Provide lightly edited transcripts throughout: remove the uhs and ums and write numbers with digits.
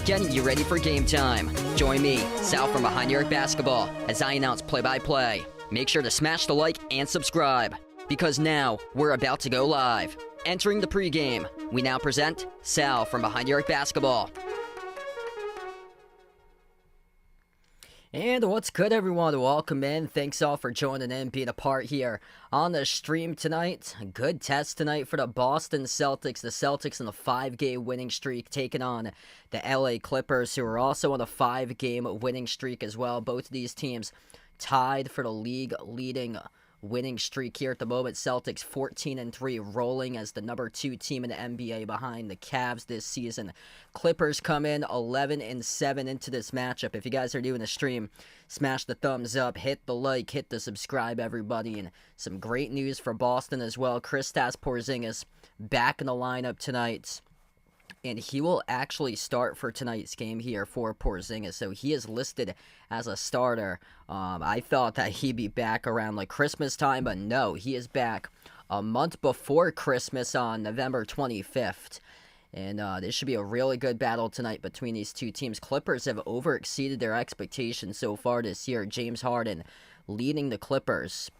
Getting you ready for game time. Join me, Sal from Behind the Arc Basketball, as I announce play-by-play. Make sure to smash the like and subscribe, because now we're about to go live. Entering the pregame, we now present Sal from Behind the Arc Basketball. And what's good, everyone? Welcome in. Thanks all for joining in, being a part here on the stream tonight. A good test tonight for the Boston Celtics. The Celtics on a 5-game winning streak, taking on the LA Clippers, who are also on a 5-game winning streak as well. Both of these teams tied for the league leading winning streak here at the moment. Celtics 14-3, rolling as the number 2 team in the NBA behind the Cavs this season. Clippers come in 11-7 into this matchup. If you guys are doing the stream, smash the thumbs up, hit the like, hit the subscribe, everybody. And some great news for Boston as well. Kristaps Porzingis back in the lineup tonight, and he will actually start for tonight's game here for Porzingis. So he is listed as a starter. I thought that he'd be back around like Christmas time, but no, he is back a month before Christmas on November 25th. And this should be a really good battle tonight between these two teams. Clippers have overexceeded their expectations so far this year. James Harden leading the Clippers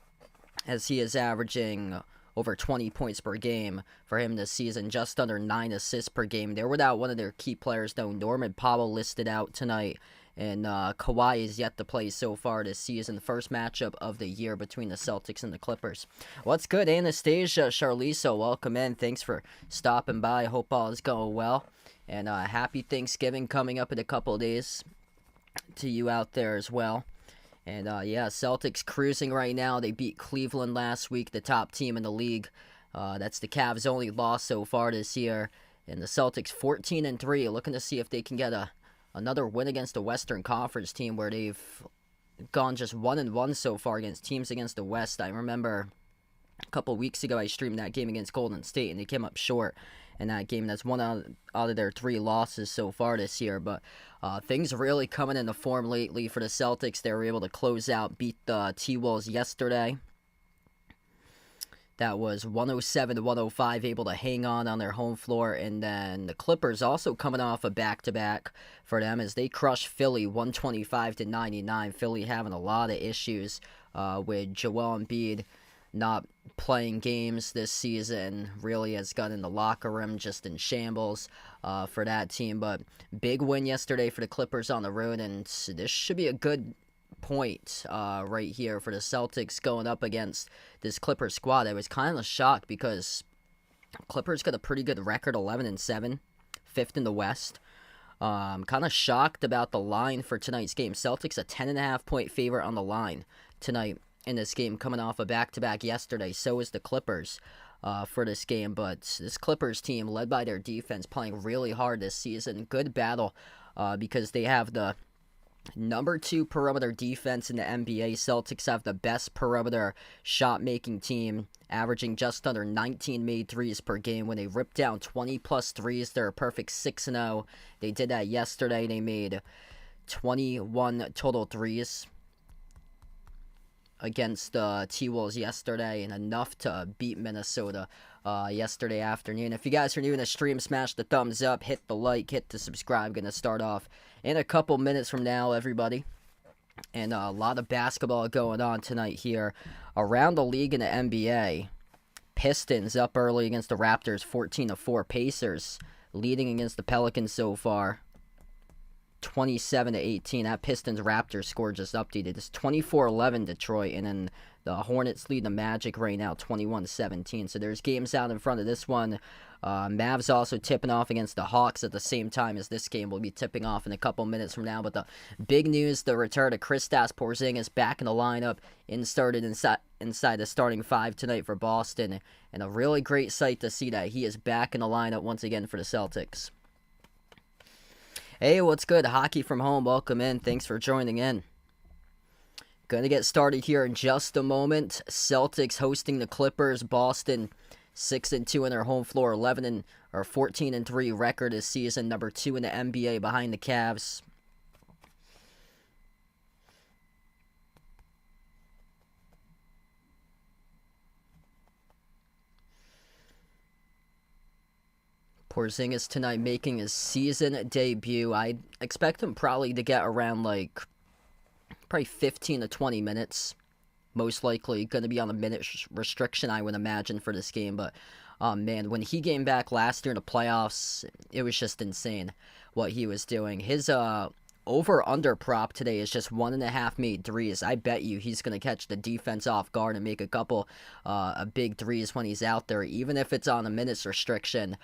as he is averaging over 20 points per game for him this season, just under 9 assists per game. They're without one of their key players, though. Norman Powell listed out tonight, and Kawhi is yet to play so far this season. The first matchup of the year between the Celtics and the Clippers. What's good, Anastasia Charliso? Welcome in. Thanks for stopping by. Hope all is going well. And happy Thanksgiving coming up in a couple of days to you out there as well. And, yeah, Celtics cruising right now. They beat Cleveland last week, the top team in the league. That's the Cavs' only loss so far this year. And the Celtics 14-3, looking to see if they can get another win against the Western Conference team, where they've gone just 1-1 so far against teams against the West. I remember a couple weeks ago I streamed that game against Golden State, and they came up short in that game. That's one out of their 3 losses so far this year. But things really coming into form lately for the Celtics. They were able to close out, beat the T-Wolves yesterday. That was 107-105, able to hang on their home floor. And then the Clippers also coming off a back-to-back for them as they crushed Philly 125-99. Philly having a lot of issues with Joel Embiid not playing games this season. Really has gotten in the locker room just in shambles for that team. But big win yesterday for the Clippers on the road, and this should be a good point right here for the Celtics going up against this Clippers squad. I was kind of shocked because Clippers got a pretty good record, 11-7, 5th in the West. Kind of shocked about the line for tonight's game. Celtics a 10.5 point favorite on the line tonight in this game, coming off a back-to-back yesterday. So is the Clippers for this game. But this Clippers team, led by their defense, playing really hard this season. Good battle because they have the number 2 perimeter defense in the NBA. Celtics have the best perimeter shot-making team, averaging just under 19 made threes per game. When they rip down 20-plus threes, they're a perfect 6-0. They did that yesterday. They made 21 total threes against the T-Wolves yesterday, and enough to beat Minnesota yesterday afternoon. If you guys are new in the stream, smash the thumbs up, hit the like, hit the subscribe. Going to start off in a couple minutes from now, everybody. And a lot of basketball going on tonight here around the league in the NBA. Pistons up early against the Raptors, 14-4. Pacers leading against the Pelicans so far. 27-18. That Pistons-Raptors score just updated. It's 24-11 Detroit, and then the Hornets lead the Magic right now 21-17. So there's games out in front of this one. Mavs also tipping off against the Hawks at the same time as this game will be tipping off in a couple minutes from now. But the big news, the return of Kristaps Porzingis back in the lineup, started inside the starting five tonight for Boston. And a really great sight to see that he is back in the lineup once again for the Celtics. Hey, what's good? Hockey from home. Welcome in. Thanks for joining in. Going to get started here in just a moment. Celtics hosting the Clippers. Boston 6-2 in their home floor, 14-3 record this season, number 2 in the NBA behind the Cavs. Porzingis tonight making his season debut. I expect him probably to get around probably 15 to 20 minutes. Most likely going to be on a minute restriction, I would imagine, for this game. But, man, when he came back last year in the playoffs, it was just insane what he was doing. His over-under prop today is just 1.5 made threes. I bet you he's going to catch the defense off guard and make a couple big threes when he's out there, even if it's on a minutes restriction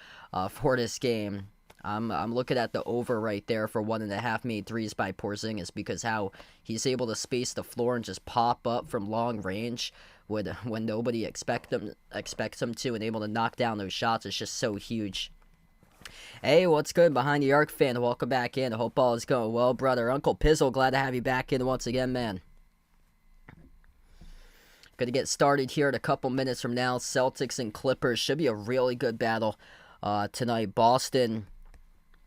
for this game. I'm looking at the over right there for 1.5 made threes by Porzingis, because how he's able to space the floor and just pop up from long range when nobody expects him to, and able to knock down those shots is just so huge. Hey, what's good? Behind the Arc fan, welcome back in. I hope all is going well, brother. Uncle Pizzle, glad to have you back in once again, man. Going to get started here in a couple minutes from now. Celtics and Clippers should be a really good battle tonight. Boston,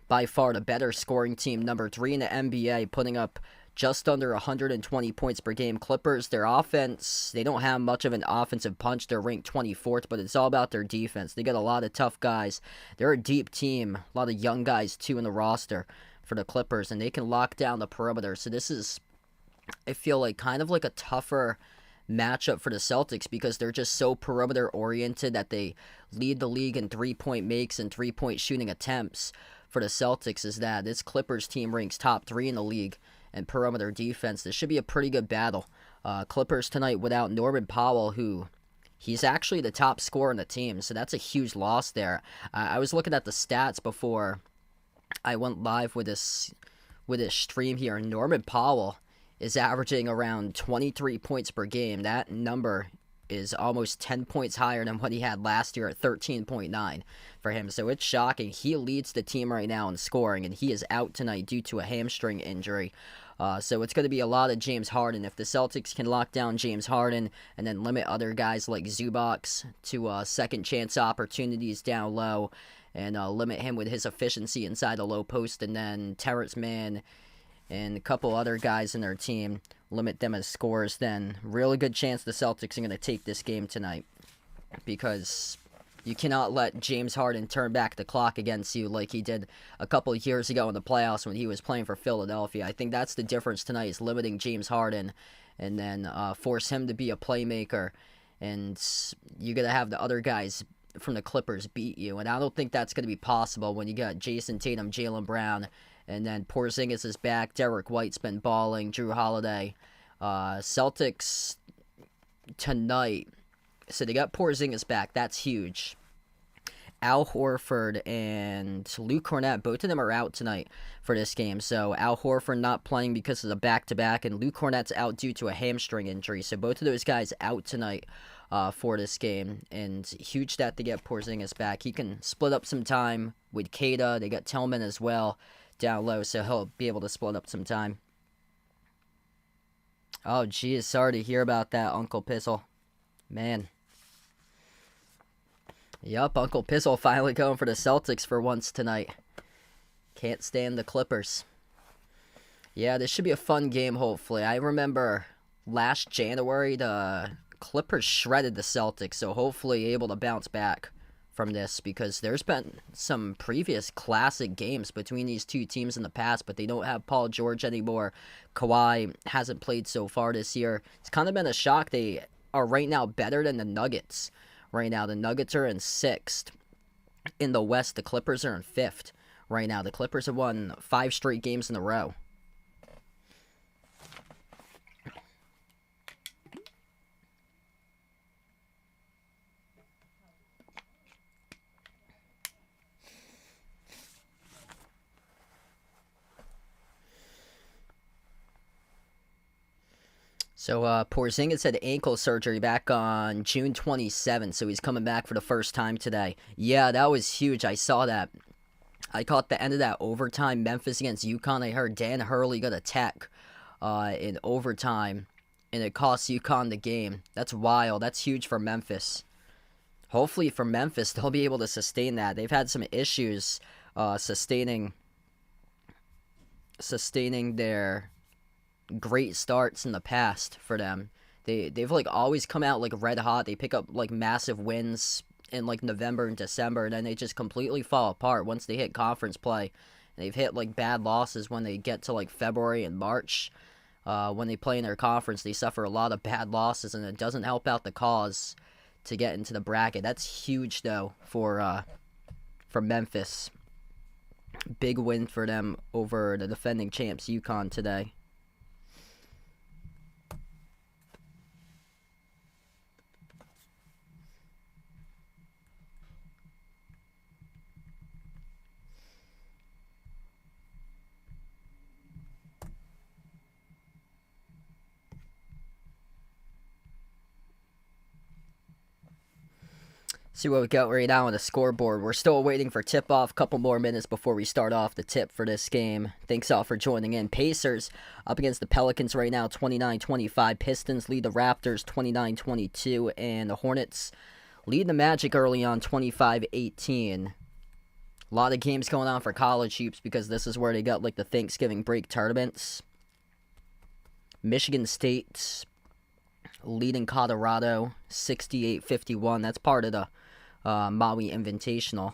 by far the better scoring team, number 3 in the NBA, putting up just under 120 points per game. Clippers, their offense, they don't have much of an offensive punch. They're ranked 24th, but it's all about their defense. They got a lot of tough guys. They're a deep team, a lot of young guys too in the roster for the Clippers, and they can lock down the perimeter. So this is, I feel like, kind of like a tougher matchup for the Celtics, because they're just so perimeter oriented that they lead the league in 3-point makes and 3-point shooting attempts. For the Celtics is that this Clippers team ranks top 3 in the league in perimeter defense. This should be a pretty good battle. Clippers tonight without Norman Powell, who he's actually the top scorer in the team, so that's a huge loss there. I was looking at the stats before I went live with this stream here. Norman Powell is averaging around 23 points per game. That number is almost 10 points higher than what he had last year at 13.9 for him. So it's shocking. He leads the team right now in scoring, and he is out tonight due to a hamstring injury. So it's going to be a lot of James Harden. If the Celtics can lock down James Harden and then limit other guys like Zubac to second chance opportunities down low, and limit him with his efficiency inside the low post, and then Terrence Mann and a couple other guys in their team, limit them as scorers, then really good chance the Celtics are going to take this game tonight, because you cannot let James Harden turn back the clock against you like he did a couple of years ago in the playoffs when he was playing for Philadelphia. I think that's the difference tonight, is limiting James Harden and then force him to be a playmaker, and you're going to have the other guys from the Clippers beat you, and I don't think that's going to be possible when you got Jason Tatum, Jaylen Brown, and then Porzingis is back. Derek White's been balling. Drew Holiday. Celtics tonight. So they got Porzingis back. That's huge. Al Horford and Luke Cornett, both of them are out tonight for this game. So Al Horford not playing because of the back-to-back, and Luke Cornett's out due to a hamstring injury. So both of those guys out tonight for this game. And huge that they get Porzingis back. He can split up some time with Keita. They got Tillman as well down low, so he'll be able to split up some time. Oh, geez, sorry to hear about that, Uncle Pizzle. Man. Yup, Uncle Pizzle finally going for the Celtics for once tonight. Can't stand the Clippers. Yeah, this should be a fun game, hopefully. I remember last January, the Clippers shredded the Celtics, so hopefully able to bounce back from this, because there's been some previous classic games between these two teams in the past, but they don't have Paul George anymore. Kawhi hasn't played so far this year. It's kind of been a shock. They are right now better than the Nuggets. Right now, the Nuggets are in 6th. In the West, the Clippers are in 5th right now. The Clippers have won 5 straight games in a row. So Porzingis had ankle surgery back on June 27th, so he's coming back for the first time today. Yeah, that was huge. I saw that. I caught the end of that overtime, Memphis against UConn. I heard Dan Hurley got a tech in overtime, and it cost UConn the game. That's wild. That's huge for Memphis. Hopefully for Memphis, they'll be able to sustain that. They've had some issues sustaining their great starts in the past for them. They've like always come out like red hot. They pick up like massive wins in like November and December, and then they just completely fall apart once they hit conference play. And they've hit like bad losses when they get to like February and March. When they play in their conference, they suffer a lot of bad losses, and it doesn't help out the cause to get into the bracket. That's huge though for Memphis. Big win for them over the defending champs UConn today. See what we got right now on the scoreboard. We're still waiting for tip-off. Couple more minutes before we start off the tip for this game. Thanks all for joining in. Pacers up against the Pelicans right now, 29-25. Pistons lead the Raptors 29-22. And the Hornets lead the Magic early on, 25-18. A lot of games going on for college hoops because this is where they got like the Thanksgiving break tournaments. Michigan State leading Colorado 68-51. That's part of the Maui Invitational.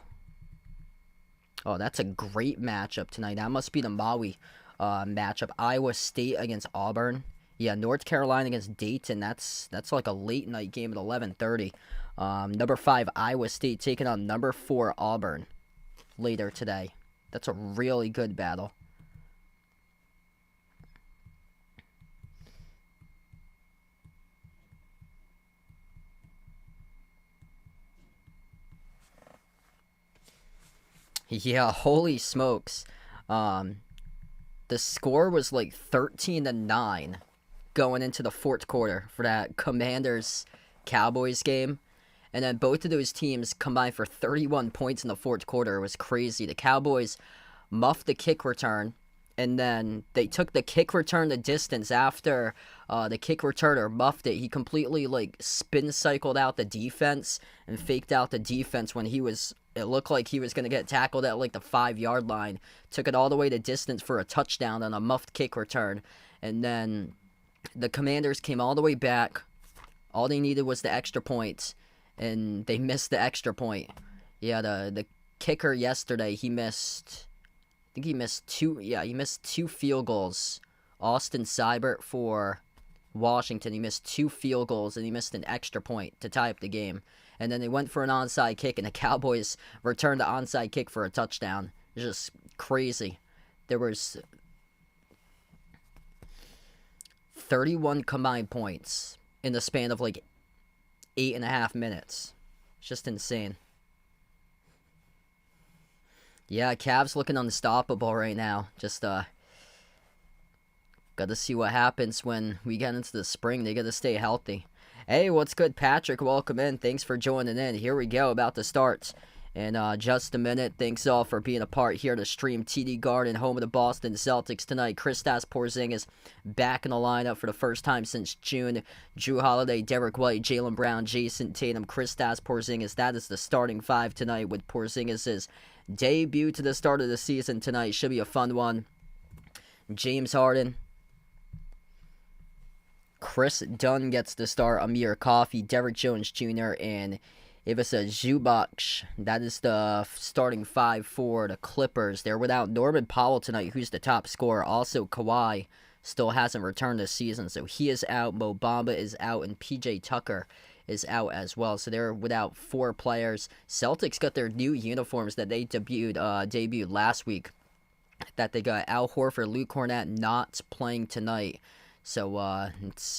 Oh, that's a great matchup tonight. That must be the Maui matchup. Iowa State against Auburn. Yeah, North Carolina against Dayton. That's like a late night game at 11:30. Number 5 Iowa State taking on number 4 Auburn later today. That's a really good battle. Yeah, holy smokes. The score was like 13-9 going into the fourth quarter for that Commanders-Cowboys game. And then both of those teams combined for 31 points in the fourth quarter. It was crazy. The Cowboys muffed the kick return, and then they took the kick return the distance after the kick returner muffed it. He completely like spin cycled out the defense and faked out the defense when it looked like he was going to get tackled at like the 5-yard line. Took it all the way to distance for a touchdown on a muffed kick return. And then the Commanders came all the way back. All they needed was the extra point, and they missed the extra point. Yeah, the kicker yesterday, he missed two field goals. Austin Seibert for Washington, he missed 2 field goals, and he missed an extra point to tie up the game. And then they went for an onside kick, and the Cowboys returned the onside kick for a touchdown. It's just crazy. There was 31 combined points in the span of like 8.5 minutes. It's just insane. Yeah, Cavs looking unstoppable right now. Just got to see what happens when we get into the spring. They got to stay healthy. Hey, what's good, Patrick? Welcome in. Thanks for joining in. Here we go, about to start in just a minute. Thanks all for being a part here to stream TD Garden, home of the Boston Celtics tonight. Kristaps Porzingis back in the lineup for the first time since June. Drew Holiday, Derek White, Jaylen Brown, Jason Tatum, Kristaps Porzingis. That is the starting 5 tonight with Porzingis' debut to the start of the season tonight. Should be a fun one. James Harden. Chris Dunn gets to start. Amir Coffey, Derrick Jones Jr., and Ivica Zubac. That is the starting 5 for the Clippers. They're without Norman Powell tonight, who's the top scorer. Also, Kawhi still hasn't returned this season, so he is out. Mo Bamba is out, and PJ Tucker is out as well, so they're without 4 players. Celtics got their new uniforms that they debuted last week. That they got Al Horford, Luke Cornett not playing tonight. So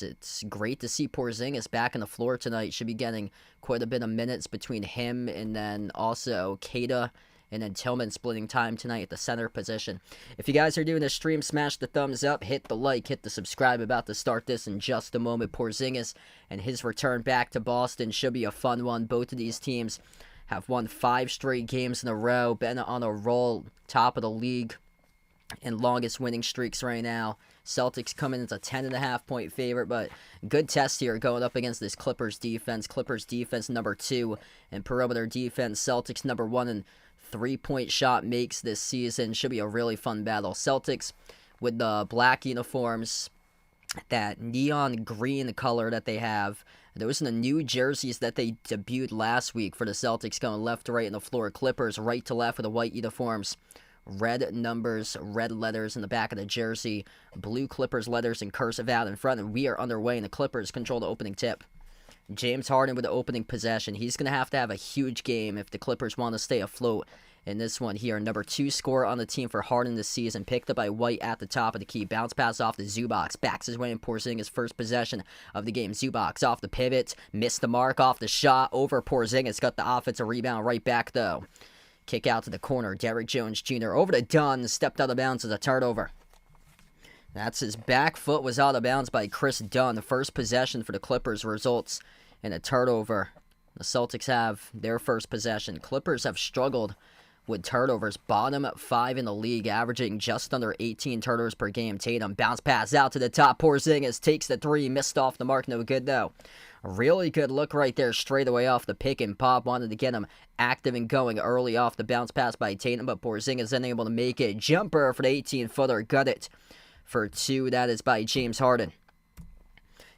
it's great to see Porzingis back on the floor tonight. Should be getting quite a bit of minutes between him and then also Keita and then Tillman splitting time tonight at the center position. If you guys are doing a stream, smash the thumbs up, hit the like, hit the subscribe. About to start this in just a moment. Porzingis and his return back to Boston should be a fun one. Both of these teams have won 5 straight games in a row, been on a roll, top of the league and longest winning streaks right now. Celtics coming as a 10.5 point favorite, but good test here going up against this Clippers defense. Clippers defense number 2 and perimeter defense. Celtics number 1 and 3-point shot makes this season. Should be a really fun battle. Celtics with the black uniforms, that neon green color that they have. Those are the new jerseys that they debuted last week for the Celtics, going left to right on the floor. Clippers right to left with the white uniforms. Red numbers, red letters in the back of the jersey. Blue Clippers letters in cursive out in front. And we are underway, and the Clippers control the opening tip. James Harden with the opening possession. He's going to have a huge game if the Clippers want to stay afloat in this one here. Number 2 scorer on the team for Harden this season. Picked up by White at the top of the key. Bounce pass off to Zubac. Backs his way in Porzingis' first possession of the game. Zubac off the pivot. Missed the mark off the shot over Porzingis. Got the offensive rebound right back though. Kick out to the corner. Derrick Jones Jr. over to Dunn. Stepped out of bounds as a turnover. That's his back foot was out of bounds by Chris Dunn. The first possession for the Clippers results in a turnover. The Celtics have their first possession. Clippers have struggled with turnovers. Bottom 5 in the league, averaging just under 18 turnovers per game. Tatum bounce pass out to the top. Porzingis takes the 3. Missed off the mark. No good though. A really good look right there straight away off the pick and pop. Wanted to get him active and going early off the bounce pass by Tatum, but Porzingis unable to make it. Jumper for the 18-footer. Got it for 2. That is by James Harden.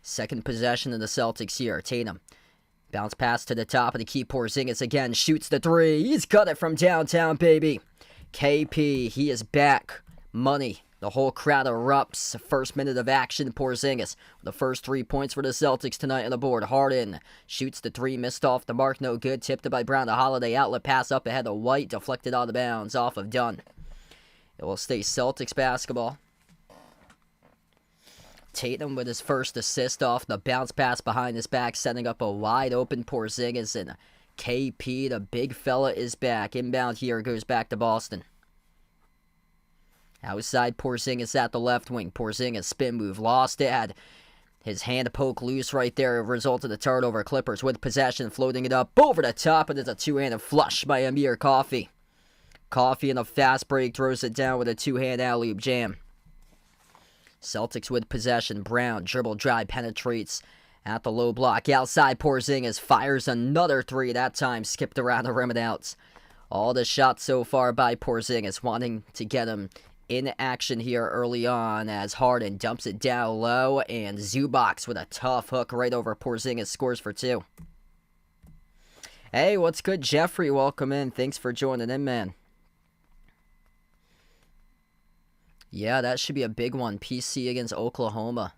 Second possession of the Celtics here. Tatum. Bounce pass to the top of the key. Porzingis again shoots the 3. He's got it from downtown, baby. KP, he is back. Money. The whole crowd erupts. First minute of action, Porzingis. The first 3 points for the Celtics tonight on the board. Harden shoots the 3, missed off the mark, no good. Tipped it by Brown to Holiday. Outlet pass up ahead of White. Deflected out of bounds off of Dunn. It will stay Celtics basketball. Tatum with his first assist off the bounce pass behind his back, setting up a wide open Porzingis, and KP, the big fella, is back. Inbound here, goes back to Boston. Outside Porzingis at the left wing. Porzingis spin move, lost it. Had his hand poke loose right there. Resulted in a turnover. Clippers with possession, floating it up over the top, and it's a 2-handed flush by Amir Coffey. Coffey in a fast break throws it down with a 2-hand alley-oop jam. Celtics with possession. Brown dribble drive penetrates at the low block. Outside Porzingis fires another 3. That time skipped around the rim and out. All the shots so far by Porzingis, wanting to get him in action here early on as Harden dumps it down low, and Zubac with a tough hook right over Porzingis scores for 2. Hey, what's good, Jeffrey? Welcome in. Thanks for joining in, man. Yeah, that should be a big one. PC against Oklahoma.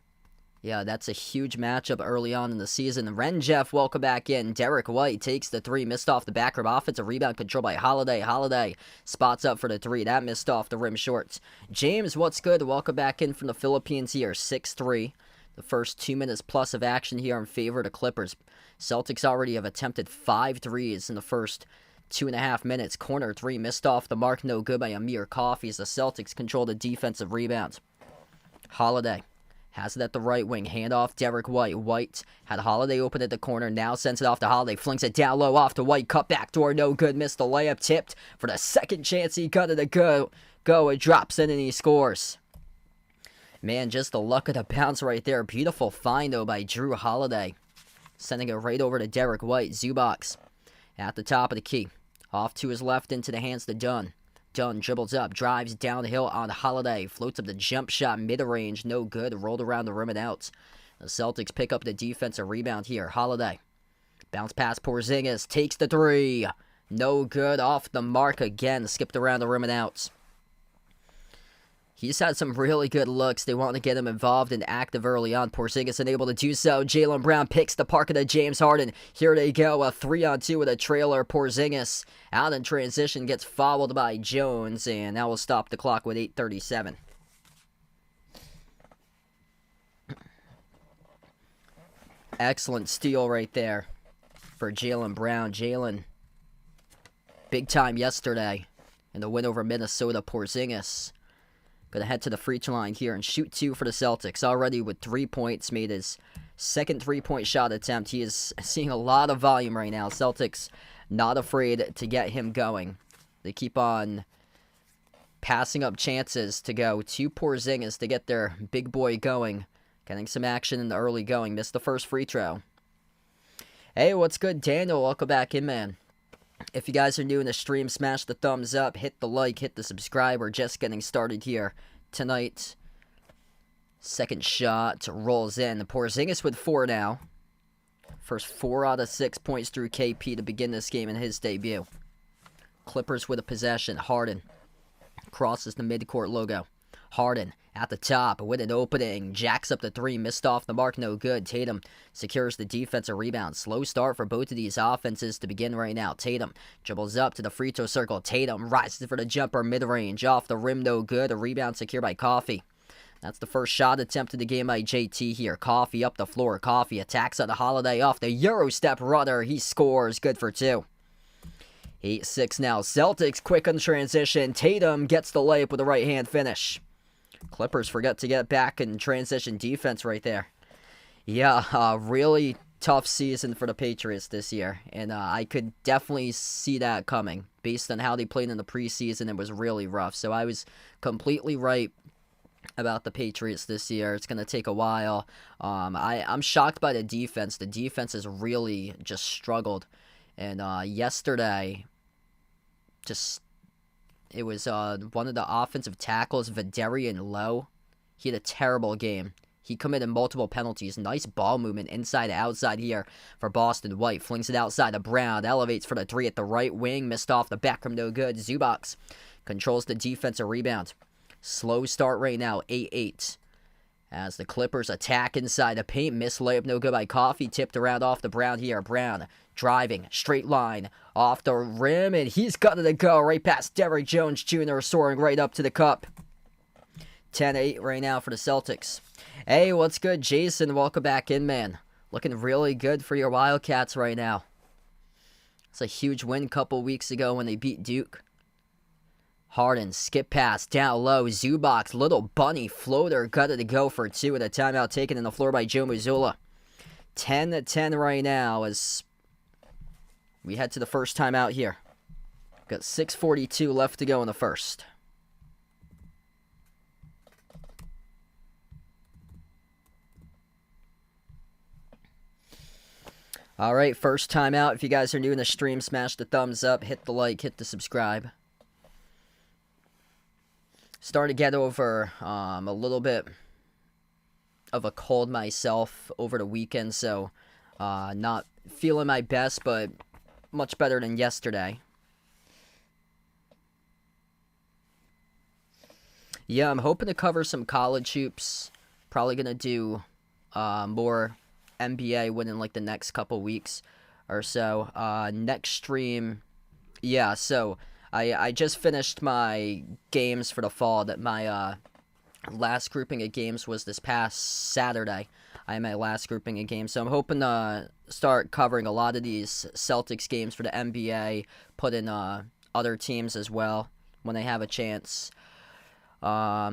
Yeah, that's a huge matchup early on in the season. Ren Jeff, welcome back in. Derek White takes the 3, missed off the back rim. Offensive rebound control by Holiday. Holiday spots up for the 3. That missed off the rim short. James, what's good? Welcome back in from the Philippines here. 6-3. The first 2 minutes plus of action here in favor of the Clippers. Celtics already have attempted 5 threes in the first 2.5 minutes. Corner 3 missed off the mark. No good by Amir Coffey as the Celtics control the defensive rebounds. Holiday has it at the right wing. Hand off Derek White. White had Holiday open at the corner. Now sends it off to Holiday. Flings it down low off to White. Cut back door. No good. Missed the layup. Tipped for the second chance. He got it to go. It drops in and he scores. Man, just the luck of the bounce right there. Beautiful find, though, by Drew Holiday. Sending it right over to Derek White. Zubac at the top of the key. Off to his left into the hands to Dunn. Dunn dribbles up, drives downhill on Holiday. Floats up the jump shot mid-range. No good. Rolled around the rim and out. The Celtics pick up the defensive rebound here. Holiday. Bounce pass Porzingis. Takes the 3. No good. Off the mark again. Skipped around the rim and out. He's had some really good looks. They want to get him involved and active early on. Porzingis unable to do so. Jaylen Brown picks the park to James Harden. Here they go, a 3-on-2 with a trailer. Porzingis out in transition, gets fouled by Jones, and that will stop the clock with 8:37. Excellent steal right there for Jaylen Brown. Jaylen, big time yesterday in the win over Minnesota. Porzingis going to head to the free throw line here and shoot 2 for the Celtics. Already with 3 points, made his second 3-point shot attempt. He is seeing a lot of volume right now. Celtics not afraid to get him going. They keep on passing up chances to go to Porzingis to get their big boy going. Getting some action in the early going. Missed the first free throw. Hey, what's good, Daniel? Welcome back in, man. If you guys are new in the stream, smash the thumbs up, hit the like, hit the subscribe. We're just getting started here tonight. Second shot rolls in. Porzingis with 4 now. First 4 out of 6 points through KP to begin this game in his debut. Clippers with a possession. Harden crosses the midcourt logo. Harden at the top with an opening. Jacks up the 3. Missed off the mark. No good. Tatum secures the defensive rebound. Slow start for both of these offenses to begin right now. Tatum dribbles up to the free throw circle. Tatum rises for the jumper. Mid-range. Off the rim. No good. A rebound secured by Coffey. That's the first shot attempt of the game by JT here. Coffey up the floor. Coffey attacks on the Holiday off the Euro step rudder. He scores. Good for 2. 8-6 now. Celtics quick on transition. Tatum gets the layup with a right-hand finish. Clippers forget to get back in transition defense right there. Yeah, really tough season for the Patriots this year. And I could definitely see that coming. Based on how they played in the preseason, it was really rough. So I was completely right about the Patriots this year. It's going to take a while. I'm shocked by the defense. The defense has really just struggled. And yesterday, it was one of the offensive tackles, Vidarian Lowe. He had a terrible game. He committed multiple penalties. Nice ball movement inside to outside here for Boston. White flings it outside to Brown. Elevates for the 3 at the right wing. Missed off the back rim, no good. Zubac controls the defensive rebound. Slow start right now, 8-8. As the Clippers attack inside the paint. Missed layup, no good by Coffey. Tipped around off the Brown here. Brown driving, straight line, off the rim, and he's got it to go right past Derrick Jones Jr., soaring right up to the cup. 10-8 right now for the Celtics. Hey, what's good, Jason? Welcome back in, man. Looking really good for your Wildcats right now. It's a huge win a couple weeks ago when they beat Duke. Harden, skip pass, down low, Zubac, little bunny floater, got it to go for 2 with a timeout taken in the floor by Joe Mazzulla. 10-10 right now as we head to the first timeout here. Got 6:42 left to go in the first. All right, first timeout. If you guys are new in the stream, smash the thumbs up, hit the like, hit the subscribe. Started to get over a little bit of a cold myself over the weekend, so not feeling my best, but much better than yesterday. Yeah, I'm hoping to cover some college hoops. Probably going to do more NBA within like the next couple weeks or so. Next stream, yeah, so I just finished my games for the fall. That my last grouping of games was this past Saturday. I had my last grouping of games, so I'm hoping to start covering a lot of these Celtics games for the NBA, put in other teams as well when they have a chance. I'll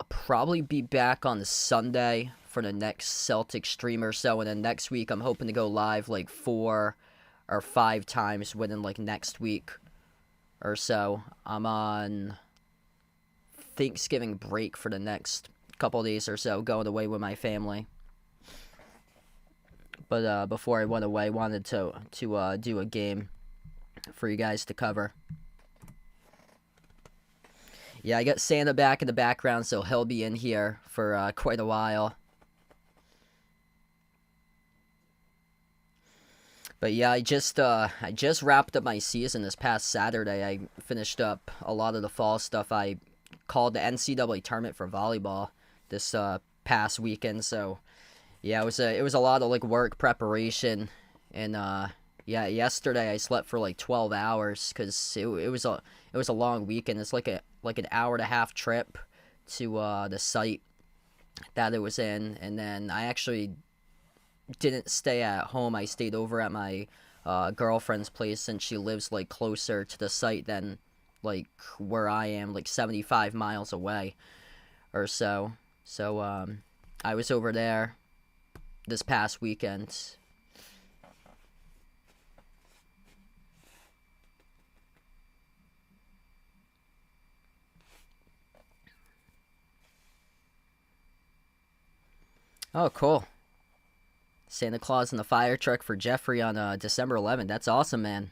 probably be back on Sunday for the next Celtics stream or so, and then next week I'm hoping to go live like 4 or 5 times within like next week or so. I'm on Thanksgiving break for the next couple days or so, going away with my family. But before I went away, I wanted to do a game for you guys to cover. Yeah, I got Santa back in the background, so he'll be in here for quite a while. But yeah, I just wrapped up my season this past Saturday. I finished up a lot of the fall stuff I called the NCAA tournament for volleyball this past weekend. So yeah, it was a lot of like work preparation, and yeah, yesterday I slept for like 12 hours because it was a long weekend. It's like an hour and a half trip to the site that it was in, and then I actually didn't stay at home. I stayed over at my girlfriend's place, and she lives like closer to the site than like where I am, like 75 miles away or so. So I was over there this past weekend. Oh, cool. Santa Claus in the fire truck for Jeffrey on December 11th. That's awesome, man.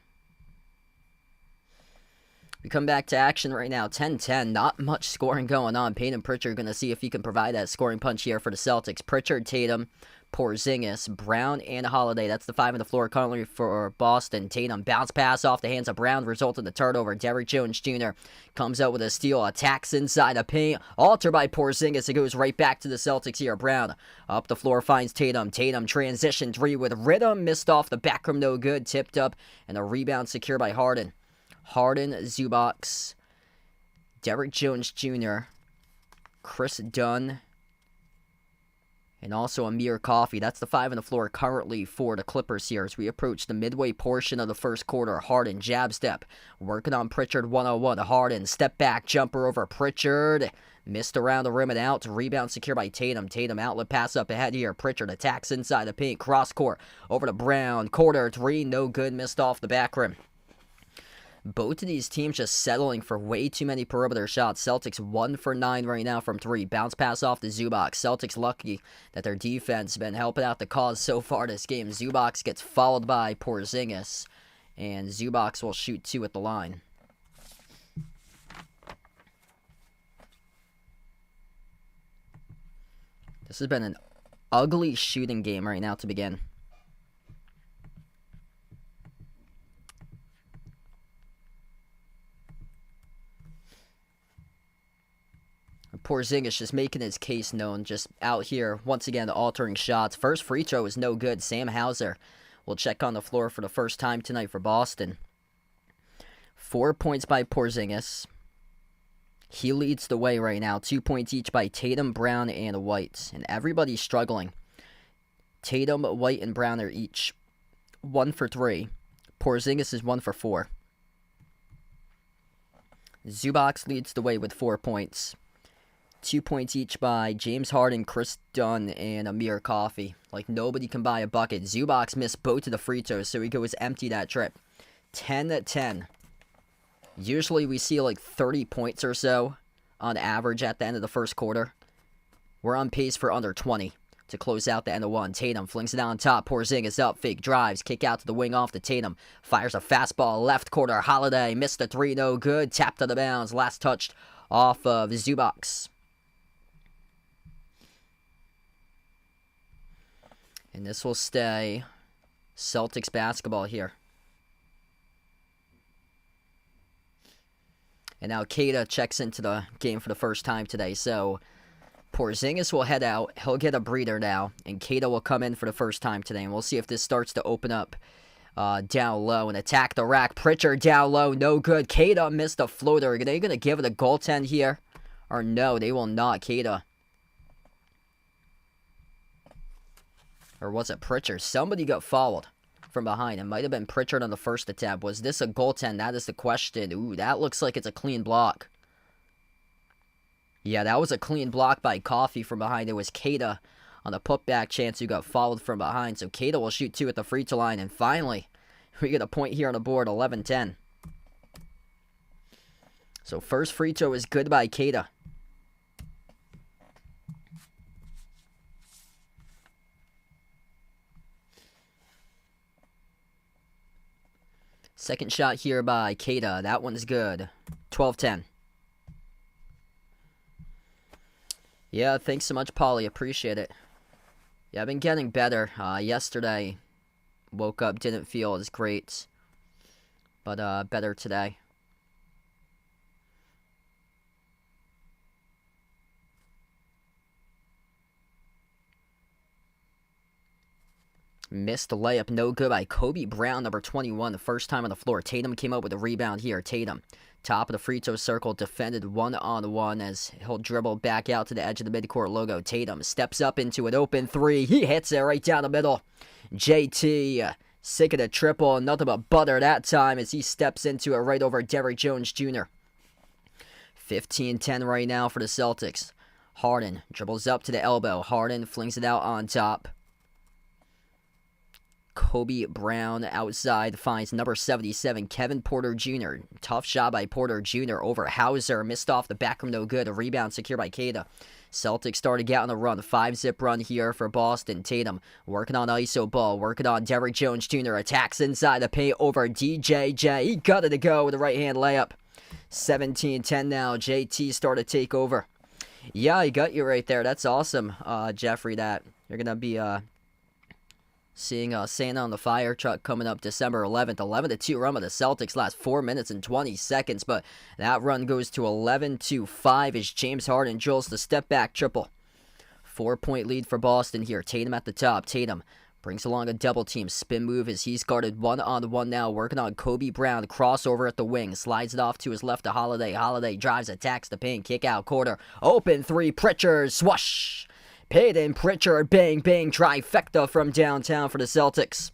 We come back to action right now, 10-10. Not much scoring going on. Payton Pritchard going to see if he can provide that scoring punch here for the Celtics. Pritchard, Tatum, Porzingis, Brown, and Holiday. That's the five on the floor currently for Boston. Tatum bounce pass off the hands of Brown, result in the turnover. Derrick Jones Jr. comes out with a steal, attacks inside the paint, altered by Porzingis. It goes right back to the Celtics here. Brown up the floor finds Tatum. Tatum transition three with rhythm, missed off the back rim, no good, tipped up, and a rebound secured by Harden. Harden, Zubac, Derrick Jones Jr., Chris Dunn, and also Amir Coffey. That's the five on the floor currently for the Clippers here as we approach the midway portion of the first quarter. Harden, jab step, working on Pritchard 1-on-1. Harden, step back, jumper over Pritchard. Missed around the rim and out. Rebound secured by Tatum. Tatum outlet pass up ahead here. Pritchard attacks inside the paint. Cross court over to Brown. Quarter three, no good. Missed off the back rim. Both of these teams just settling for way too many perimeter shots. Celtics 1 for 9 right now from 3. Bounce pass off to Zubac. Celtics lucky that their defense has been helping out the cause so far this game. Zubac gets followed by Porzingis, and Zubac will shoot 2 at the line. This has been an ugly shooting game right now to begin. Porzingis just making his case known, just out here once again altering shots. First free throw is no good. Sam Hauser will check on the floor for the first time tonight for Boston. 4 points by Porzingis. He leads the way right now. 2 points each by Tatum, Brown, and White. And everybody's struggling. Tatum, White, and Brown are each 1 for 3. Porzingis is 1 for 4. Zubac leads the way with 4 points. 2 points each by James Harden, Chris Dunn, and Amir Coffey. Like, nobody can buy a bucket. Zubac missed both of the free throws, so he goes empty that trip. 10-10. Usually we see like 30 points or so on average at the end of the first quarter. We're on pace for under 20 to close out the end of one. Tatum flings it on top. Porzingis up, fake drives, kick out to the wing off to Tatum. Fires a fastball left corner. Holiday missed the three, no good. Tapped out of bounds. Last touched off of Zubac. And this will stay Celtics basketball here. And now Keita checks into the game for the first time today. So Porzingis will head out. He'll get a breather now. And Keita will come in for the first time today. And we'll see if this starts to open up down low and attack the rack. Pritchard down low. No good. Keita missed a floater. Are they going to give it a goaltend here? Or no, they will not. Keita. Or was it Pritchard? Somebody got fouled from behind. It might have been Pritchard on the first attempt. Was this a goaltend? That is the question. Ooh, that looks like it's a clean block. Yeah, that was a clean block by Coffey from behind. It was Keita on the putback chance who got fouled from behind. So Keita will shoot 2 at the free throw line. And finally, we get a point here on the board, 11-10. So first free throw is good by Keita. Second shot here by Keita. That one's good. 12-10. Yeah, thanks so much, Paulie. Appreciate it. Yeah, I've been getting better. Yesterday, woke up, didn't feel as great. But better today. Missed the layup, no good by Kobe Brown, number 21, the first time on the floor. Tatum came up with a rebound here. Tatum, top of the free throw circle, defended one-on-one as he'll dribble back out to the edge of the midcourt logo. Tatum steps up into an open three. He hits it right down the middle. JT, sick of the triple, nothing but butter that time as he steps into it right over Derrick Jones Jr. 15-10 right now for the Celtics. Harden dribbles up to the elbow. Harden flings it out on top. Kobe Brown outside finds number 77, Kevin Porter Jr. Tough shot by Porter Jr. over Hauser. Missed off the back rim, no good. A rebound secured by Queta. Celtics start to get on the run. 5-zip run here for Boston. Tatum working on ISO ball. Working on Derrick Jones Jr. Attacks inside the paint over DJJ. He got it to go with a right-hand layup. 17-10 now. JT start to take over. Yeah, I got you right there. That's awesome, Jeffrey, that you're going to be seeing Santa on the Fire truck coming up December 11th. 11-2 run of the Celtics last 4 minutes and 20 seconds, but that run goes to 11-5 as James Harden drills the step-back triple. 4-point lead for Boston here. Tatum at the top. Tatum brings along a double team. Spin move as he's guarded one-on-one now, working on Kobe Brown. Crossover at the wing. Slides it off to his left to Holiday. Holiday drives, attacks the paint. Kick out quarter. Open three. Pritchard. Swoosh. Payton Pritchard, bang, bang, trifecta from downtown for the Celtics.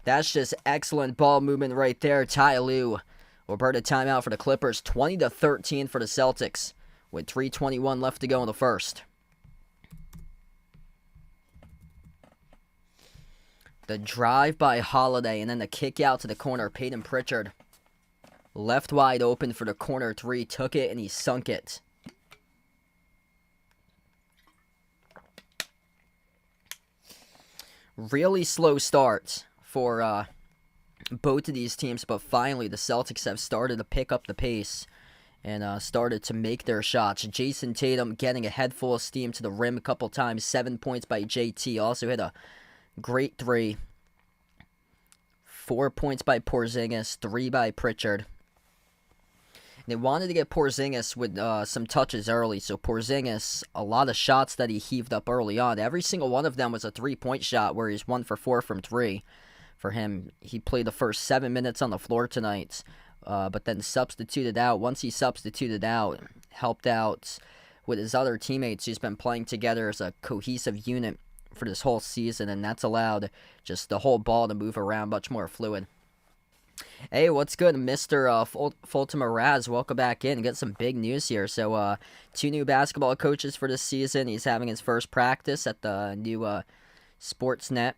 That's just excellent ball movement right there. Ty Lue will burn a timeout for the Clippers. 20-13 for the Celtics with 3:21 left to go in the first. The drive by Holiday and then the kick out to the corner. Payton Pritchard left wide open for the corner three. Took it and he sunk it. Really slow start for both of these teams, but finally the Celtics have started to pick up the pace and started to make their shots. Jason Tatum getting a head full of steam to the rim a couple times. 7 points by JT. Also hit a great three. 4 points by Porzingis. 3 by Pritchard. They wanted to get Porzingis with some touches early, so Porzingis, a lot of shots that he heaved up early on. Every single one of them was a three-point shot, where he's 1 for 4 from 3. For him, he played the first 7 minutes on the floor tonight, but then substituted out. Once he substituted out, helped out with his other teammates. He's been playing together as a cohesive unit for this whole season, and that's allowed just the whole ball to move around much more fluid. Hey, what's good, Mr. Fulton Raz? Welcome back in. Got some big news here. So, 2 new basketball coaches for this season. He's having his first practice at the new Sportsnet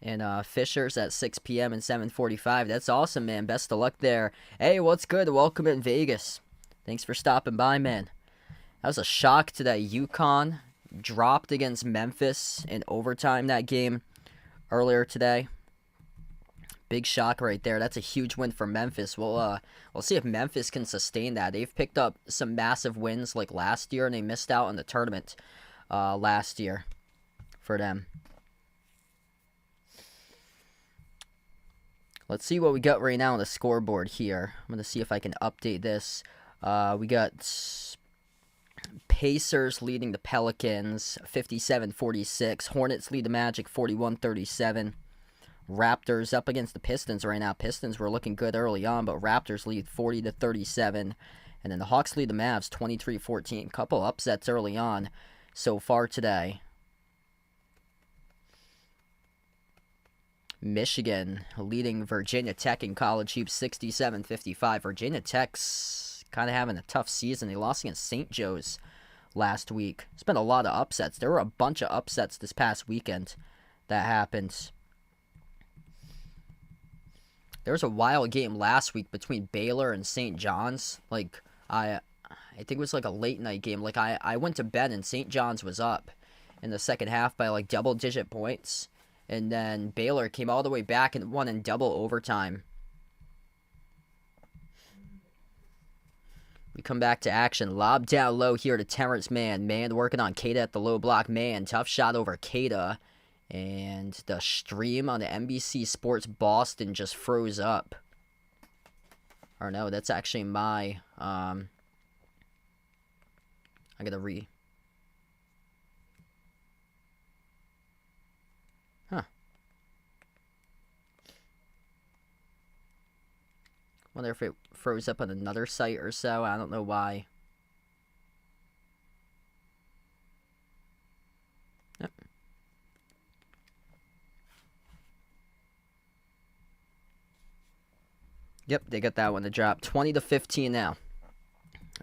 and Fishers at 6 p.m. and 7:45. That's awesome, man. Best of luck there. Hey, what's good? Welcome in Vegas. Thanks for stopping by, man. That was a shock to that UConn. Dropped against Memphis in overtime that game earlier today. Big shock right there. That's a huge win for Memphis. We'll see if Memphis can sustain that. They've picked up some massive wins like last year, and they missed out on the tournament last year for them. Let's see what we got right now on the scoreboard here. I'm going to see if I can update this. We got Pacers leading the Pelicans 57-46. Hornets lead the Magic 41-37. Raptors up against the Pistons right now. Pistons were looking good early on, but Raptors lead 40-37. And then the Hawks lead the Mavs 23-14. Couple upsets early on so far today. Michigan leading Virginia Tech in college hoops 67-55. Virginia Tech's kind of having a tough season. They lost against St. Joe's last week. It's been a lot of upsets. There were a bunch of upsets this past weekend that happened. There was a wild game last week between Baylor and St. John's. Like, I think it was like a late night game. Like, I went to bed and St. John's was up in the second half by like double-digit points. And then Baylor came all the way back and won in double overtime. We come back to action. Lob down low here to Terrence Mann. Mann working on Queta at the low block. Mann, tough shot over Queta. And the stream on the NBC Sports Boston just froze up. Or no, that's actually my... I gotta Huh. Wonder if it froze up on another site or so. I don't know why. Yep. Yep, they got that one to drop. 20-15 now.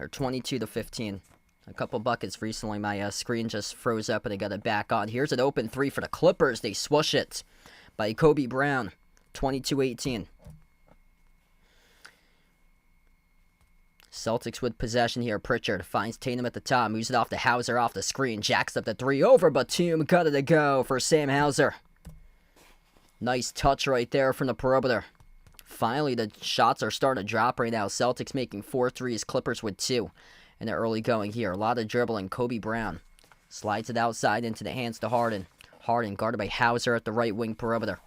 Or 22-15. A couple buckets recently. My screen just froze up and I got it back on. Here's an open three for the Clippers. They swoosh it by Kobe Brown. 22-18. Celtics with possession here. Pritchard finds Tatum at the top. Moves it off to Hauser off the screen. Jacks up the three over. Batum got it to go for Sam Hauser. Nice touch right there from the perimeter. Finally, the shots are starting to drop right now. Celtics making 4 threes. Clippers with 2 in the early going here. A lot of dribbling. Kobe Brown slides it outside into the hands to Harden. Harden guarded by Hauser at the right wing perimeter.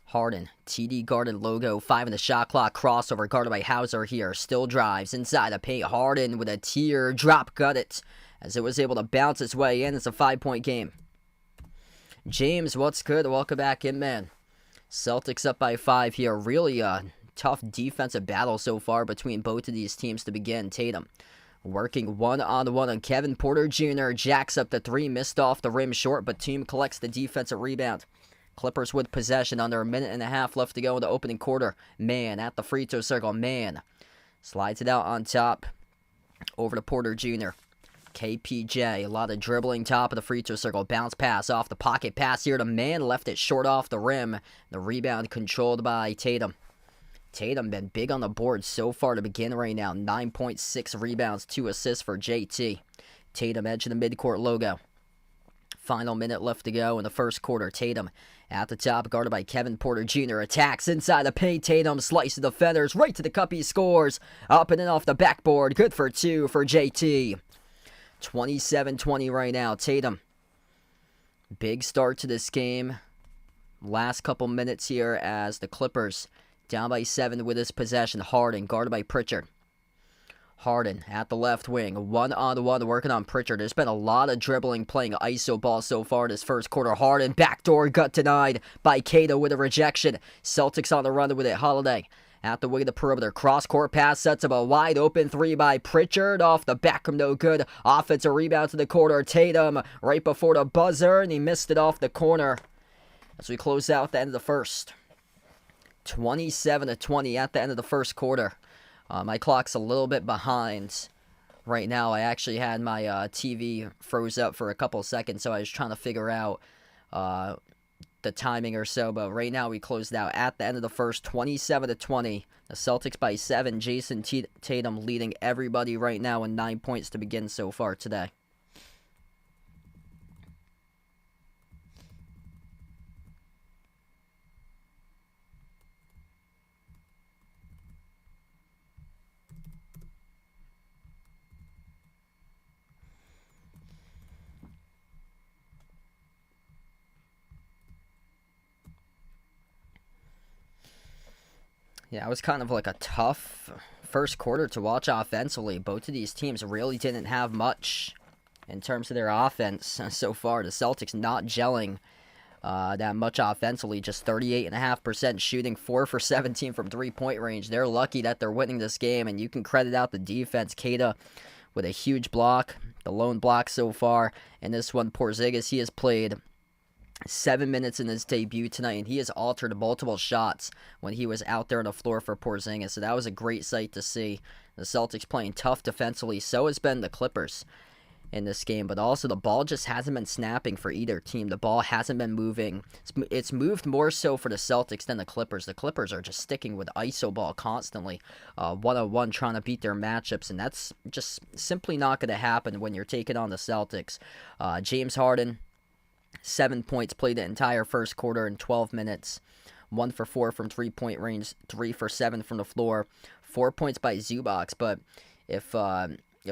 Harden, TD guarded logo, 5 in the shot clock, crossover guarded by Hauser here, still drives inside the paint. Harden with a teardrop gutted as it was able to bounce its way in. It's a 5-point game. James, what's good? Welcome back in, man. Celtics up by 5 here. Really tough defensive battle so far between both of these teams to begin. Tatum working one-on-one on Kevin Porter Jr. Jacks up the 3, missed off the rim short, but Tatum collects the defensive rebound. Clippers with possession under a minute and a half left to go in the opening quarter. Man at the free throw circle. Man slides it out on top over to Porter Jr. KPJ, a lot of dribbling top of the free throw circle. Bounce pass off the pocket pass here to Man. Left it short off the rim. The rebound controlled by Tatum. Tatum been big on the board so far to begin right now. 9.6 rebounds, 2 assists for JT. Tatum edge of the midcourt logo. Final minute left to go in the first quarter. Tatum at the top, guarded by Kevin Porter Jr. Attacks inside the paint. Tatum slices the defenders right to the cup. He scores. Up and in off the backboard. Good for 2 for JT. 27-20 right now. Tatum. Big start to this game. Last couple minutes here as the Clippers down by 7 with his possession. Harden guarded by Pritchard. Harden at the left wing, one-on-one working on Pritchard. There's been a lot of dribbling, playing iso ball so far in this first quarter. Harden, backdoor, gut denied by Cato with a rejection. Celtics on the run with it. Holiday at the wing of the perimeter. Cross-court pass sets up a wide-open 3 by Pritchard. Off the back of no good. Offensive rebound to the corner. Tatum right before the buzzer, and he missed it off the corner as we close out the end of the first. 27-20 at the end of the first quarter. My clock's a little bit behind right now. I actually had my TV froze up for a couple seconds, so I was trying to figure out the timing or so. But right now we closed out at the end of the first, 27-20. The Celtics by 7. Jason Tatum leading everybody right now in 9 points to begin so far today. Yeah, it was kind of like a tough first quarter to watch offensively. Both of these teams really didn't have much in terms of their offense so far. The Celtics not gelling that much offensively, just 38.5% shooting, 4 for 17 from three-point range. They're lucky that they're winning this game, and you can credit out the defense. Kata with a huge block, the lone block so far. And this one, Porzingis, he has played 7 minutes in his debut tonight, and he has altered multiple shots when he was out there on the floor for Porzingis. So that was a great sight to see. The Celtics playing tough defensively. So has been the Clippers in this game, but also the ball just hasn't been snapping for either team. The ball hasn't been moving. It's moved more so for the Celtics than the Clippers. The Clippers are just sticking with iso ball constantly, one-on-one trying to beat their matchups, and that's just simply not going to happen when you're taking on the Celtics. James Harden, 7 points, played the entire first quarter in 12 minutes. 1 for 4 from three-point range, 3 for 7 from the floor. 4 points by Zubac, but if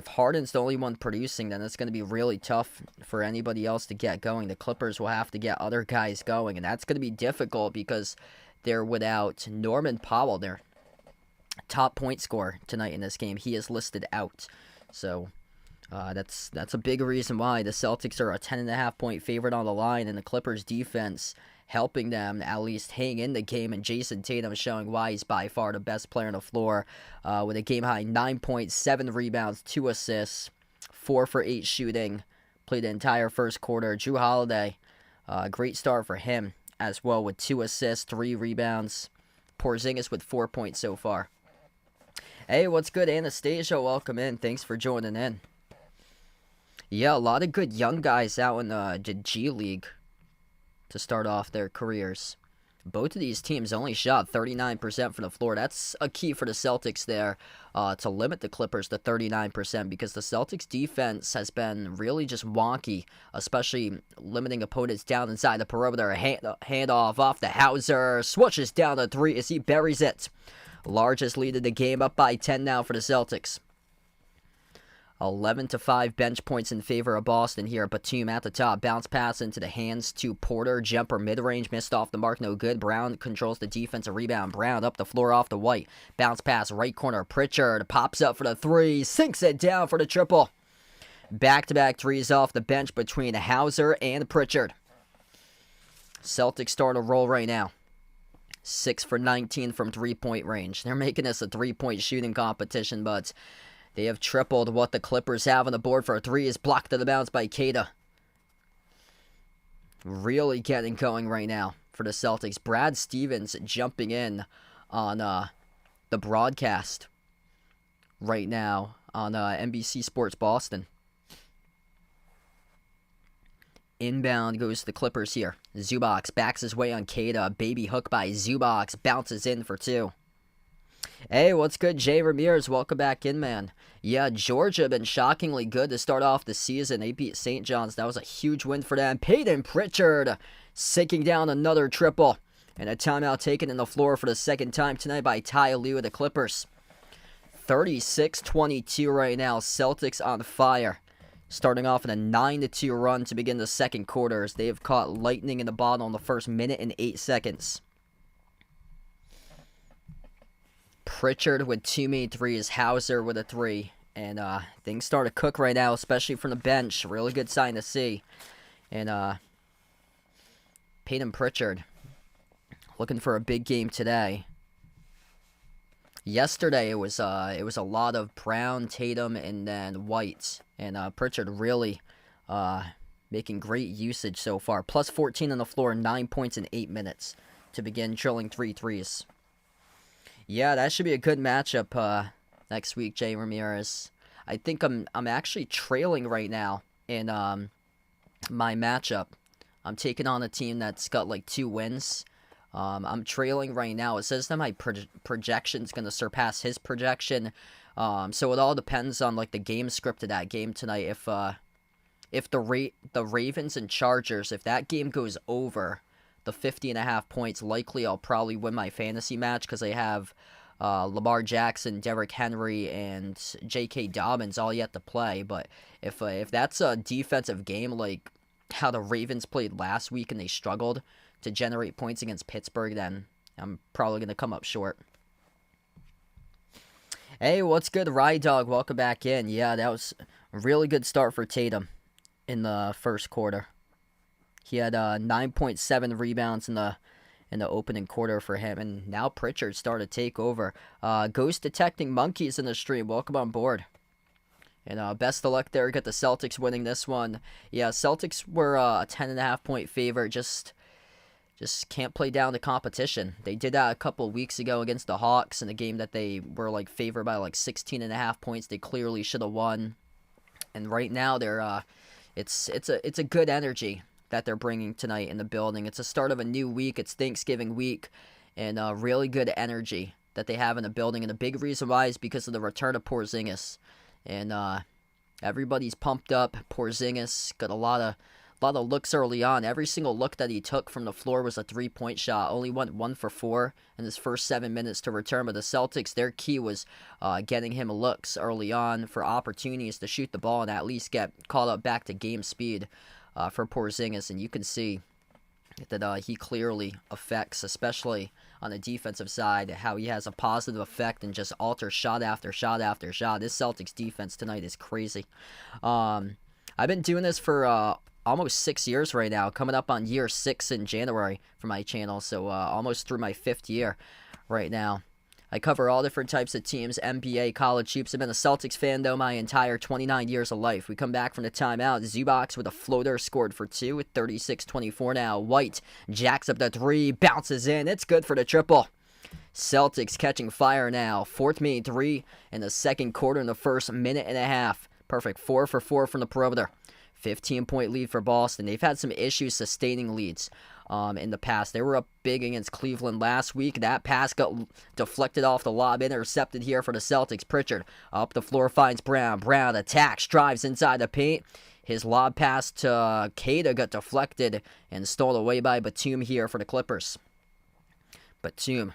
Harden's the only one producing, then it's going to be really tough for anybody else to get going. The Clippers will have to get other guys going, and that's going to be difficult because they're without Norman Powell, their top point scorer tonight in this game. He is listed out, so that's a big reason why the Celtics are a 10.5 point favorite on the line, and the Clippers defense helping them at least hang in the game, and Jason Tatum showing why he's by far the best player on the floor with a game-high 9.7 rebounds, 2 assists, 4 for 8 shooting, played the entire first quarter. Jrue Holiday, great start for him as well with 2 assists, 3 rebounds. Porzingis with 4 points so far. Hey, what's good, Anastasia? Welcome in. Thanks for joining in. Yeah, a lot of good young guys out in the G League to start off their careers. Both of these teams only shot 39% from the floor. That's a key for the Celtics there, to limit the Clippers to 39%, because the Celtics defense has been really just wonky, especially limiting opponents down inside the perimeter. Handoff off the Hauser, switches down to 3 as he buries it. Largest lead of the game, up by 10 now for the Celtics. 11-5 bench points in favor of Boston here. Batum at the top. Bounce pass into the hands to Porter. Jumper mid-range. Missed off the mark. No good. Brown controls the defensive rebound. Brown up the floor off the White. Bounce pass right corner. Pritchard pops up for the 3. Sinks it down for the triple. Back-to-back threes off the bench between Hauser and Pritchard. Celtics start a roll right now. 6 for 19 from three-point range. They're making this a three-point shooting competition, but they have tripled what the Clippers have on the board for a 3. Is blocked to the bounce by Keita. Really getting going right now for the Celtics. Brad Stevens jumping in on the broadcast right now on NBC Sports Boston. Inbound goes to the Clippers here. Zubac backs his way on Keita. Baby hook by Zubac. Bounces in for 2. Hey, what's good, Jay Ramirez? Welcome back in, man. Yeah, Georgia been shockingly good to start off the season. They beat St. John's. That was a huge win for them. Peyton Pritchard sinking down another triple. And a timeout taken in the floor for the second time tonight by Ty Lue of the Clippers. 36-22 right now. Celtics on fire. Starting off in a 9-2 run to begin the second quarter, as they have caught lightning in the bottle in the first minute and 8 seconds. Pritchard with 2 made threes, Hauser with a 3. And things start to cook right now, especially from the bench. Really good sign to see. And Peyton Pritchard looking for a big game today. Yesterday it was a lot of Brown, Tatum, and then White. And Pritchard really making great usage so far. Plus 14 on the floor, 9 points in 8 minutes to begin drilling 3 threes. Yeah, that should be a good matchup next week, Jay Ramirez. I think I'm actually trailing right now in my matchup. I'm taking on a team that's got like 2 wins. I'm trailing right now. It says that my projection's going to surpass his projection. So it all depends on like the game script of that game tonight. If the Ravens and Chargers, if that game goes over the 50.5 points, likely I'll probably win my fantasy match because I have Lamar Jackson, Derrick Henry, and J.K. Dobbins all yet to play. But if that's a defensive game like how the Ravens played last week and they struggled to generate points against Pittsburgh, then I'm probably going to come up short. Hey, what's good, Ride Dog? Welcome back in. Yeah, that was a really good start for Tatum in the first quarter. He had 9.7 rebounds in the opening quarter for him, and now Pritchard started to take over. Ghost Detecting Monkeys in the stream. Welcome on board. And best of luck there. Got the Celtics winning this one. Yeah, Celtics were a 10.5 point favorite. Just can't play down the competition. They did that a couple of weeks ago against the Hawks in a game that they were like favored by like 16.5 points. They clearly should have won. And right now they're it's a good energy that they're bringing tonight in the building. It's the start of a new week. It's Thanksgiving week, and really good energy that they have in the building. And the big reason why is because of the return of Porzingis, and everybody's pumped up. Porzingis got a lot of looks early on. Every single look that he took from the floor was a 3-point shot. Only went 1 for 4 in his first 7 minutes to return. But the Celtics, their key was getting him looks early on for opportunities to shoot the ball and at least get caught up back to game speed for Porzingis. And you can see that he clearly affects, especially on the defensive side, how he has a positive effect and just alters shot after shot after shot. This Celtics defense tonight is crazy. I've been doing this for almost 6 years right now, coming up on year 6 in January for my channel, so almost through my 5th year right now. I cover all different types of teams, NBA, college hoops. I've been a Celtics fan, though, my entire 29 years of life. We come back from the timeout. Zubac with a floater, scored for 2 with 36-24 now. White jacks up the 3, bounces in. It's good for the triple. Celtics catching fire now. Fourth made 3 in the second quarter in the first minute and a half. Perfect 4 for 4 from the perimeter. 15-point lead for Boston. They've had some issues sustaining leads in the past. They were up big against Cleveland last week. That pass got deflected off the lob, intercepted here for the Celtics. Pritchard up the floor finds Brown. Brown attacks, drives inside the paint. His lob pass to Queta got deflected and stolen away by Batum here for the Clippers. Batum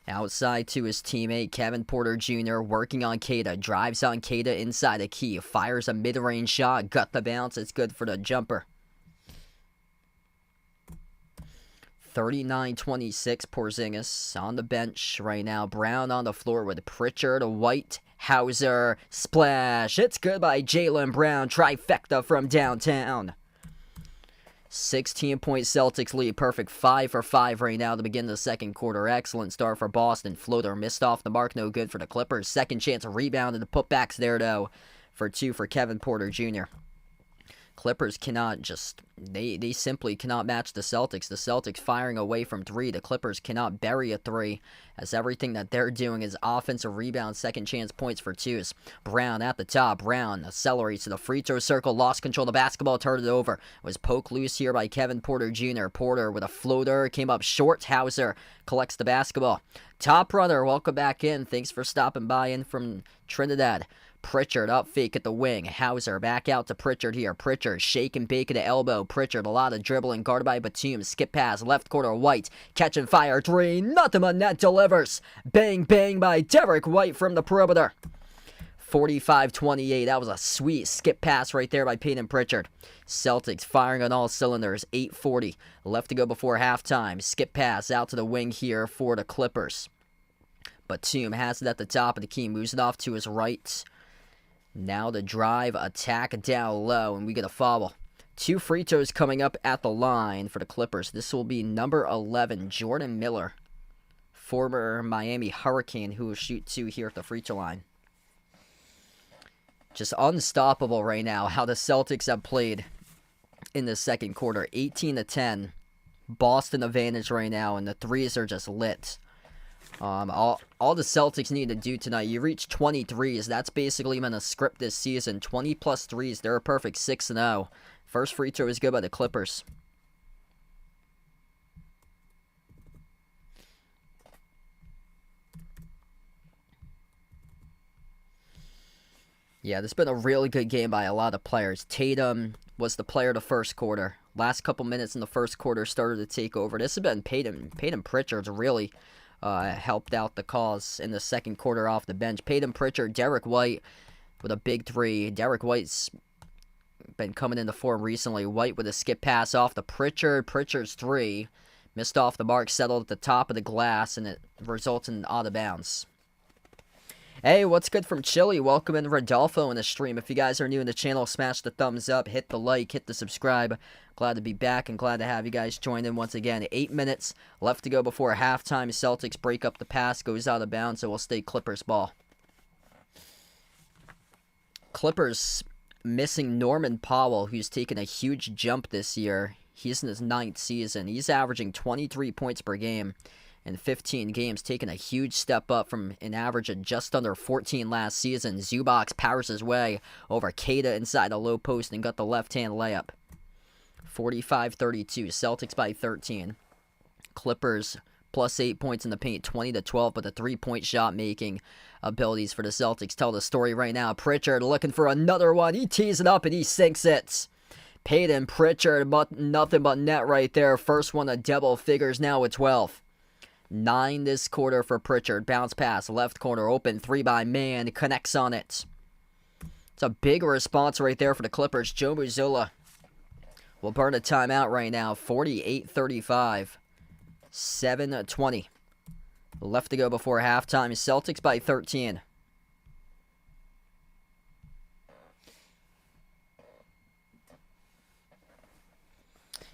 outside to his teammate, Kevin Porter Jr., working on Queta. Drives on Queta inside the key. Fires a mid-range shot. Got the bounce. It's good for the jumper. 39-26, Porzingis on the bench right now. Brown on the floor with Pritchard, White, Hauser. Splash. It's good by Jaylen Brown. Trifecta from downtown. 16-point Celtics lead. Perfect 5 for 5 right now to begin the second quarter. Excellent start for Boston. Floater missed off the mark. No good for the Clippers. Second chance rebound and the putbacks there, though, for 2 for Kevin Porter Jr. Clippers cannot just, they simply cannot match the Celtics. The Celtics firing away from 3. The Clippers cannot bury a 3, as everything that they're doing is offensive rebound, second chance points for 2s. Brown at the top. Brown accelerates to the free throw circle, lost control of the basketball, turned it over. Was poked loose here by Kevin Porter Jr. Porter with a floater, came up short. Hauser collects the basketball. Top runner, welcome back in. Thanks for stopping by in from Trinidad. Pritchard up fake at the wing. Hauser back out to Pritchard here. Pritchard shake and bake at the elbow. Pritchard a lot of dribbling, guarded by Batum. Skip pass, left corner. White catching fire 3. Nothing but net delivers. Bang bang by Derek White from the perimeter. 45-28. That was a sweet skip pass right there by Peyton Pritchard. Celtics firing on all cylinders. 8:40 left to go before halftime. Skip pass out to the wing here for the Clippers. Batum has it at the top of the key. Moves it off to his right. Now the drive, attack down low, and we get a foul. 2 free throws coming up at the line for the Clippers. This will be number 11, Jordan Miller, former Miami Hurricane, who will shoot 2 here at the free throw line. Just unstoppable right now how the Celtics have played in the second quarter. 18-10, Boston advantage right now, and the threes are just lit. All the Celtics need to do tonight, you reach 20 threes. That's basically been a script this season. 20 plus threes. They're a perfect 6-0. First free throw is good by the Clippers. Yeah, this has been a really good game by a lot of players. Tatum was the player of the first quarter. Last couple minutes in the first quarter started to take over. This has been Peyton Pritchard's really helped out the cause in the second quarter off the bench. Peyton Pritchard, Derek White with a big 3. Derek White's been coming into form recently. White with a skip pass off to Pritchard. Pritchard's 3 missed off the mark, settled at the top of the glass, and it results in out of bounds. Hey, what's good from Chile? Welcome in Rodolfo in the stream. If you guys are new in the channel, smash the thumbs up, hit the like, hit the subscribe. Glad to be back and glad to have you guys join in once again. 8 minutes left to go before halftime. Celtics break up the pass, goes out of bounds, so we'll stay Clippers ball. Clippers missing Norman Powell, who's taken a huge jump this year. He's in his 9th season. He's averaging 23 points per game in 15 games, taking a huge step up from an average of just under 14 last season. Zubac powers his way over Queta inside the low post and got the left-hand layup. 45-32, Celtics by 13. Clippers plus 8 points in the paint, 20-12, but the three-point shot making abilities for the Celtics tell the story right now. Pritchard looking for another one. He tees it up and he sinks it. Peyton Pritchard, but nothing but net right there. First one of double figures now with 12. 9 this quarter for Pritchard. Bounce pass, left corner, open 3 by Mann, connects on it. It's a big response right there for the Clippers. Joe Mazzulla will burn a timeout right now. 48-35. 7-20. Left to go before halftime. Celtics by 13.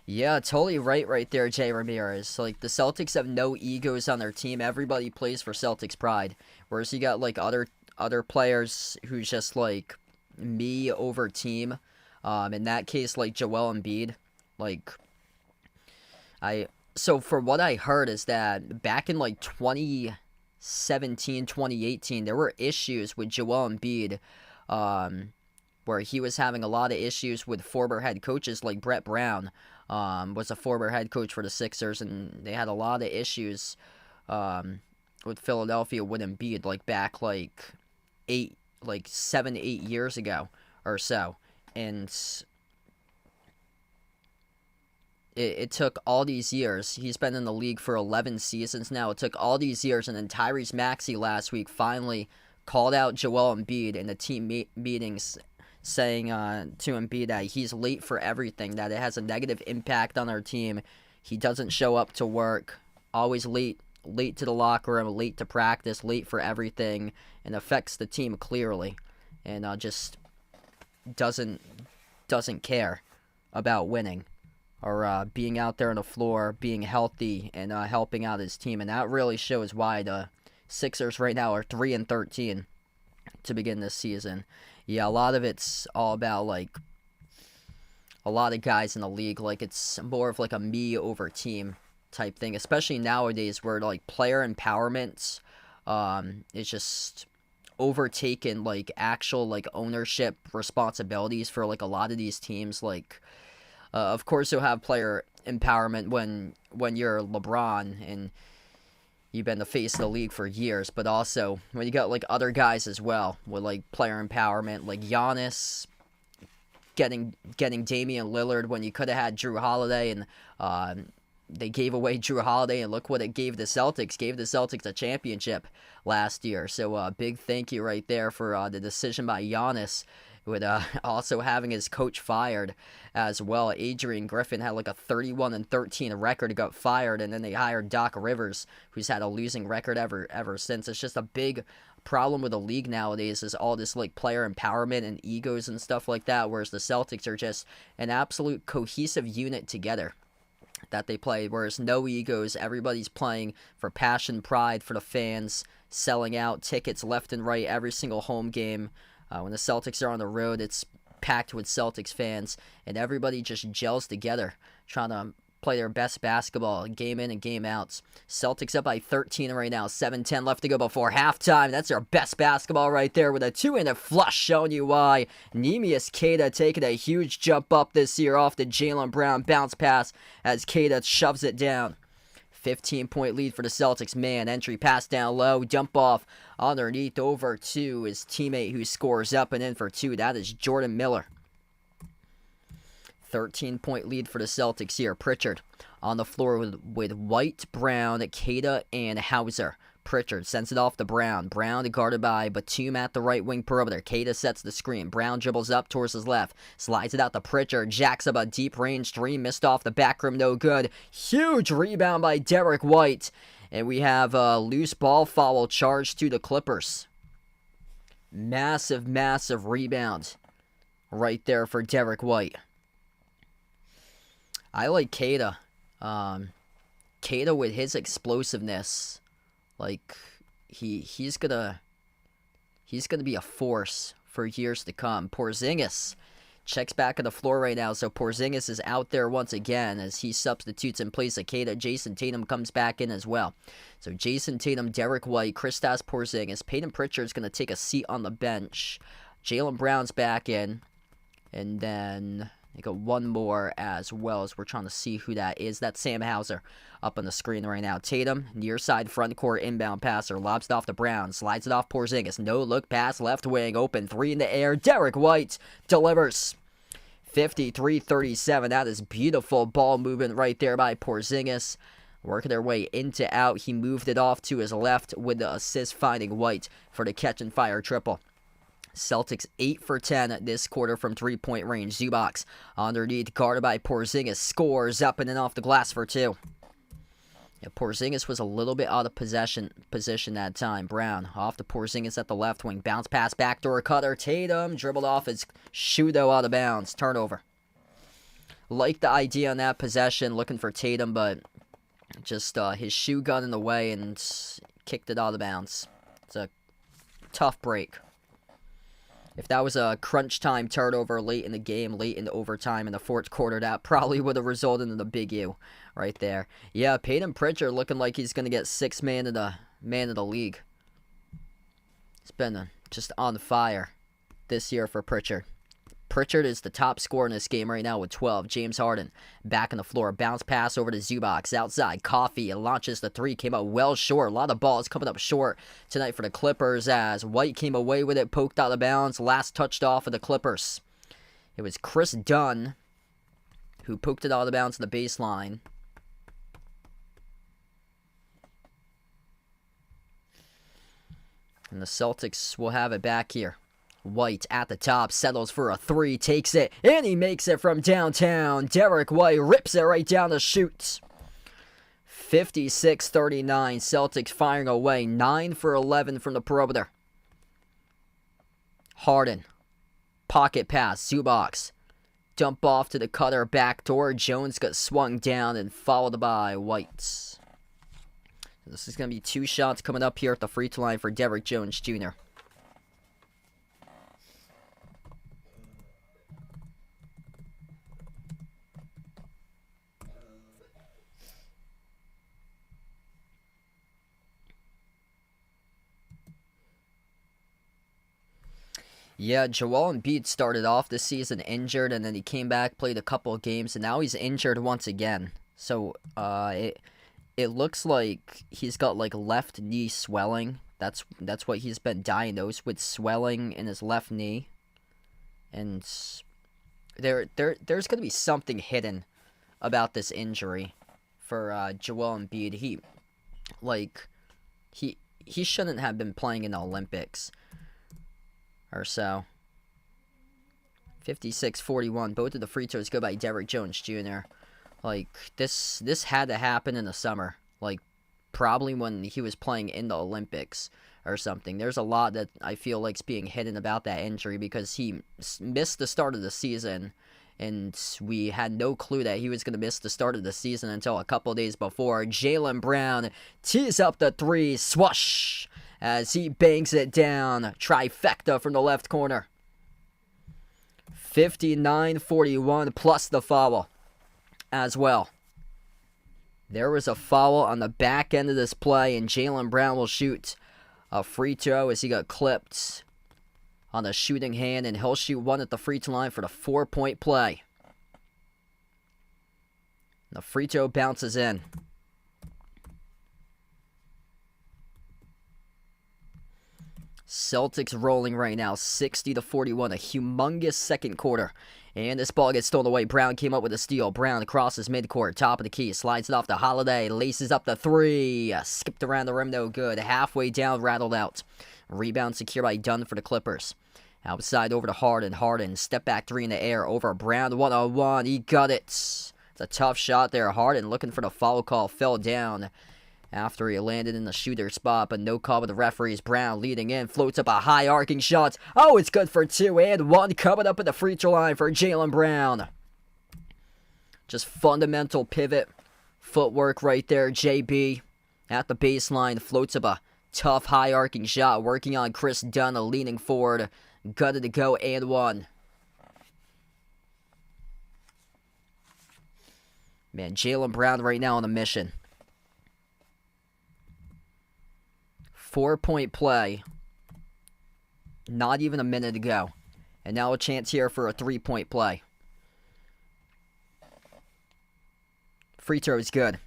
Yeah, totally right there, Jay Ramirez. Like, the Celtics have no egos on their team. Everybody plays for Celtics pride. Whereas you got, like, other players who's just, like, me over team. In that case, like, Joel Embiid. Like, I... So, for what I heard is that back in, like, 2017, 2018, there were issues with Joel Embiid, where he was having a lot of issues with former head coaches like Brett Brown. Was a former head coach for the Sixers, and they had a lot of issues with Philadelphia with Embiid, like back like 7, 8 years ago or so. And it took all these years. He's been in the league for 11 seasons now. It took all these years, and then Tyrese Maxey last week finally called out Joel Embiid in the team meetings, saying to Embiid that he's late for everything, that it has a negative impact on our team. He doesn't show up to work, always late to the locker room, late to practice, late for everything, and affects the team clearly, and just doesn't care about winning or being out there on the floor, being healthy, and helping out his team. And that really shows why the Sixers right now are 3-13 to begin this season. Yeah, a lot of it's all about, like, a lot of guys in the league. Like, it's more of, like, a me over team type thing, especially nowadays where, like, player empowerment is just overtaken, like, actual, like, ownership responsibilities for, like, a lot of these teams. Like, of course you'll have player empowerment when you're LeBron and you've been the face of the league for years, but also when you got like other guys as well with like player empowerment, like Giannis getting Damian Lillard when you could have had Drew Holiday, and they gave away Drew Holiday, and look what it gave the Celtics. Gave the Celtics a championship last year. So big thank you right there for the decision by Giannis, with also having his coach fired as well. Adrian Griffin had like a 31-13 record, got fired, and then they hired Doc Rivers, who's had a losing record ever since. It's just a big problem with the league nowadays, is all this like player empowerment and egos and stuff like that, whereas the Celtics are just an absolute cohesive unit together that they play, whereas no egos. Everybody's playing for passion, pride, for the fans, selling out tickets left and right every single home game. When the Celtics are on the road, it's packed with Celtics fans, and everybody just gels together, trying to play their best basketball game in and game out. Celtics up by 13 right now, 7:10 left to go before halftime. That's their best basketball right there, with a 2-handed flush, showing you why. Neemias Queta taking a huge jump up this year off the Jaylen Brown bounce pass as Queta shoves it down. 15-point lead for the Celtics. Man, entry pass down low, jump off underneath over to his teammate, who scores up and in for two. That is Jordan Miller. 13-point lead for the Celtics here. Pritchard on the floor with White, Brown, Queta, and Hauser. Pritchard sends it off to Brown. Brown guarded by Batum at the right wing perimeter. Queta sets the screen. Brown dribbles up towards his left. Slides it out to Pritchard. Jacks up a deep range three. Missed off the back rim. No good. Huge rebound by Derek White. And we have a loose ball foul charged to the Clippers. Massive rebound right there for Derek White. I like Queta. Queta with his explosiveness. Like, he's gonna be a force for years to come. Porzingis checks back on the floor right now, so Porzingis is out there once again as he substitutes in place of Queta. Jason Tatum comes back in as well. So Jason Tatum, Derek White, Kristaps Porzingis. Peyton Pritchard's gonna take a seat on the bench. Jaylen Brown's back in, and then I got one more as well, as we're trying to see who that is. That's Sam Hauser up on the screen right now. Tatum, near side front court inbound passer, lobs it off to Brown, slides it off Porzingis. No look pass, left wing, open three in the air. Derek White delivers. 53-37. That is beautiful ball movement right there by Porzingis. Working their way into out. He moved it off to his left with the assist, finding White for the catch and fire triple. Celtics 8 for 10 this quarter from three-point range. Zubac underneath, guarded by Porzingis, scores up and then off the glass for two. Yeah, Porzingis was a little bit out of position that time. Brown off to Porzingis at the left wing. Bounce pass, backdoor cutter. Tatum dribbled off his shoe though, out of bounds. Turnover. Like the idea on that possession, looking for Tatum, but just his shoe got in the way and kicked it out of bounds. It's a tough break. If that was a crunch time turnover late in the game, late in overtime in the fourth quarter, that probably would have resulted in a big U right there. Yeah, Peyton Pritchard looking like he's going to get sixth man of the league. He's been just on fire this year for Pritchard. Pritchard is the top scorer in this game right now with 12. James Harden back on the floor. Bounce pass over to Zubac. Outside. Coffee launches the three. Came out well short. A lot of balls coming up short tonight for the Clippers as White came away with it. Poked out of bounds. Last touched off of the Clippers. It was Chris Dunn who poked it out of bounds to the baseline. And the Celtics will have it back here. White at the top, settles for a three, takes it, and he makes it from downtown. Derek White rips it right down the chute. 56-39, Celtics firing away, 9 for 11 from the perimeter. Harden, pocket pass, Zubac, dump off to the cutter, backdoor. Jones got swung down and followed by White. This is going to be 2 shots coming up here at the free throw line for Derrick Jones Jr. Yeah, Joel Embiid started off the season injured, and then he came back, played a couple of games, and now he's injured once again. So, it looks like he's got, like, left knee swelling. That's what he's been diagnosed with, swelling in his left knee. And there's going to be something hidden about this injury for Joel Embiid. He shouldn't have been playing in the Olympics. Or so. 56-41. Both of the free throws go by Derrick Jones Jr. Like, this had to happen in the summer. Like, probably when he was playing in the Olympics or something. There's a lot that I feel like's being hidden about that injury because he missed the start of the season. And we had no clue that he was going to miss the start of the season until a couple days before. Jaylen Brown tees up the three. Swoosh! As he bangs it down. Trifecta from the left corner. 59-41 plus the foul as well. There was a foul on the back end of this play, and Jaylen Brown will shoot a free throw as he got clipped on the shooting hand, and he'll shoot one at the free throw line for the 4-point play. The free throw bounces in. Celtics rolling right now, 60-41, a humongous second quarter. And this ball gets stolen away. Brown came up with a steal. Brown crosses midcourt, top of the key, slides it off to Holiday, laces up the three. Skipped around the rim, no good. Halfway down, rattled out. Rebound secured by Dunn for the Clippers. Outside over to Harden. Harden, step back three in the air over Brown, one-on-one. He got it. It's a tough shot there. Harden looking for the foul call, fell down after he landed in the shooter spot, but no call with the referees. Brown leading in, floats up a high arcing shot. Oh, it's good for 2 and 1 coming up at the free throw line for Jaylen Brown. Just fundamental pivot footwork right there. JB at the baseline, floats up a tough high arcing shot, working on Chris Dunn, leaning forward, gutted to go and 1. Man, Jaylen Brown right now on a mission. 4-point play. Not even a minute to go. And now a chance here for a 3-point play. Free throw is good.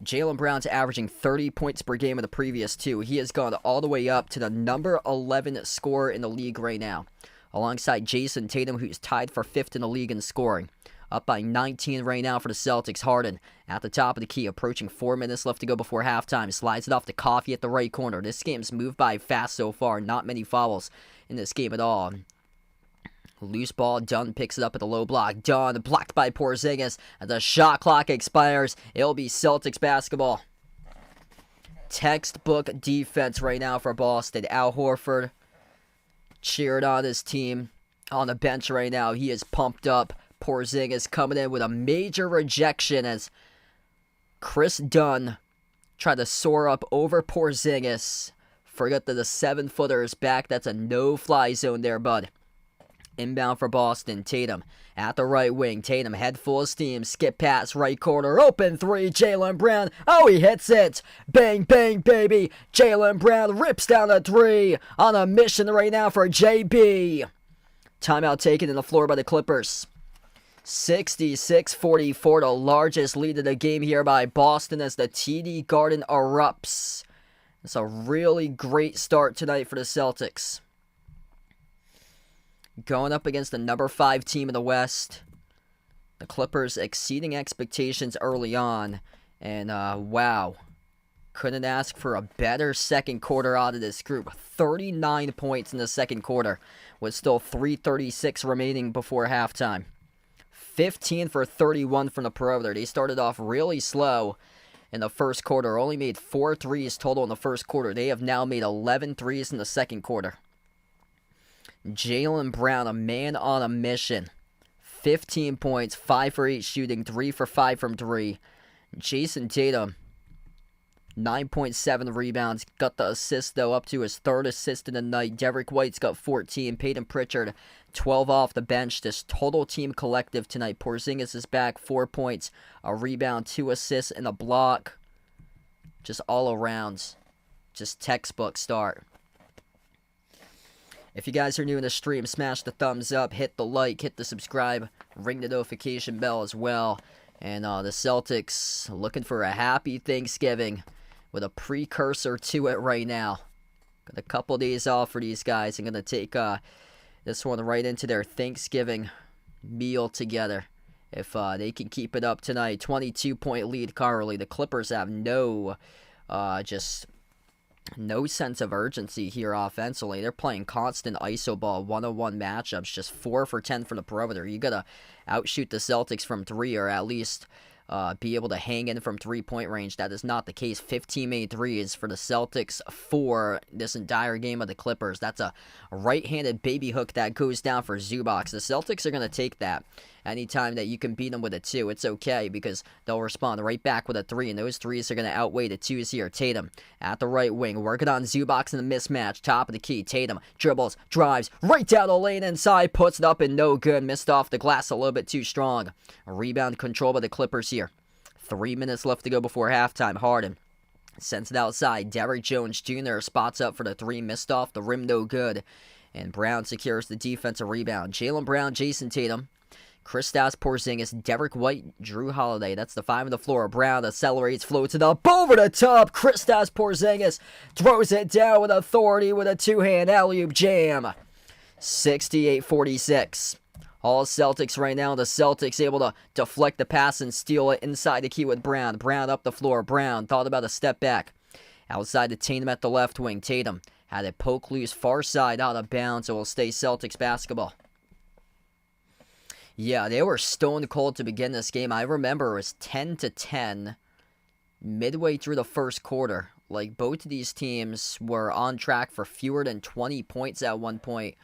Jaylen Brown's averaging 30 points per game in the previous 2. He has gone all the way up to the number 11 scorer in the league right now. Alongside Jason Tatum, who's tied for 5th in the league in scoring. Up by 19 right now for the Celtics. Harden at the top of the key, approaching 4 minutes left to go before halftime. Slides it off to Coffee at the right corner. This game's moved by fast so far. Not many fouls in this game at all. Loose ball. Dunn picks it up at the low block. Dunn blocked by Porzingis. As the shot clock expires, it'll be Celtics basketball. Textbook defense right now for Boston. Al Horford cheered on his team on the bench right now. He is pumped up. Porzingis coming in with a major rejection as Chris Dunn tried to soar up over Porzingis. Forget that the 7-footer is back. That's a no-fly zone there, bud. Inbound for Boston. Tatum at the right wing. Tatum head full of steam. Skip pass right corner. Open three. Jaylen Brown. Oh, he hits it. Bang, bang, baby. Jaylen Brown rips down a three. On a mission right now for JB. Timeout taken in the floor by the Clippers. 66-44, the largest lead of the game here by Boston as the TD Garden erupts. It's a really great start tonight for the Celtics. Going up against the number 5 team in the West. The Clippers exceeding expectations early on. And wow. Couldn't ask for a better second quarter out of this group. 39 points in the second quarter with still 3:36 remaining before halftime. 15 for 31 from the perimeter. They started off really slow in the first quarter. Only made 4 threes total in the first quarter. They have now made 11 threes in the second quarter. Jaylen Brown, a man on a mission. 15 points, 5 for 8 shooting, 3 for 5 from 3. Jason Tatum, 9.7 rebounds. Got the assist, though, up to his 3rd assist in the night. Derek White's got 14. Peyton Pritchard, 12 off the bench. This total team collective tonight. Porzingis is back, 4 points, a rebound, 2 assists, and a block. Just all around. Just textbook start. If you guys are new in the stream, smash the thumbs up, hit the like, hit the subscribe, ring the notification bell as well. And the Celtics looking for a happy Thanksgiving with a precursor to it right now. Got a couple days off for these guys. I'm going to take this one right into their Thanksgiving meal together. If they can keep it up tonight. 22-point lead currently. The Clippers have no sense of urgency here offensively. They're playing constant iso ball, 1-on-1 matchups, just 4 for 10 from the perimeter. You gotta outshoot the Celtics from 3 or at least be able to hang in from 3-point range. That is not the case. 15 made threes for the Celtics for this entire game of the Clippers. That's a right-handed baby hook that goes down for Zubac. The Celtics are going to take that. Anytime that you can beat them with a 2, it's okay because they'll respond right back with a 3, and those 3s are going to outweigh the 2s here. Tatum at the right wing, working on Zubac in the mismatch. Top of the key. Tatum dribbles, drives, right down the lane inside, puts it up and no good. Missed off the glass a little bit too strong. A rebound control by the Clippers here. 3 minutes left to go before halftime. Harden sends it outside. Derrick Jones Jr. spots up for the 3, missed off the rim, no good. And Brown secures the defensive rebound. Jaylen Brown, Jason Tatum, Kristaps Porzingis, Derek White, Drew Holiday. That's the 5 on the floor. Brown accelerates, floats it up over the top. Kristaps Porzingis throws it down with authority with a 2-hand alley-oop jam. 68-46. All Celtics right now. The Celtics able to deflect the pass and steal it inside the key with Brown. Brown up the floor. Brown thought about a step back. Outside to Tatum at the left wing. Tatum had it poke loose far side out of bounds. So it will stay Celtics basketball. Yeah, they were stone cold to begin this game. I remember it was 10-10 midway through the first quarter. Like, both of these teams were on track for fewer than 20 points at one point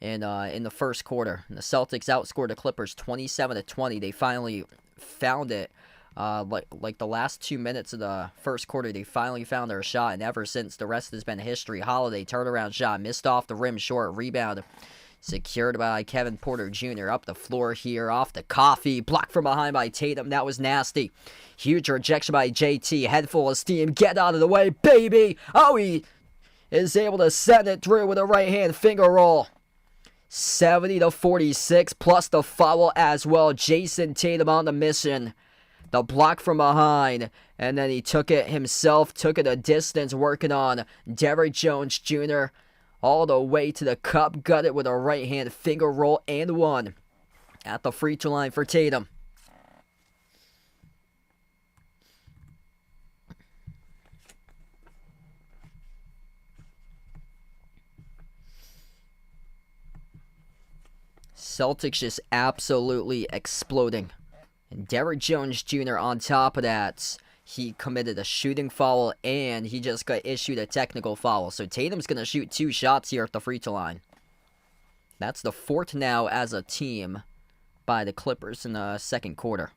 in the first quarter. And the Celtics outscored the Clippers 27-20. They finally found it. Like the last 2 minutes of the first quarter, they finally found their shot. And ever since, the rest has been history. Holiday turnaround shot, missed off the rim, short rebound. Secured by Kevin Porter Jr. Up the floor here, off the coffee. Blocked from behind by Tatum. That was nasty. Huge rejection by JT. Head full of steam. Get out of the way, baby. Oh, he is able to send it through with a right-hand finger roll. 70-46, plus the foul as well. Jason Tatum on the mission. The block from behind. And then he took it himself. Took it a distance, working on Derrick Jones Jr., all the way to the cup. Got it with a right-hand finger roll and one. At the free throw line for Tatum. Celtics just absolutely exploding. And Derrick Jones Jr. on top of that, he committed a shooting foul, and he just got issued a technical foul. So Tatum's going to shoot 2 shots here at the free throw line. That's the 4th now as a team by the Clippers in the second quarter.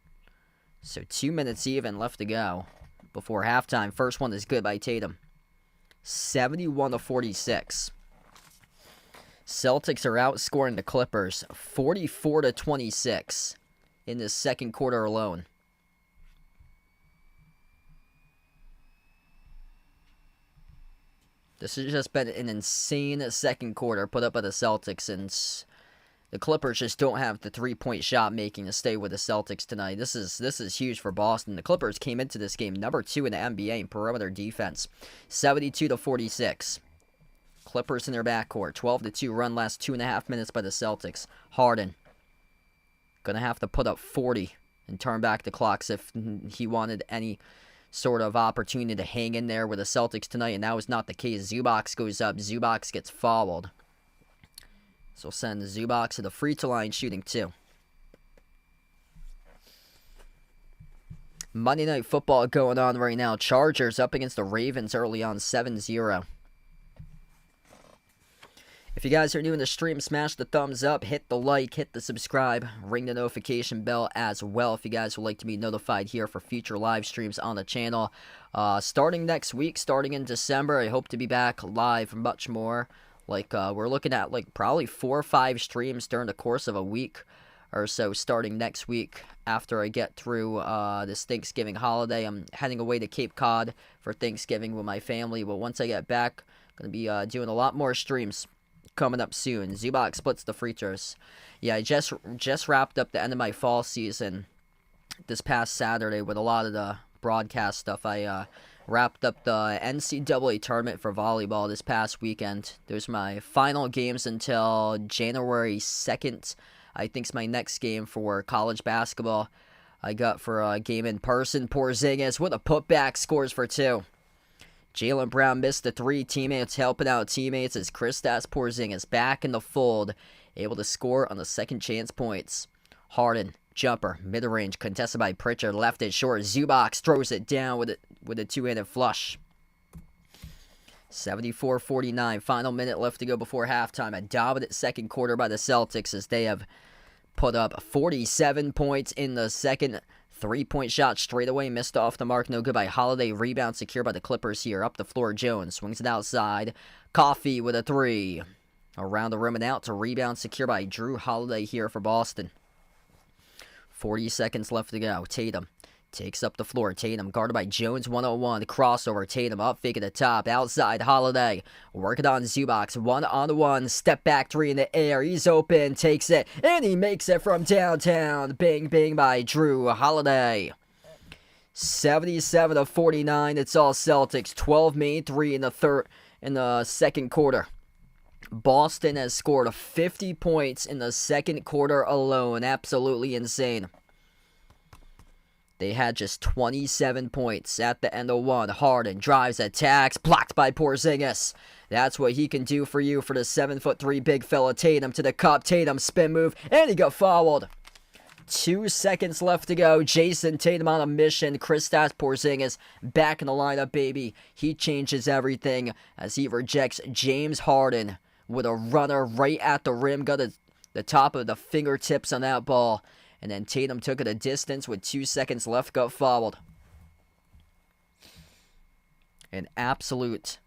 So 2 minutes even left to go before halftime. First one is good by Tatum. 71-46. Celtics are outscoring the Clippers 44-26 in the second quarter alone. This has just been an insane second quarter put up by the Celtics, and the Clippers just don't have the three-point shot making to stay with the Celtics tonight. This is huge for Boston. The Clippers came into this game number 2 in the NBA in perimeter defense, 72-46. Clippers in their backcourt, 12-2 run last 2.5 minutes by the Celtics. Harden gonna have to put up 40 and turn back the clocks if he wanted any sort of opportunity to hang in there with the Celtics tonight, and that was not the case. Zubac goes up. Zubac gets fouled. So send Zubac to the free throw line shooting 2. Monday Night Football going on right now. Chargers up against the Ravens early on, 7-0. If you guys are new in the stream, smash the thumbs up, hit the like, hit the subscribe, ring the notification bell as well if you guys would like to be notified here for future live streams on the channel. Starting next week, starting in December, I hope to be back live much more. We're looking at probably 4 or 5 streams during the course of a week or so starting next week after I get through this Thanksgiving holiday. I'm heading away to Cape Cod for Thanksgiving with my family, but once I get back, I'm going to be doing a lot more streams coming up soon. Zubac splits the free throws. Yeah, I just wrapped up the end of my fall season this past Saturday with a lot of the broadcast stuff. I wrapped up the NCAA tournament for volleyball this past weekend. There's my final games until January 2nd. I think it's my next game for college basketball. I got for a game in person. Porzingis with a putback, scores for 2. Jaylen Brown missed the 3. Teammates helping out teammates as Kristaps Porzingis back in the fold, able to score on the second chance points. Harden, jumper, mid-range, contested by Pritchard, left it short. Zubac throws it down with a two-handed flush. 74-49, final minute left to go before halftime. A dominant second quarter by the Celtics as they have put up 47 points in the second. 3-point shot straight away, missed off the mark, no good by Holiday. Rebound secured by the Clippers here. Up the floor, Jones swings it outside. Coffee with a 3. Around the rim and out to rebound secured by Drew Holiday here for Boston. 40 seconds left to go. Tatum takes up the floor. Tatum guarded by Jones, 1-on-1. Crossover. Tatum up, fake at the top. Outside, Holiday. Working on Zubac. 1-on-1. Step back 3 in the air. He's open. Takes it. And he makes it from downtown. Bang, bang by Drew Holiday. 77-49. It's all Celtics. 12 made 3 in the second quarter. Boston has scored 50 points in the second quarter alone. Absolutely insane. They had just 27 points at the end of one. Harden drives, attacks, blocked by Porzingis. That's what he can do for you for the 7'3" big fella. Tatum to the cup. Tatum spin move, and he got fouled. 2 seconds left to go. Jason Tatum on a mission. Kristaps Porzingis back in the lineup, baby. He changes everything as he rejects James Harden with a runner right at the rim. Got the top of the fingertips on that ball. And then Tatum took it a distance with 2 seconds left, got fouled. An absolute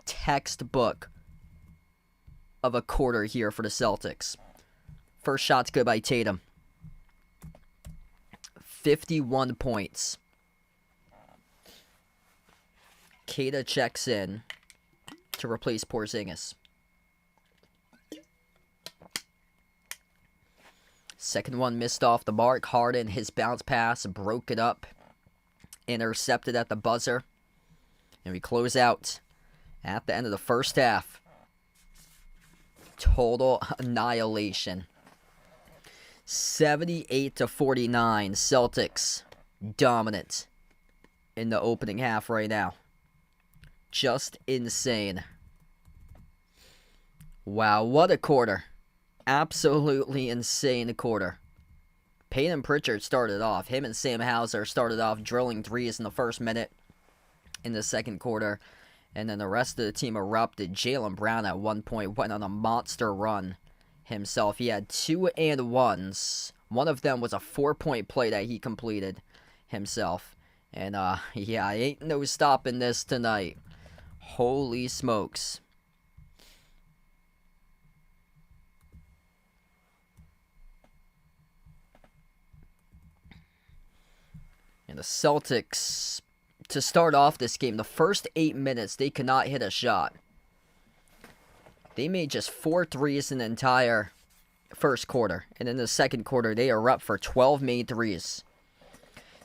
textbook of a quarter here for the Celtics. First shot's good by Tatum. 51 points. Kata checks in to replace Porzingis. Second one missed off the mark. Harden, his bounce pass, broke it up. Intercepted at the buzzer. And we close out at the end of the first half. Total annihilation. 78-49. Celtics dominant in the opening half right now. Just insane. Wow, what a quarter. Absolutely insane quarter. Peyton Pritchard started off. Him and Sam Hauser started off drilling threes in the first minute in the second quarter. And then the rest of the team erupted. Jaylen Brown at one point went on a monster run himself. He had 2 and 1s. One of them was a 4-point play that he completed himself. And, yeah, ain't no stopping this tonight. Holy smokes. And the Celtics, to start off this game, the first 8 minutes, they could not hit a shot. They made just 4 threes in the entire first quarter. And in the second quarter, they are up for 12 made threes.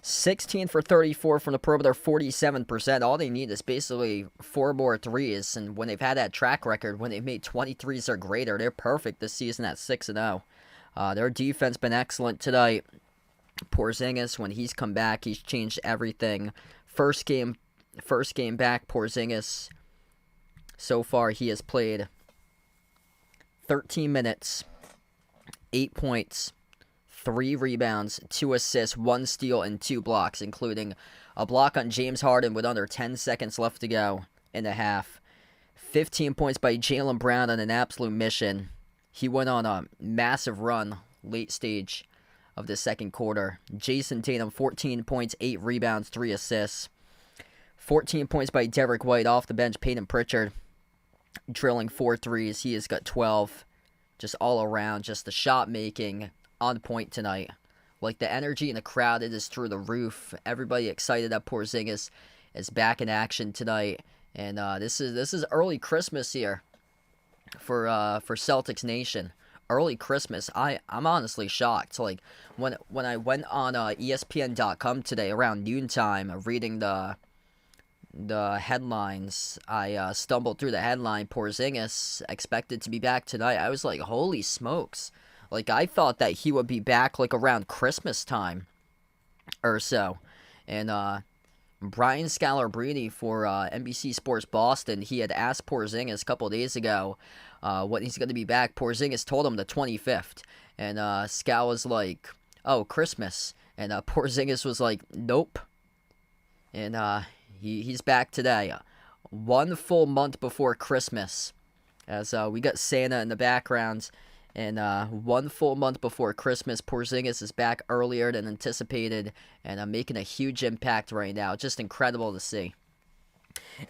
16 for 34 from the perimeter, 47%. All they need is basically 4 more threes. And when they've had that track record, when they've made 20 threes or greater, they're perfect this season at 6-0. Their defense been excellent tonight. Porzingis, when he's come back, he's changed everything. First game back, Porzingis, so far he has played 13 minutes, 8 points, 3 rebounds, 2 assists, 1 steal, and 2 blocks, including a block on James Harden with under 10 seconds left to go in the half. 15 points by Jaylen Brown on an absolute mission. He went on a massive run late stage of the second quarter. Jason Tatum, 14 points, 8 rebounds, 3 assists. 14 points by Derek White off the bench. Peyton Pritchard drilling 4 threes. He has got 12. Just all around, just the shot making on point tonight. Like the energy in the crowd, it is through the roof. Everybody excited that Porzingis is back in action tonight. And this is early Christmas here for Celtics Nation. Early Christmas. I'm honestly shocked. Like when I went on ESPN.com today around noontime, reading the headlines, I stumbled through the headline, Porzingis expected to be back tonight. I was like, holy smokes. Like, I thought that he would be back, like, around Christmas time or so. And, Brian Scalabrine for NBC Sports Boston, he had asked Porzingis a couple days ago when he's going to be back. Porzingis told him the 25th. And, Scal was like, oh, Christmas. And, Porzingis was like, nope. And, he's back today. 1 full month before Christmas. As we got Santa in the background. And 1 full month before Christmas, Porzingis is back earlier than anticipated. And making a huge impact right now. Just incredible to see.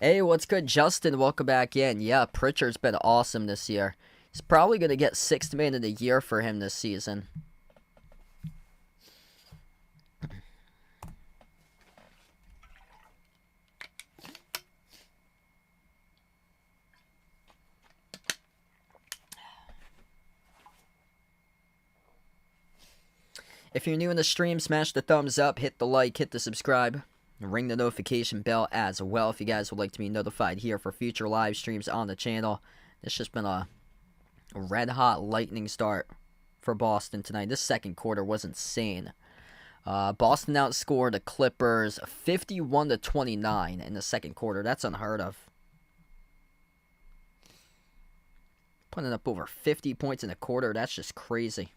Hey, what's good, Justin? Welcome back in. Yeah, Pritchard's been awesome this year. He's probably going to get 6th man of the year for him this season. If you're new in the stream, smash the thumbs up, hit the like, hit the subscribe, and ring the notification bell as well if you guys would like to be notified here for future live streams on the channel. It's just been a red-hot lightning start for Boston tonight. This second quarter was insane. Boston outscored the Clippers 51-29 in the second quarter. That's unheard of. Putting up over 50 points in a quarter, that's just crazy.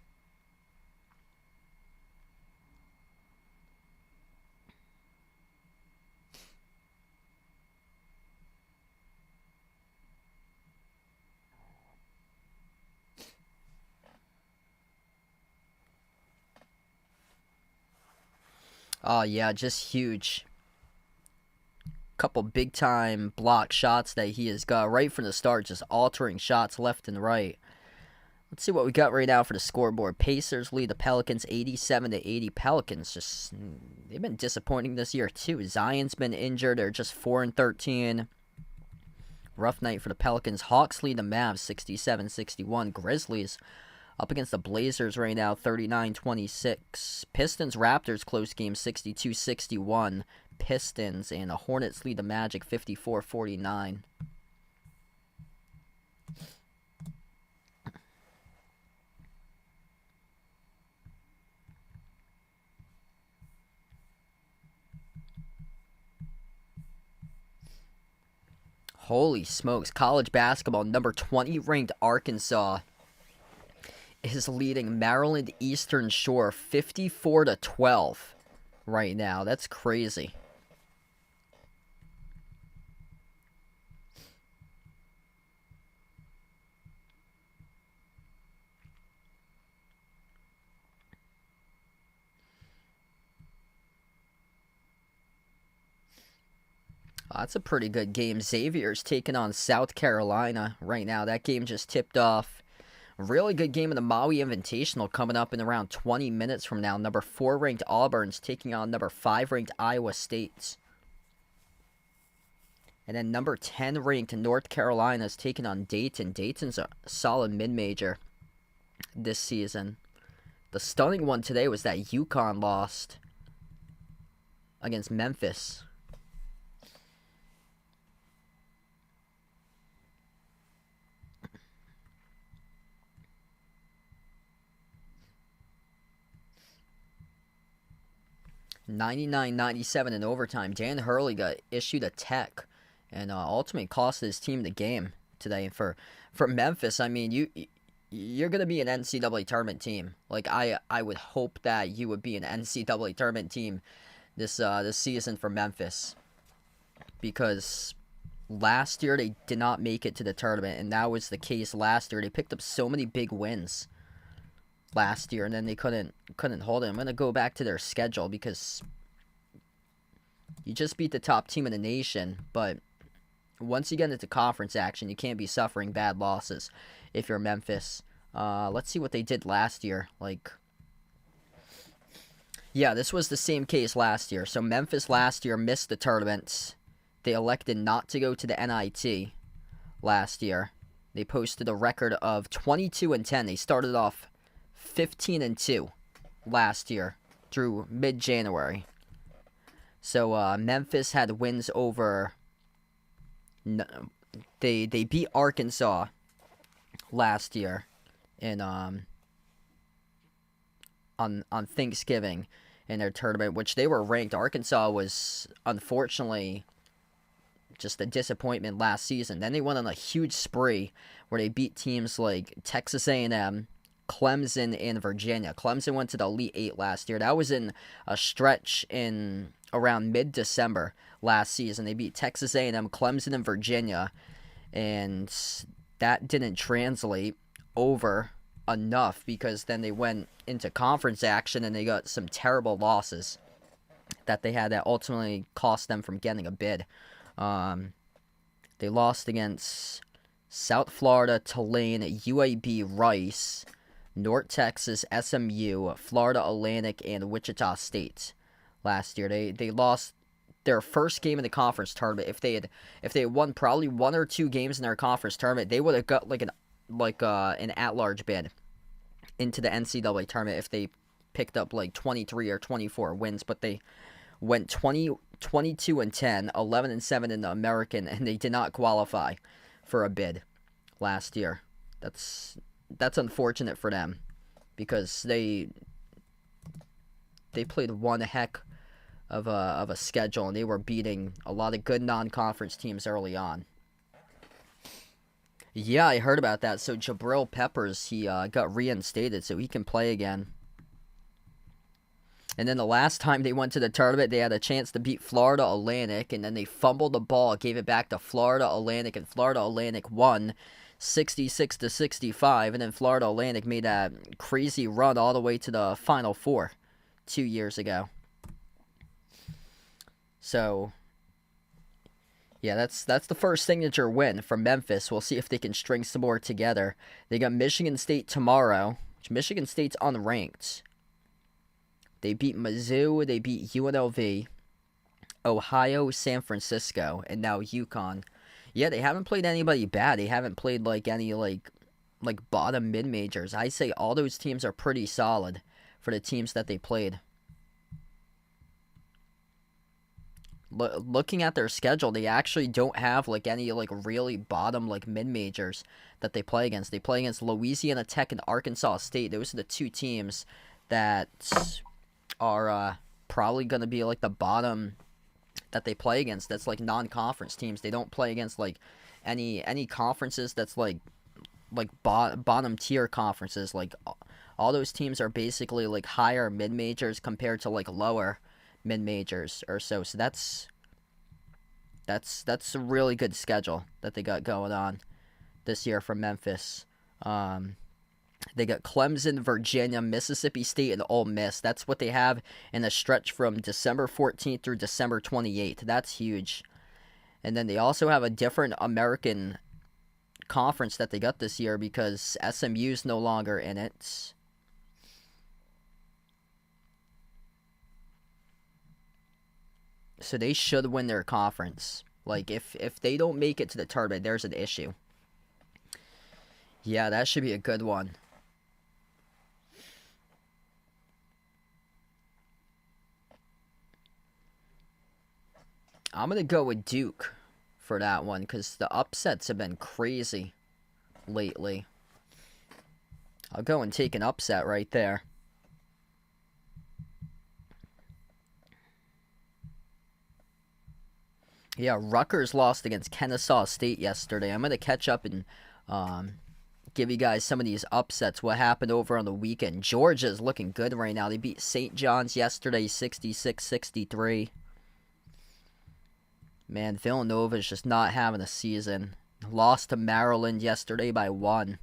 Oh, yeah, just huge. Couple big-time block shots that he has got right from the start, just altering shots left and right. Let's see what we got right now for the scoreboard. Pacers lead the Pelicans 87-80. Pelicans just, they've been disappointing this year, too. Zion's been injured. They're just 4-13. Rough night for the Pelicans. Hawks lead the Mavs 67-61. Grizzlies up against the Blazers right now, 39-26. Pistons, Raptors, close game, 62-61. Pistons and the Hornets lead the Magic, 54-49. Holy smokes. College basketball, number 20 ranked Arkansas is leading Maryland Eastern Shore 54-12 right now. That's crazy. That's a pretty good game. Xavier's taking on South Carolina right now. That game just tipped off. Really good game in the Maui Invitational coming up in around 20 minutes from now. Number 4 ranked Auburn's taking on number 5 ranked Iowa State. And then number 10 ranked North Carolina's taking on Dayton. Dayton's a solid mid-major this season. The stunning one today was that UConn lost against Memphis. $99-97 in overtime. Dan Hurley got issued a tech and ultimately cost his team the game today. And for Memphis, I mean, you're going to be an NCAA tournament team. Like, I would hope that you would be an NCAA tournament team this season for Memphis. Because last year they did not make it to the tournament, and that was the case last year. They picked up so many big wins last year, and then they couldn't hold it. I'm going to go back to their schedule because you just beat the top team in the nation, but once you get into conference action, you can't be suffering bad losses if you're Memphis. Let's see what they did last year. Yeah, this was the same case last year. So Memphis last year missed the tournament. They elected not to go to the NIT last year. They posted a record of 22-10. They started off 15-2 last year through mid-January. So Memphis had wins over. They beat Arkansas last year in on Thanksgiving in their tournament, which they were ranked. Arkansas was unfortunately just a disappointment last season. Then they went on a huge spree where they beat teams like Texas A&M, Clemson, and Virginia. Clemson went to the Elite Eight last year. That was in a stretch in around mid-December last season. They beat Texas A&M, Clemson, and Virginia, and that didn't translate over enough because then they went into conference action and they got some terrible losses that they had that ultimately cost them from getting a bid. They lost against South Florida, Tulane, UAB, Rice, North Texas, SMU, Florida Atlantic, and Wichita State last year. They lost their first game in the conference tournament. If they had won probably one or two games in their conference tournament, they would have got an at-large bid into the NCAA tournament if they picked up 23 or 24 wins. But they went 22-10, 11-7 in the American, and they did not qualify for a bid last year. That's unfortunate for them because they played one heck of a schedule, and they were beating a lot of good non-conference teams early on. Yeah, I heard about that. So Jabril Peppers, he got reinstated, so he can play again. And then the last time they went to the tournament, they had a chance to beat Florida Atlantic, and then they fumbled the ball, gave it back to Florida Atlantic, and Florida Atlantic won 66-65, and then Florida Atlantic made that crazy run all the way to the Final Four 2 years ago. So, yeah, that's the first signature win from Memphis. We'll see if they can string some more together. They got Michigan State tomorrow, which Michigan State's unranked. They beat Mizzou, they beat UNLV, Ohio, San Francisco, and now UConn. Yeah, they haven't played anybody bad. They haven't played any bottom mid-majors. I say all those teams are pretty solid for the teams that they played. Looking at their schedule, they actually don't have any really bottom mid-majors that they play against. They play against Louisiana Tech and Arkansas State. Those are the two teams that are probably going to be the bottom that they play against. That's non-conference teams. They don't play against any conferences that's bottom tier conferences. All those teams are basically higher mid-majors compared to lower mid-majors or so. So that's a really good schedule that they got going on this year from Memphis. They got Clemson, Virginia, Mississippi State, and Ole Miss. That's what they have in a stretch from December 14th through December 28th. That's huge. And then they also have a different American conference that they got this year because SMU's no longer in it. So they should win their conference. Like, if they don't make it to the tournament, there's an issue. Yeah, that should be a good one. I'm going to go with Duke for that one because the upsets have been crazy lately. I'll go and take an upset right there. Yeah, Rutgers lost against Kennesaw State yesterday. I'm going to catch up and give you guys some of these upsets, what happened over on the weekend. Georgia's looking good right now. They beat St. John's yesterday 66-63. Man, Villanova's just not having a season. Lost to Maryland yesterday by 1.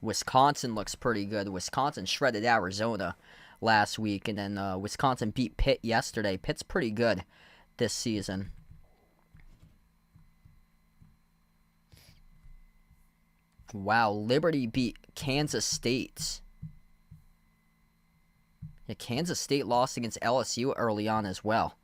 Wisconsin looks pretty good. Wisconsin shredded Arizona last week, and then Wisconsin beat Pitt yesterday. Pitt's pretty good this season. Wow, Liberty beat Kansas State. Yeah, Kansas State lost against LSU early on as well.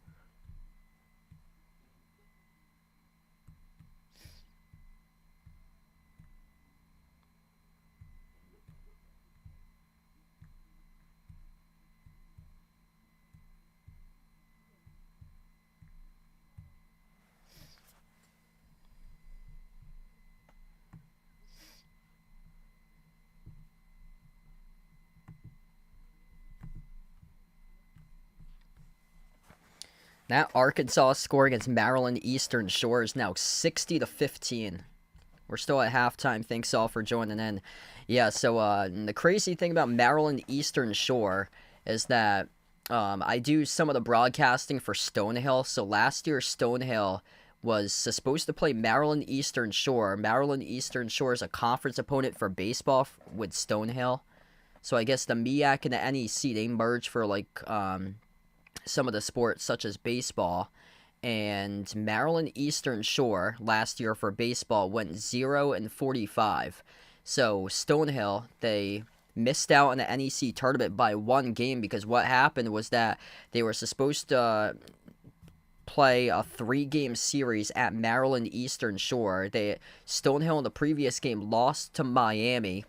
That Arkansas score against Maryland Eastern Shore is now 60-15. We're still at halftime. Thanks all for joining in. Yeah, so the crazy thing about Maryland Eastern Shore is that I do some of the broadcasting for Stonehill. So last year, Stonehill was supposed to play Maryland Eastern Shore. Maryland Eastern Shore is a conference opponent for baseball with Stonehill. So I guess the MEAC and the NEC, they merged for like some of the sports such as baseball. And Maryland Eastern Shore last year for baseball went 0-45. So Stonehill, they missed out on the NEC tournament by 1 game because what happened was that they were supposed to play a 3-game series at Maryland Eastern Shore. Stonehill in the previous game lost to Miami,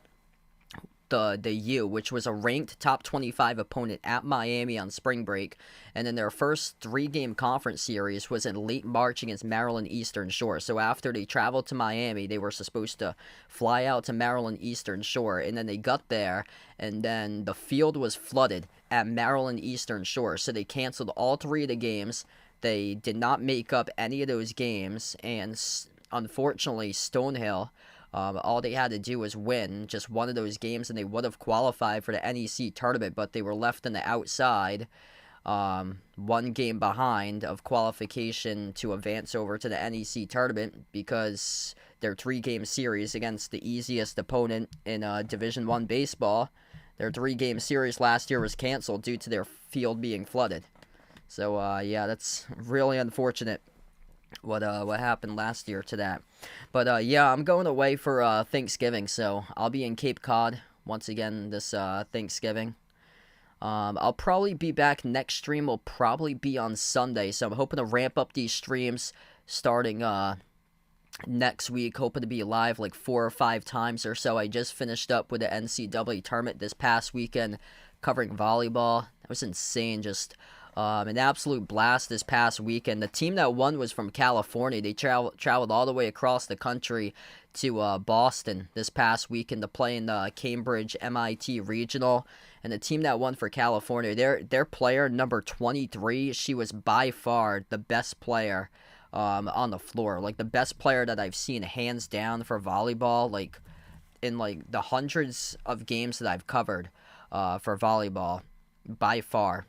the U, which was a ranked top 25 opponent at Miami on spring break. And then their first 3-game conference series was in late March against Maryland Eastern Shore. So after they traveled to Miami, they were supposed to fly out to Maryland Eastern Shore. And then they got there, and then the field was flooded at Maryland Eastern Shore. So they canceled all 3 of the games. They did not make up any of those games. And unfortunately, Stonehill, all they had to do was win just one of those games, and they would have qualified for the NEC tournament, but they were left on the outside, 1 game behind of qualification to advance over to the NEC tournament because their 3-game series against the easiest opponent in Division I baseball, their 3-game series last year was canceled due to their field being flooded. So, yeah, that's really unfortunate what happened last year to that. But yeah, I'm going away for Thanksgiving, so I'll be in Cape Cod once again this Thanksgiving. I'll probably be back. Next stream will probably be on Sunday, so I'm hoping to ramp up these streams starting next week, hoping to be live like 4 or 5 times or so. I just finished up with the NCAA tournament this past weekend covering volleyball. That was insane, just an absolute blast this past weekend. The team that won was from California. They traveled all the way across the country to Boston this past weekend to play in the Cambridge MIT Regional. And the team that won for California, their player, number 23, she was by far the best player on the floor. Like, the best player that I've seen hands down for volleyball, like, in, like, the hundreds of games that I've covered for volleyball. By far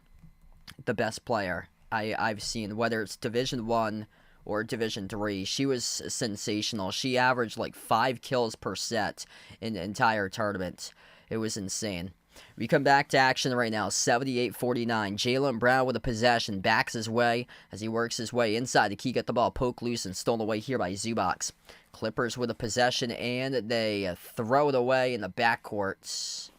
the best player I've seen, whether it's Division I or Division III. She was sensational. She averaged like 5 kills per set in the entire tournament. It was insane. We come back to action right now, 78-49. Jaylen Brown with a possession, backs his way as he works his way inside. The key got the ball poked loose and stolen away here by Zubac. Clippers with a possession, and they throw it away in the backcourt.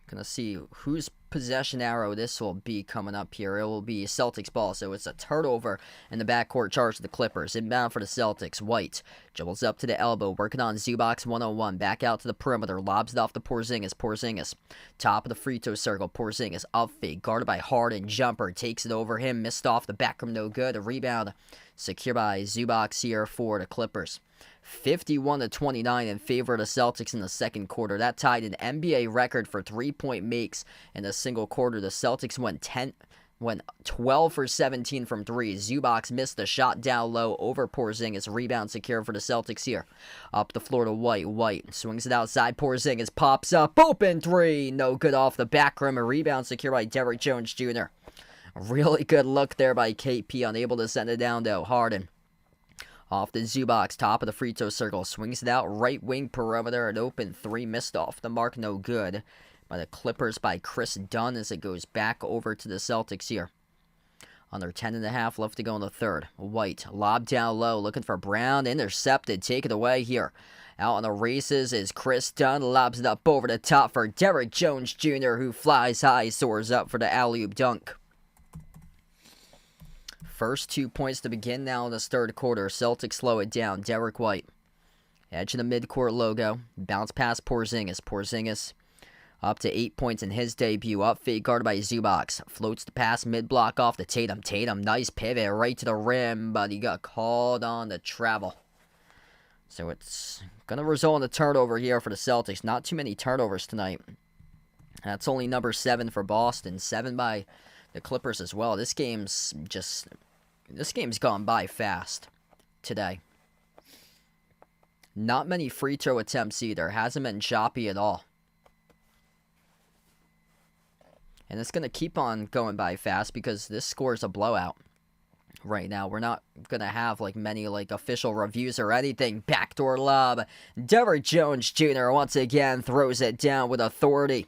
Gonna see whose possession arrow this will be coming up here. It will be Celtics ball, so it's a turnover in the backcourt charge to the Clippers. Inbound for the Celtics. White dribbles up to the elbow, working on Zubac 1-on-1. Back out to the perimeter, lobs it off to Porzingis. Porzingis, top of the free throw circle. Porzingis, up fake, guarded by Harden. Jumper, takes it over him, missed off the back rim, no good. A rebound, secured by Zubac here for the Clippers. 51-29 in favor of the Celtics in the second quarter. That tied an NBA record for three-point makes in a single quarter. The Celtics went 12 for 17 from three. Zubac missed the shot down low over Porzingis. Rebound secure for the Celtics here. Up the floor to White. White swings it outside. Porzingis pops up. Open three. No good off the back rim. A rebound secure by Derrick Jones Jr. A really good look there by KP. Unable to send it down though. Harden. Off the Zubac, top of the free throw circle. Swings it out, right wing perimeter. An open three, missed off the mark, no good. By the Clippers by Chris Dunn as it goes back over to the Celtics here. Under 10.5 left to go in the third. White, lob down low, looking for Brown. Intercepted, take it away here. Out on the races is Chris Dunn. Lobs it up over the top for Derrick Jones Jr., who flies high, soars up for the alley-oop dunk. First 2 points to begin now in this third quarter. Celtics slow it down. Derrick White. Edge of the midcourt logo. Bounce past Porzingis. Porzingis up to 8 points in his debut. Up fake guarded by Zubac. Floats the pass mid-block off to Tatum. Tatum, nice pivot right to the rim, but he got called on the travel. So it's going to result in a turnover here for the Celtics. Not too many turnovers tonight. That's only number 7 for Boston. 7 by the Clippers as well. This game's gone by fast today. Not many free throw attempts either. Hasn't been choppy at all. And it's going to keep on going by fast because this score is a blowout right now. We're not going to have many official reviews or anything. Backdoor lob. Derrick Jones Jr. once again throws it down with authority.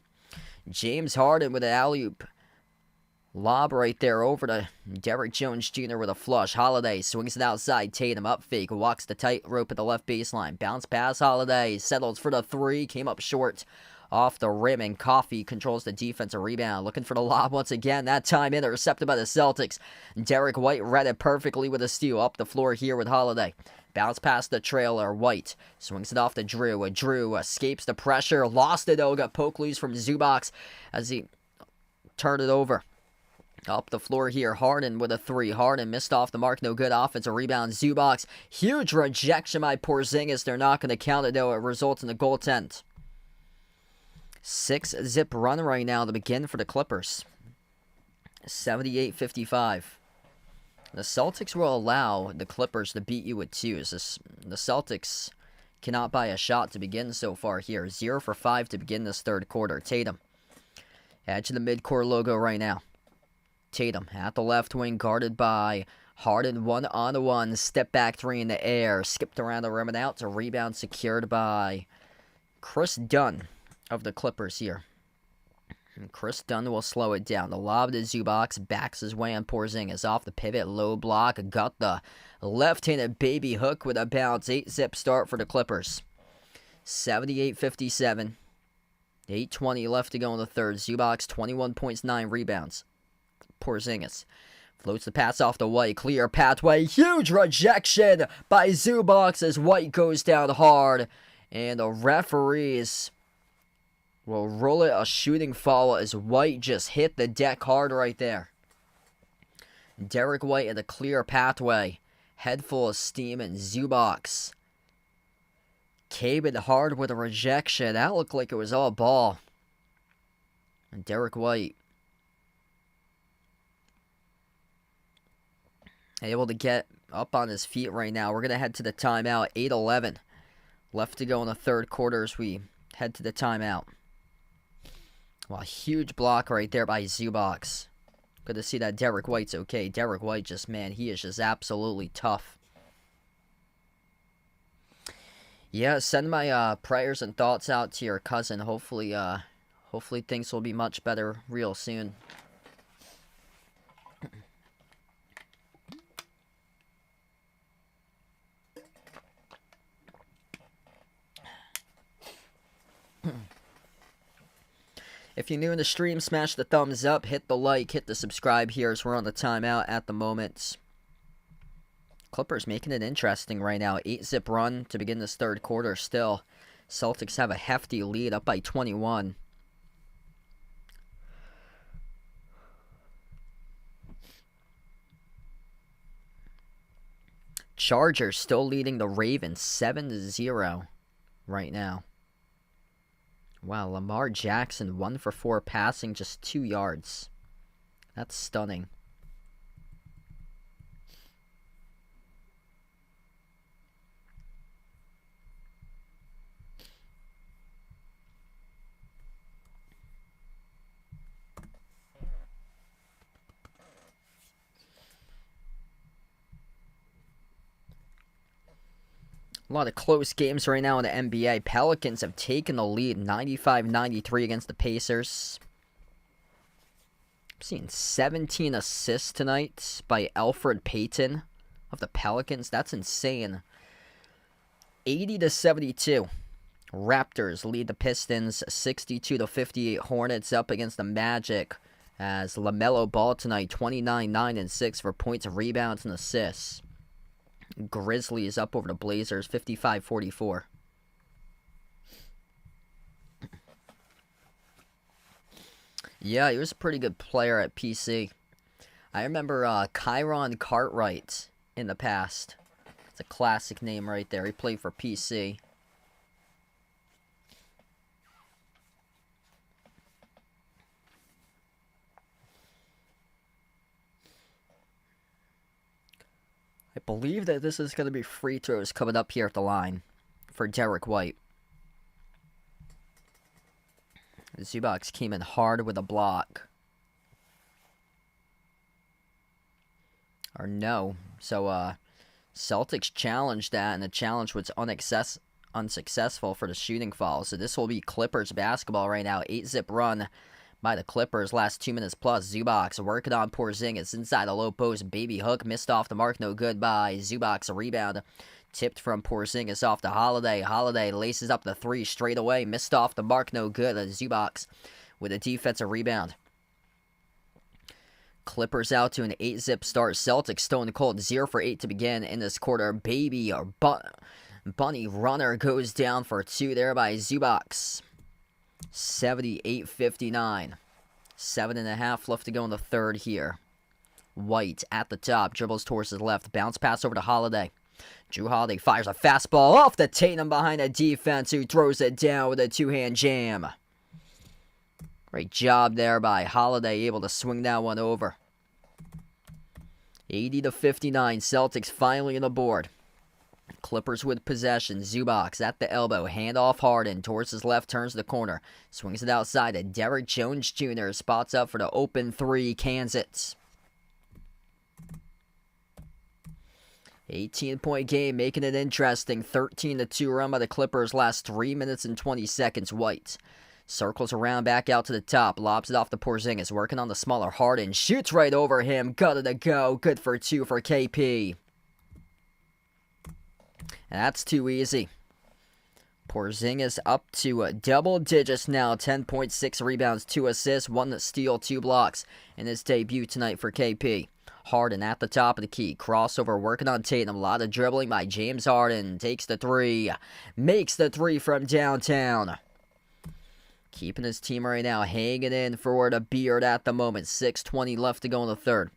James Harden with an alley-oop. Lob right there over to Derrick Jones Jr. with a flush. Holiday swings it outside. Tatum up fake. Walks the tightrope at the left baseline. Bounce pass. Holiday settles for the three. Came up short off the rim, and Coffey controls the defensive rebound. Looking for the lob once again. That time intercepted by the Celtics. Derrick White read it perfectly with a steal. Up the floor here with Holiday. Bounce past the trailer. White swings it off to Drew. Drew escapes the pressure. Lost it though. Got poke loose from Zubac as he turned it over. Up the floor here, Harden with a three. Harden missed off the mark, no good. Offensive rebound, Zubac. Huge rejection by Porzingis. They're not going to count it, though. It results in the goaltend. 6-zip run right now to begin for the Clippers. 78-55. The Celtics will allow the Clippers to beat you with twos. The Celtics cannot buy a shot to begin so far here. 0 for 5 to begin this third quarter. Tatum. Edge of the midcourt logo right now. Tatum at the left wing, guarded by Harden, 1-on-1, step back three in the air, skipped around the rim and out to rebound secured by Chris Dunn of the Clippers here. And Chris Dunn will slow it down. The lob to Zubac, backs his way on Porzingis off the pivot, low block, got the left-handed baby hook with a bounce. 8-zip start for the Clippers. 78-57. 8:20 left to go in the third. Zubac, 21 points, 9 rebounds. Porzingis floats the pass off the White. Clear pathway. Huge rejection by Zubac as White goes down hard. And the referees will roll it a shooting foul as White just hit the deck hard right there. Derrick White in a clear pathway. Head full of steam, and Zubac came in hard with a rejection. That looked like it was all ball. And Derrick White able to get up on his feet right now. We're going to head to the timeout. 8:11 left to go in the third quarter as we head to the timeout. Well, huge block right there by Zubac. Good to see that Derrick White's okay. Derrick White he is just absolutely tough. Yeah, send my prayers and thoughts out to your cousin. Hopefully things will be much better real soon. If you're new in the stream, smash the thumbs up, hit the like, hit the subscribe here as we're on the timeout at the moment. Clippers making it interesting right now. 8-zip run to begin this third quarter still. Celtics have a hefty lead, up by 21. Chargers still leading the Ravens 7-0 right now. Wow, Lamar Jackson 1 for 4 passing, just 2 yards. That's stunning. A lot of close games right now in the NBA. Pelicans have taken the lead 95-93 against the Pacers. I'm seeing 17 assists tonight by Elfrid Payton of the Pelicans. That's insane. 80-72. Raptors lead the Pistons 62-58. Hornets up against the Magic as LaMelo Ball tonight 29, 9, and 6 for points, rebounds, and assists. Grizzlies up over the Blazers 55-44. Yeah, he was a pretty good player at PC. I remember Kyron Cartwright in the past. It's a classic name right there. He played for PC. I believe that this is going to be free throws coming up here at the line for Derek White. Zubac came in hard with a block. Or no. So, Celtics challenged that, and the challenge was unsuccessful for the shooting foul. So this will be Clippers basketball right now. 8-zip run by the Clippers, last 2 minutes plus. Zubac working on Porzingis inside the low post. Baby hook missed off the mark, no good by Zubac. A rebound tipped from Porzingis off to Holiday. Holiday laces up the 3 straight away, missed off the mark, no good. Zubac with a defensive rebound. Clippers out to an 8-zip start. Celtics stone cold, 0 for 8 to begin in this quarter. Baby or bunny runner goes down for 2 there by Zubac. 78-59. 7.5 left to go in the third here. White at the top, dribbles towards his left, bounce pass over to Holiday. Drew Holiday fires a fastball off the Tatum behind a defense who throws it down with a 2-hand jam. Great job there by Holiday, able to swing that one over. 80-59, Celtics finally on the board. Clippers with possession. Zubac at the elbow. Handoff Harden towards his left. Turns the corner. Swings it outside. And Derrick Jones Jr. spots up for the open 3. Kansas. 18-point game. Making it interesting. 13-2 run by the Clippers. Last 3 minutes and 20 seconds. White circles around back out to the top. Lobs it off to Porzingis. Working on the smaller Harden. Shoots right over him. Got it to go. Good for 2 for KP. And that's too easy. Porzingis up to double digits now. 10.6 rebounds, 2 assists, 1 steal, 2 blocks in his debut tonight for KP. Harden at the top of the key. Crossover working on Tatum. A lot of dribbling by James Harden. Takes the 3. Makes the 3 from downtown. Keeping his team right now hanging in for the beard at the moment. 6:20 left to go in the third.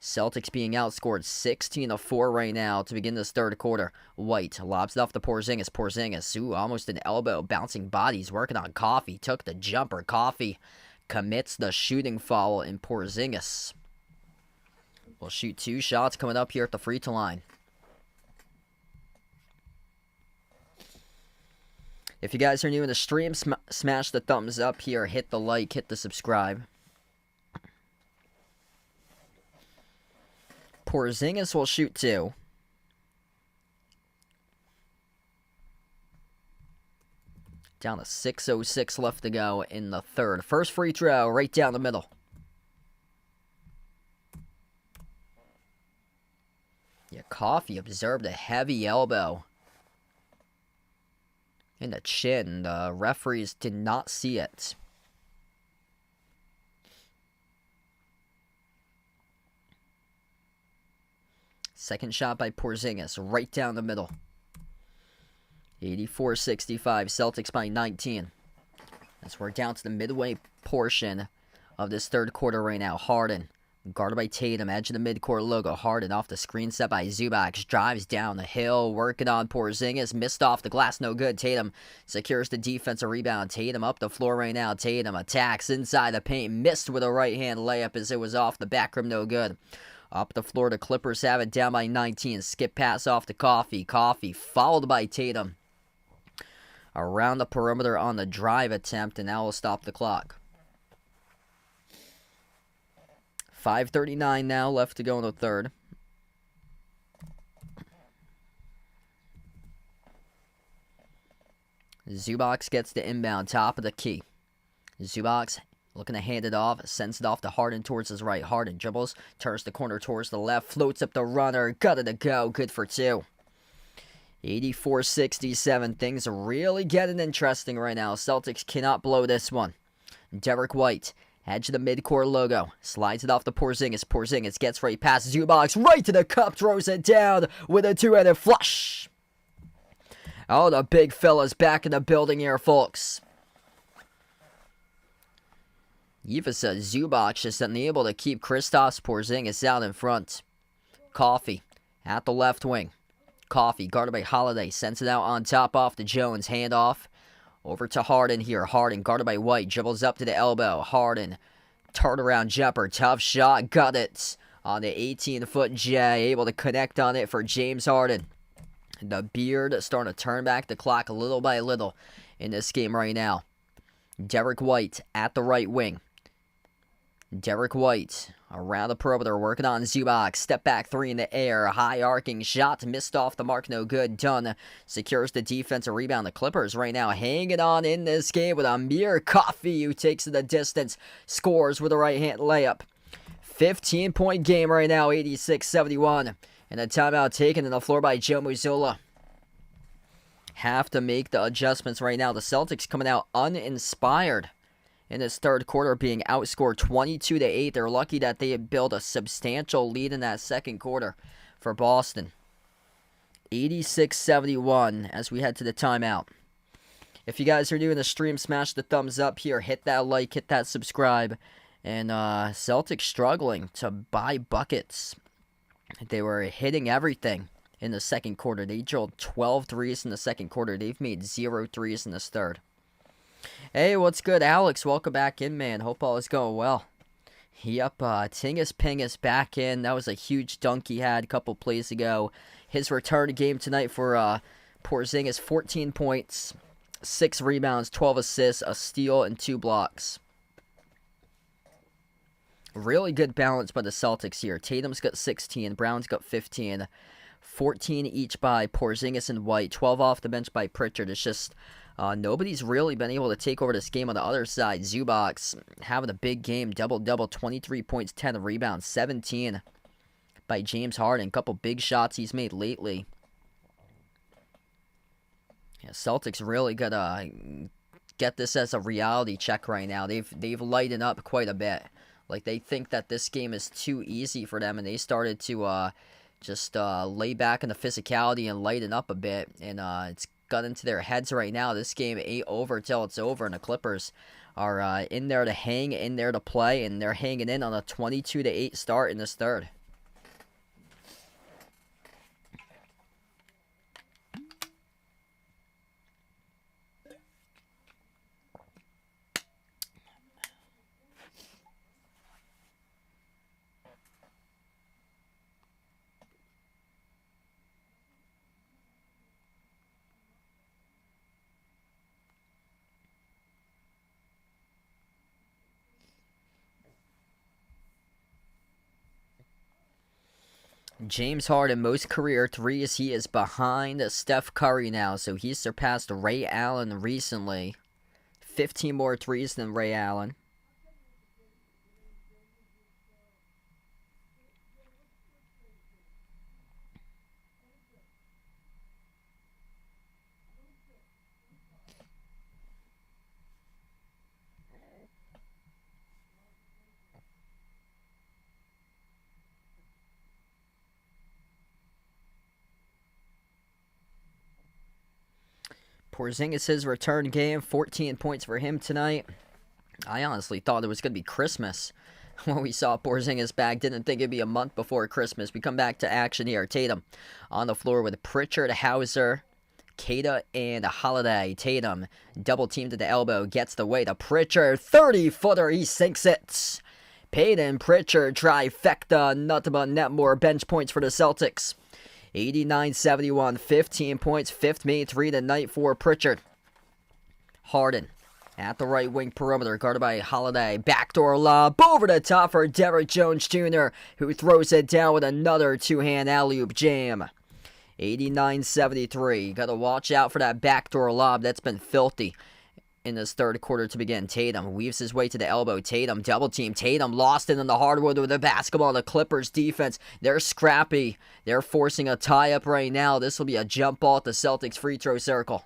Celtics being outscored 16-4 right now to begin this third quarter. White lobs it off to Porzingis. Porzingis, almost an elbow. Bouncing bodies, working on Coffee. Took the jumper. Coffee commits the shooting foul in Porzingis. We'll shoot 2 shots coming up here at the free throw line. If you guys are new in the stream, smash the thumbs up here. Hit the like, hit the subscribe. Porzingis will shoot 2. Down to 6:06 left to go in the third. First free throw right down the middle. Yeah, Coffee observed a heavy elbow in the chin. The referees did not see it. Second shot by Porzingis, right down the middle. 84-65, Celtics by 19. As we're down to the midway portion of this third quarter right now. Harden, guarded by Tatum, edge of the midcourt logo. Harden off the screen set by Zubac, drives down the hill, working on Porzingis, missed off the glass, no good. Tatum secures the defensive rebound. Tatum up the floor right now. Tatum attacks inside the paint, missed with a right-hand layup as it was off the back rim, no good. Up the floor, the Clippers have it down by 19. Skip pass off to Coffee. Coffee followed by Tatum. Around the perimeter on the drive attempt, and that will stop the clock. 5:39 now left to go in the third. Zubac gets the inbound, top of the key. Zubac looking to hand it off, sends it off to Harden towards his right. Harden dribbles, turns the corner towards the left, floats up the runner, got it to go, good for two. 84-67, things are really getting interesting right now. Celtics cannot blow this one. Derek White, edge of the midcourt logo, slides it off to Porzingis. Porzingis gets right past Zubac, right to the cup, throws it down with a two-handed flush. Oh, the big fella's back in the building here, folks. Ivica Zubac is unable to keep Kristaps Porzingis out in front. Coffee at the left wing. Coffee, guarded by Holiday, sends it out on top off to Jones. Handoff over to Harden here. Harden, guarded by White, dribbles up to the elbow. Harden, turnaround jumper, tough shot, got it on the 18-foot J, able to connect on it for James Harden. The beard starting to turn back the clock little by little in this game right now. Derek White at the right wing. Derek White around the perimeter, working on Zubac. Step back three in the air. High arcing shot. Missed off the mark. No good. Dunn secures the defensive rebound. The Clippers right now hanging on in this game with Amir Coffey, who takes the distance. Scores with a right-hand layup. 15-point game right now. 86-71. And a timeout taken to the floor by Joe Mazzulla. Have to make the adjustments right now. The Celtics coming out uninspired in this third quarter, being outscored 22-8. They're lucky that they had built a substantial lead in that second quarter for Boston. 86-71 as we head to the timeout. If you guys are new in the stream, smash the thumbs up here. Hit that like, hit that subscribe. And Celtics struggling to buy buckets. They were hitting everything in the second quarter. They drilled 12 threes in the second quarter. They've made 0 threes in this third. Hey, what's good, Alex? Welcome back in, man. Hope all is going well. Yep, Tingus Pingus back in. That was a huge dunk he had a couple plays ago. His return game tonight for Porzingis, 14 points, 6 rebounds, 12 assists, a steal, and 2 blocks. Really good balance by the Celtics here. Tatum's got 16, Brown's got 15, 14 each by Porzingis and White, 12 off the bench by Pritchard. It's just nobody's really been able to take over this game on the other side. Zubac having a big game, double-double, 23 points, 10 rebounds, 17 by James Harden. Couple big shots he's made lately. Yeah, Celtics really gotta get this as a reality check right now. They've lightened up quite a bit. Like, they think that this game is too easy for them, and they started to just lay back in the physicality and lighten up a bit. And it's got into their heads right now. This game ain't over till it's over, and the Clippers are in there to hang, in there to play, and they're hanging in on a 22-8 start in this third. James Harden, most career threes. He is behind Steph Curry now, so he's surpassed Ray Allen recently. 15 more threes than Ray Allen. Porzingis' return game, 14 points for him tonight. I honestly thought it was going to be Christmas when we saw Porzingis back. Didn't think it'd be a month before Christmas. We come back to action here. Tatum on the floor with Pritchard, Hauser, Queta, and Holiday. Tatum double teamed at the elbow, gets the way to Pritchard. 30-footer, he sinks it. Payton, Pritchard, trifecta, nothing but net more bench points for the Celtics. 89-71, 15 points, fifth made three tonight for Pritchard. Harden at the right wing perimeter, guarded by Holiday. Backdoor lob over the top for Derrick Jones Jr., who throws it down with another two-hand alley-oop jam. 89-73. Got to watch out for that backdoor lob. That's been filthy in this third quarter to begin. Tatum weaves his way to the elbow. Tatum double team. Tatum lost it in the hardwood with the basketball. The Clippers defense, they're scrappy. They're forcing a tie-up right now. This will be a jump ball at the Celtics free throw circle.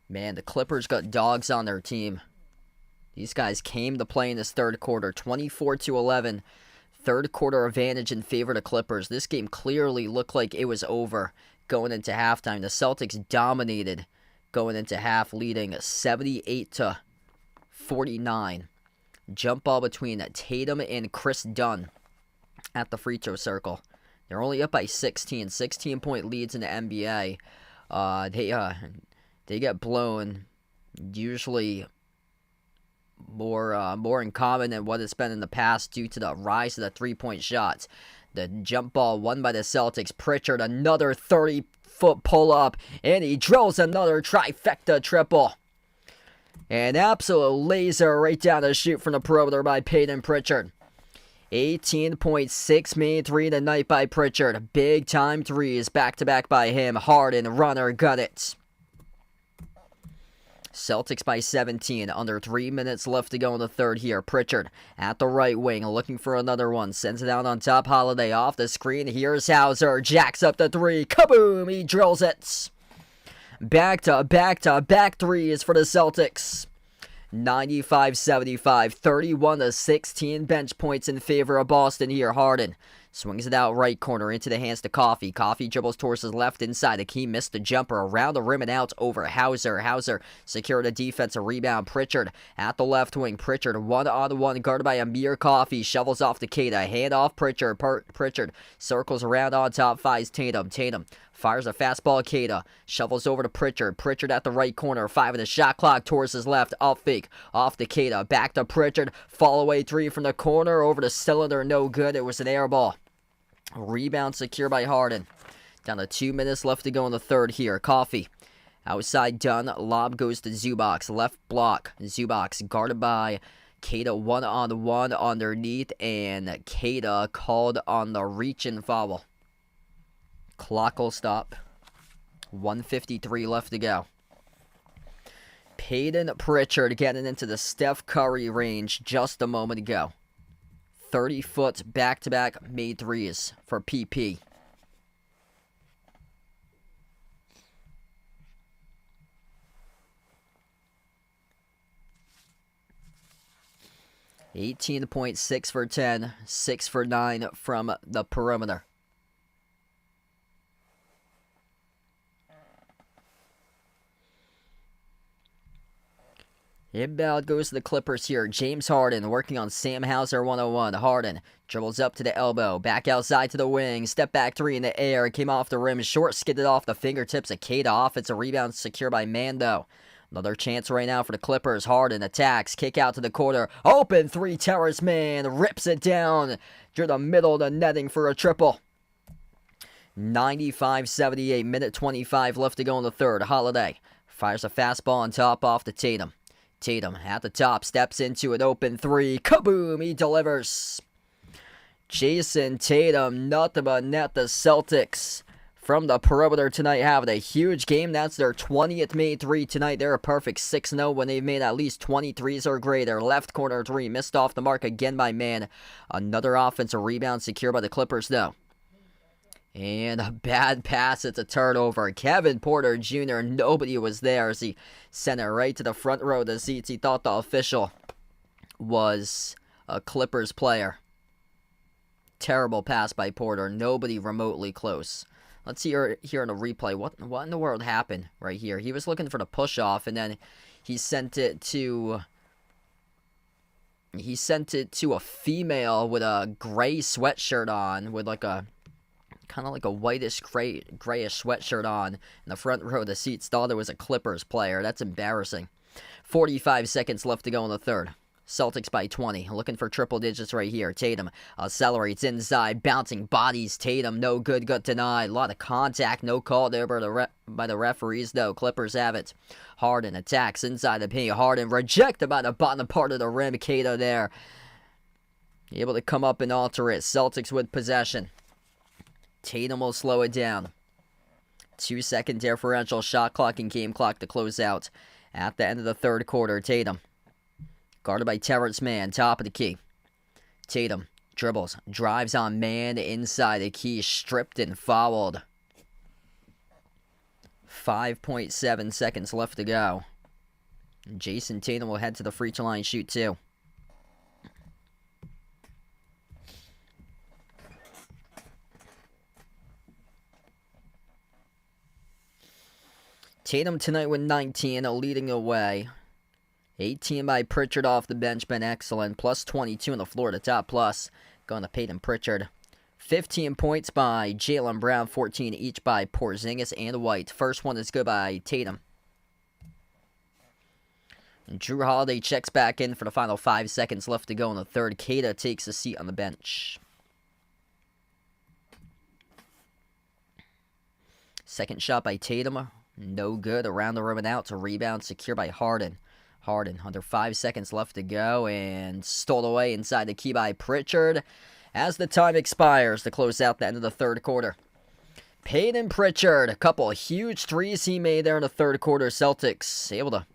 Man, the Clippers got dogs on their team. These guys came to play in this third quarter. 24-11. Third quarter advantage in favor of the Clippers. This game clearly looked like it was over going into halftime. The Celtics dominated going into half, leading 78-49. Jump ball between Tatum and Chris Dunn at the free throw circle. They're only up by 16. 16-point leads in the NBA. They get blown usually more in common than what it's been in the past due to the rise of the three-point shots. The jump ball won by the Celtics. Pritchard, another 30-foot pull-up, and he drills another trifecta triple. An absolute laser right down the chute from the perimeter by Payton Pritchard. 18.6 made three tonight by Pritchard. Big-time threes back-to-back by him. Harden, runner, got it. Celtics by 17, under 3 minutes left to go in the third here. Pritchard at the right wing, looking for another one. Sends it out on top. Holiday off the screen. Here's Hauser. Jacks up the three. Kaboom! He drills it. Back-to-back threes for the Celtics. 95-75, 31-16 bench points in favor of Boston here. Harden swings it out right corner into the hands to Coffey. Coffey dribbles towards his left inside. The key missed the jumper around the rim and out over Hauser. Hauser secured a defensive rebound. Pritchard at the left wing. Pritchard one-on-one guarded by Amir Coffey. Shovels off to Queta. Hand off Pritchard. Pritchard circles around on top. Finds Tatum. Tatum fires a fastball. Queta shovels over to Pritchard. Pritchard at the right corner. 5 of the shot clock towards his left. Up fake. Off to Queta. Back to Pritchard. Fall away three from the corner. Over the cylinder. No good. It was an air ball. Rebound secure by Harden. Down to 2 minutes left to go in the third here. Coffey outside Dunn. Lob goes to Zubac. Left block. Zubac guarded by Queta one-on-one underneath. And Queta called on the reach-in foul. Clock will stop. 1:53 left to go. Payton Pritchard getting into the Steph Curry range just a moment ago. 30-foot back-to-back made threes for PP. .6 for 10, 6 for 9 from the perimeter. Inbound goes to the Clippers here. James Harden working on Sam Hauser 101. Harden dribbles up to the elbow. Back outside to the wing. Step back three in the air. Came off the rim. Short skidded off the fingertips of Queta. Offensive rebound secured by Mando. Another chance right now for the Clippers. Harden attacks. Kick out to the corner. Open three. Terrace man rips it down through the middle of the netting for a triple. 95-78. Minute 25 left to go in the third. Holiday fires a fastball on top off to Tatum. Tatum at the top, steps into an open three. Kaboom! He delivers. Jason Tatum, nothing but net. The Celtics from the perimeter tonight having a huge game. That's their 20th made three tonight. They're a perfect 6-0 when they've made at least 23s or greater. Left corner three, missed off the mark again by Man. Another offensive rebound secured by the Clippers, though. And a bad pass. It's a turnover. Kevin Porter Jr., nobody was there as he sent it right to the front row of the seats. He thought the official was a Clippers player. Terrible pass by Porter. Nobody remotely close. Let's see here in a replay. What in the world happened right here? He was looking for the push-off, and then he sent it to a female with a gray sweatshirt on, with like a kind of like a whitish grayish sweatshirt on in the front row of the seats. Thought it was a Clippers player. That's embarrassing. 45 seconds left to go in the third. Celtics by 20. Looking for triple digits right here. Tatum accelerates inside. Bouncing bodies. Tatum, no good. Got denied. A lot of contact. No call there by the referees, though. Clippers have it. Harden attacks inside the paint. Harden rejected by the bottom part of the rim. Cato there, able to come up and alter it. Celtics with possession. Tatum will slow it down. 2-second differential. Shot clock and game clock to close out at the end of the third quarter. Tatum, guarded by Terrence Mann, top of the key. Tatum dribbles, drives on Man inside the key, stripped and fouled. 5.7 seconds left to go. Jason Tatum will head to the free throw line, shoot two. Tatum tonight with 19, leading away. 18 by Pritchard off the bench, been excellent. Plus 22 in the Florida top plus, going to Peyton Pritchard. 15 points by Jaylen Brown, 14 each by Porzingis and White. First one is good by Tatum. And Drew Holiday checks back in for the final 5 seconds left to go in the third. Kata takes a seat on the bench. Second shot by Tatum, no good. Around the rim and out to rebound, secure by Harden. Harden, under 5 seconds left to go, and stole away inside the key by Pritchard as the time expires to close out the end of the third quarter. Peyton Pritchard, a couple of huge threes he made there in the third quarter. Celtics able to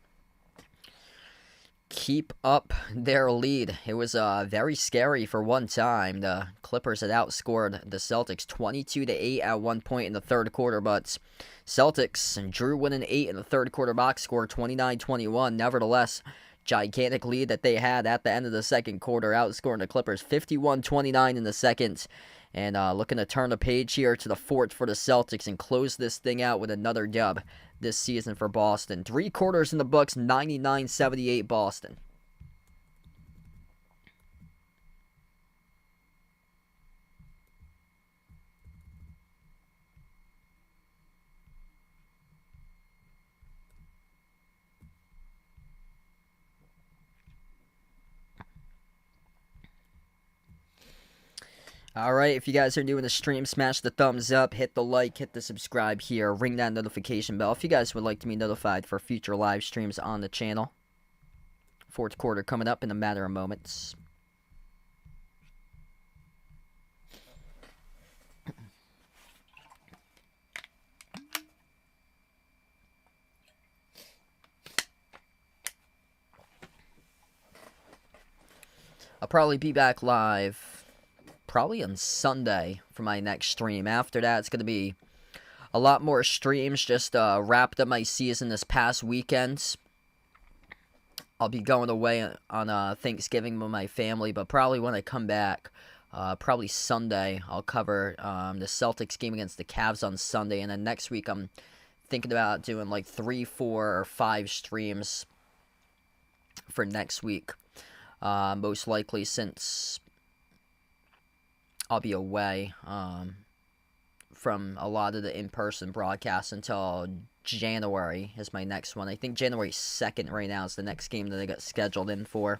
keep up their lead. It was very scary for one time. The Clippers had outscored the Celtics 22-8 at one point in the third quarter, but Celtics and Drew winning 8 in the third quarter box score, 29-21. Nevertheless, gigantic lead that they had at the end of the second quarter, outscoring the Clippers 51-29 in the second. And looking to turn the page here to the fourth for the Celtics and close this thing out with another dub this season for Boston. 3 quarters in the books, 99-78 Boston. Alright, if you guys are new in the stream, smash the thumbs up, hit the like, hit the subscribe here, ring that notification bell if you guys would like to be notified for future live streams on the channel. Fourth quarter coming up in a matter of moments. I'll probably be back live probably on Sunday for my next stream. After that, it's going to be a lot more streams. Just wrapped up my season this past weekend. I'll be going away on Thanksgiving with my family, but probably when I come back, probably Sunday, I'll cover the Celtics game against the Cavs on Sunday. And then next week, I'm thinking about doing like 3, 4, or 5 streams for next week. Most likely, since I'll be away from a lot of the in-person broadcasts until January is my next one. I think January 2nd right now is the next game that I got scheduled in for.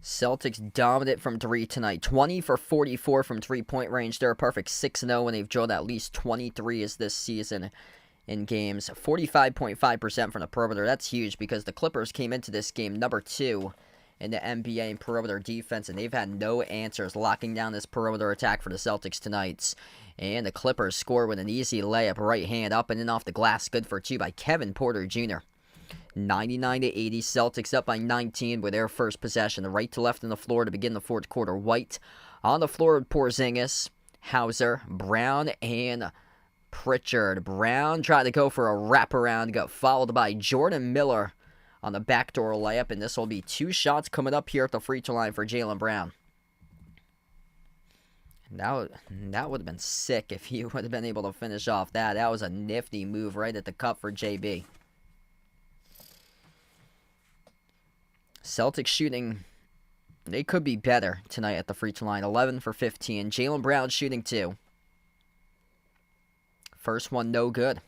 Celtics dominant from 3 tonight. 20 for 44 from 3-point range. They're a perfect 6-0 when they've drilled at least 23s this season in games. 45.5% from the perimeter. That's huge because the Clippers came into this game number 2 in the NBA in perimeter defense, and they've had no answers locking down this perimeter attack for the Celtics tonight. And the Clippers score with an easy layup, right hand up and in off the glass, good for 2 by Kevin Porter Jr. 99-80, Celtics up by 19 with their first possession. Right to left on the floor to begin the fourth quarter. White on the floor with Porzingis, Hauser, Brown, and Pritchard. Brown tried to go for a wraparound, got fouled by Jordan Miller on the backdoor layup, and this will be 2 shots coming up here at the free throw line for Jaylen Brown. That would have been sick if he would have been able to finish off that. That was a nifty move right at the cup for JB. Celtics shooting, they could be better tonight at the free throw line. 11 for 15. Jaylen Brown shooting 2. First one, no good.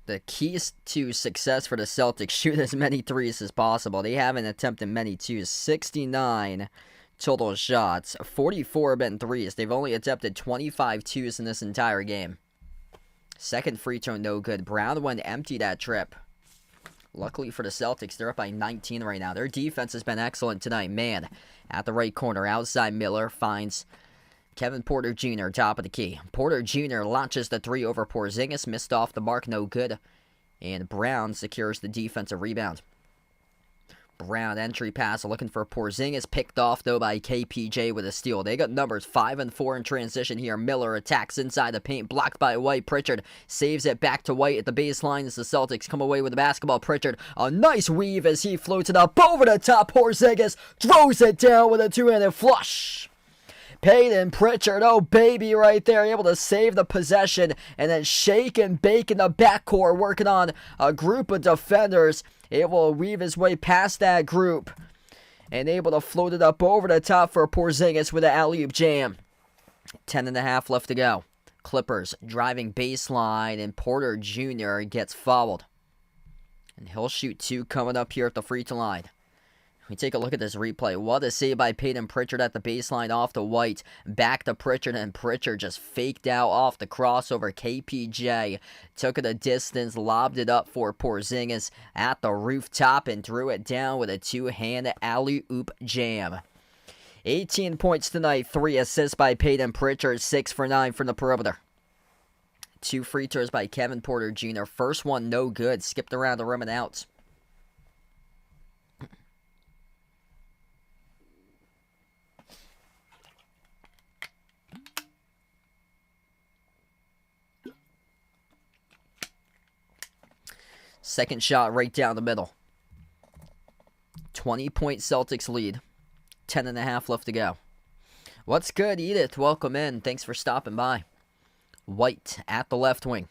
The keys to success for the Celtics, shoot as many threes as possible. They haven't attempted many twos. 69 total shots. 44 have been threes. They've only attempted 25 twos in this entire game. Second free throw, no good. Brown went empty that trip. Luckily for the Celtics, they're up by 19 right now. Their defense has been excellent tonight. Man, at the right corner, outside Miller finds Kevin Porter Jr., top of the key. Porter Jr. launches the 3 over Porzingis, missed off the mark, no good. And Brown secures the defensive rebound. Brown entry pass looking for Porzingis, picked off though by KPJ with a steal. They got numbers 5 and 4 in transition here. Miller attacks inside the paint, blocked by White. Pritchard saves it back to White at the baseline as the Celtics come away with the basketball. Pritchard, a nice weave as he floats it up over the top. Porzingis throws it down with a 2-handed flush. Peyton Pritchard, oh baby, right there, able to save the possession and then shake and bake in the backcourt, working on a group of defenders. Able to weave his way past that group and able to float it up over the top for Porzingis with an alley-oop jam. 10.5 left to go. Clippers driving baseline, and Porter Jr. gets fouled. And he'll shoot 2 coming up here at the free throw line. We take a look at this replay. What a save by Peyton Pritchard at the baseline off the White. Back to Pritchard, and Pritchard just faked out off the crossover. KPJ took it a distance, lobbed it up for Porzingis at the rooftop, and threw it down with a 2-hand alley-oop jam. 18 points tonight, 3 assists by Peyton Pritchard, 6 for 9 from the perimeter. 2 free throws by Kevin Porter Jr. First one, no good. Skipped around the rim and out. Second shot right down the middle. 20-point Celtics lead. 10.5 left to go. What's good, Edith? Welcome in. Thanks for stopping by. White at the left wing.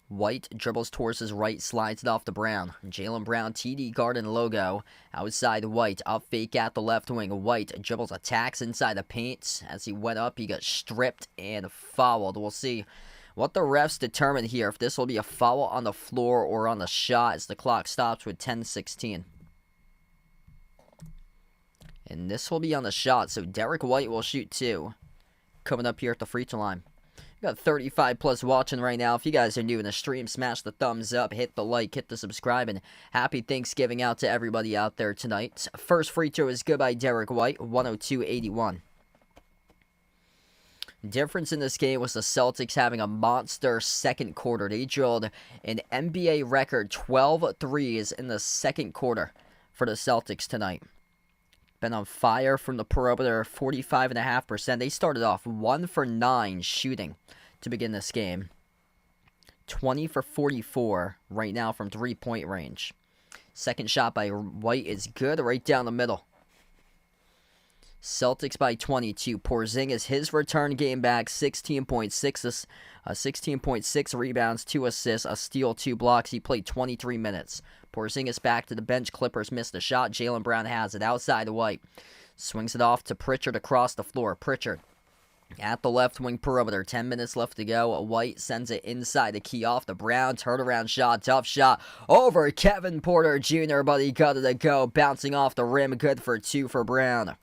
White dribbles towards his right, slides it off to Brown. Jaylen Brown, TD Garden logo. Outside White, up fake at the left wing. White dribbles, attacks inside the paint. As he went up, he got stripped and fouled. We'll see what the refs determine here, if this will be a foul on the floor or on the shot, as the clock stops with 10:16. And this will be on the shot, so Derek White will shoot 2. Coming up here at the free throw line. We got 35 plus watching right now. If you guys are new in the stream, smash the thumbs up, hit the like, hit the subscribe, and happy Thanksgiving out to everybody out there tonight. First free throw is good by Derek White, 102-81. Difference in this game was the Celtics having a monster second quarter. They drilled an NBA record 12 threes in the second quarter for the Celtics tonight. Been on fire from the perimeter, 45.5%. They started off 1 for 9 shooting to begin this game. 20 for 44 right now from 3-point range. Second shot by White is good, right down the middle. Celtics by 22. Porzingis, his return game back, 16.6 rebounds, 2 assists, a steal, 2 blocks. He played 23 minutes. Porzingis back to the bench. Clippers missed a shot. Jaylen Brown has it outside the White. Swings it off to Pritchard across the floor. Pritchard At the left wing perimeter, 10 minutes left to go. White sends it inside the key off the Brown. Turnaround shot, tough shot over Kevin Porter Jr., but he got it to go. Bouncing off the rim, good for 2 for Brown.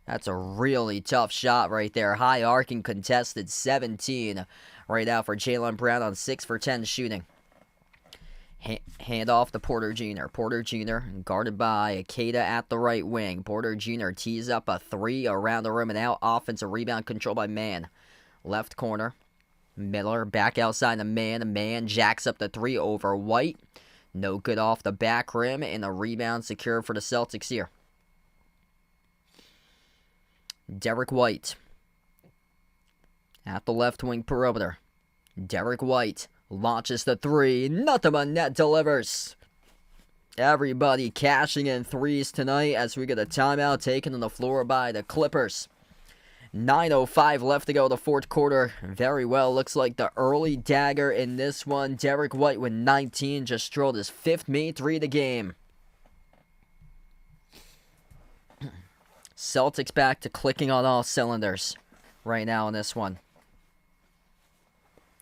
That's a really tough shot right there. High arcing contested, 17 right now for Jaylen Brown on 6 for 10 shooting. Hand off to Porter Jr. Porter Jr. guarded by Akeda at the right wing. Porter Jr. tees up a 3 around the rim and out. Offensive rebound controlled by Mann. Left corner. Miller back outside the Man. Man jacks up the 3 over White. No good off the back rim, and a rebound secured for the Celtics here. Derek White at the left wing perimeter. Derek White launches the 3. Nothing but net delivers. Everybody cashing in 3s tonight as we get a timeout taken on the floor by the Clippers. 9:05 left to go the fourth quarter. Very well. Looks like the early dagger in this one. Derek White with 19 just strolled his 5th made 3 of the game. Celtics back to clicking on all cylinders right now in this one.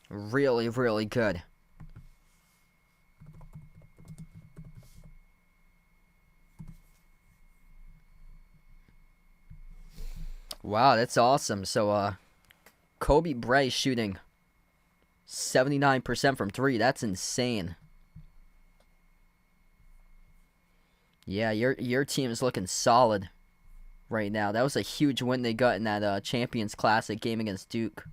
Really, really good. Wow, that's awesome. So, Kobe Bryce shooting 79% from 3. That's insane. Yeah, your team is looking solid right now. That was a huge win they got in that Champions Classic game against Duke.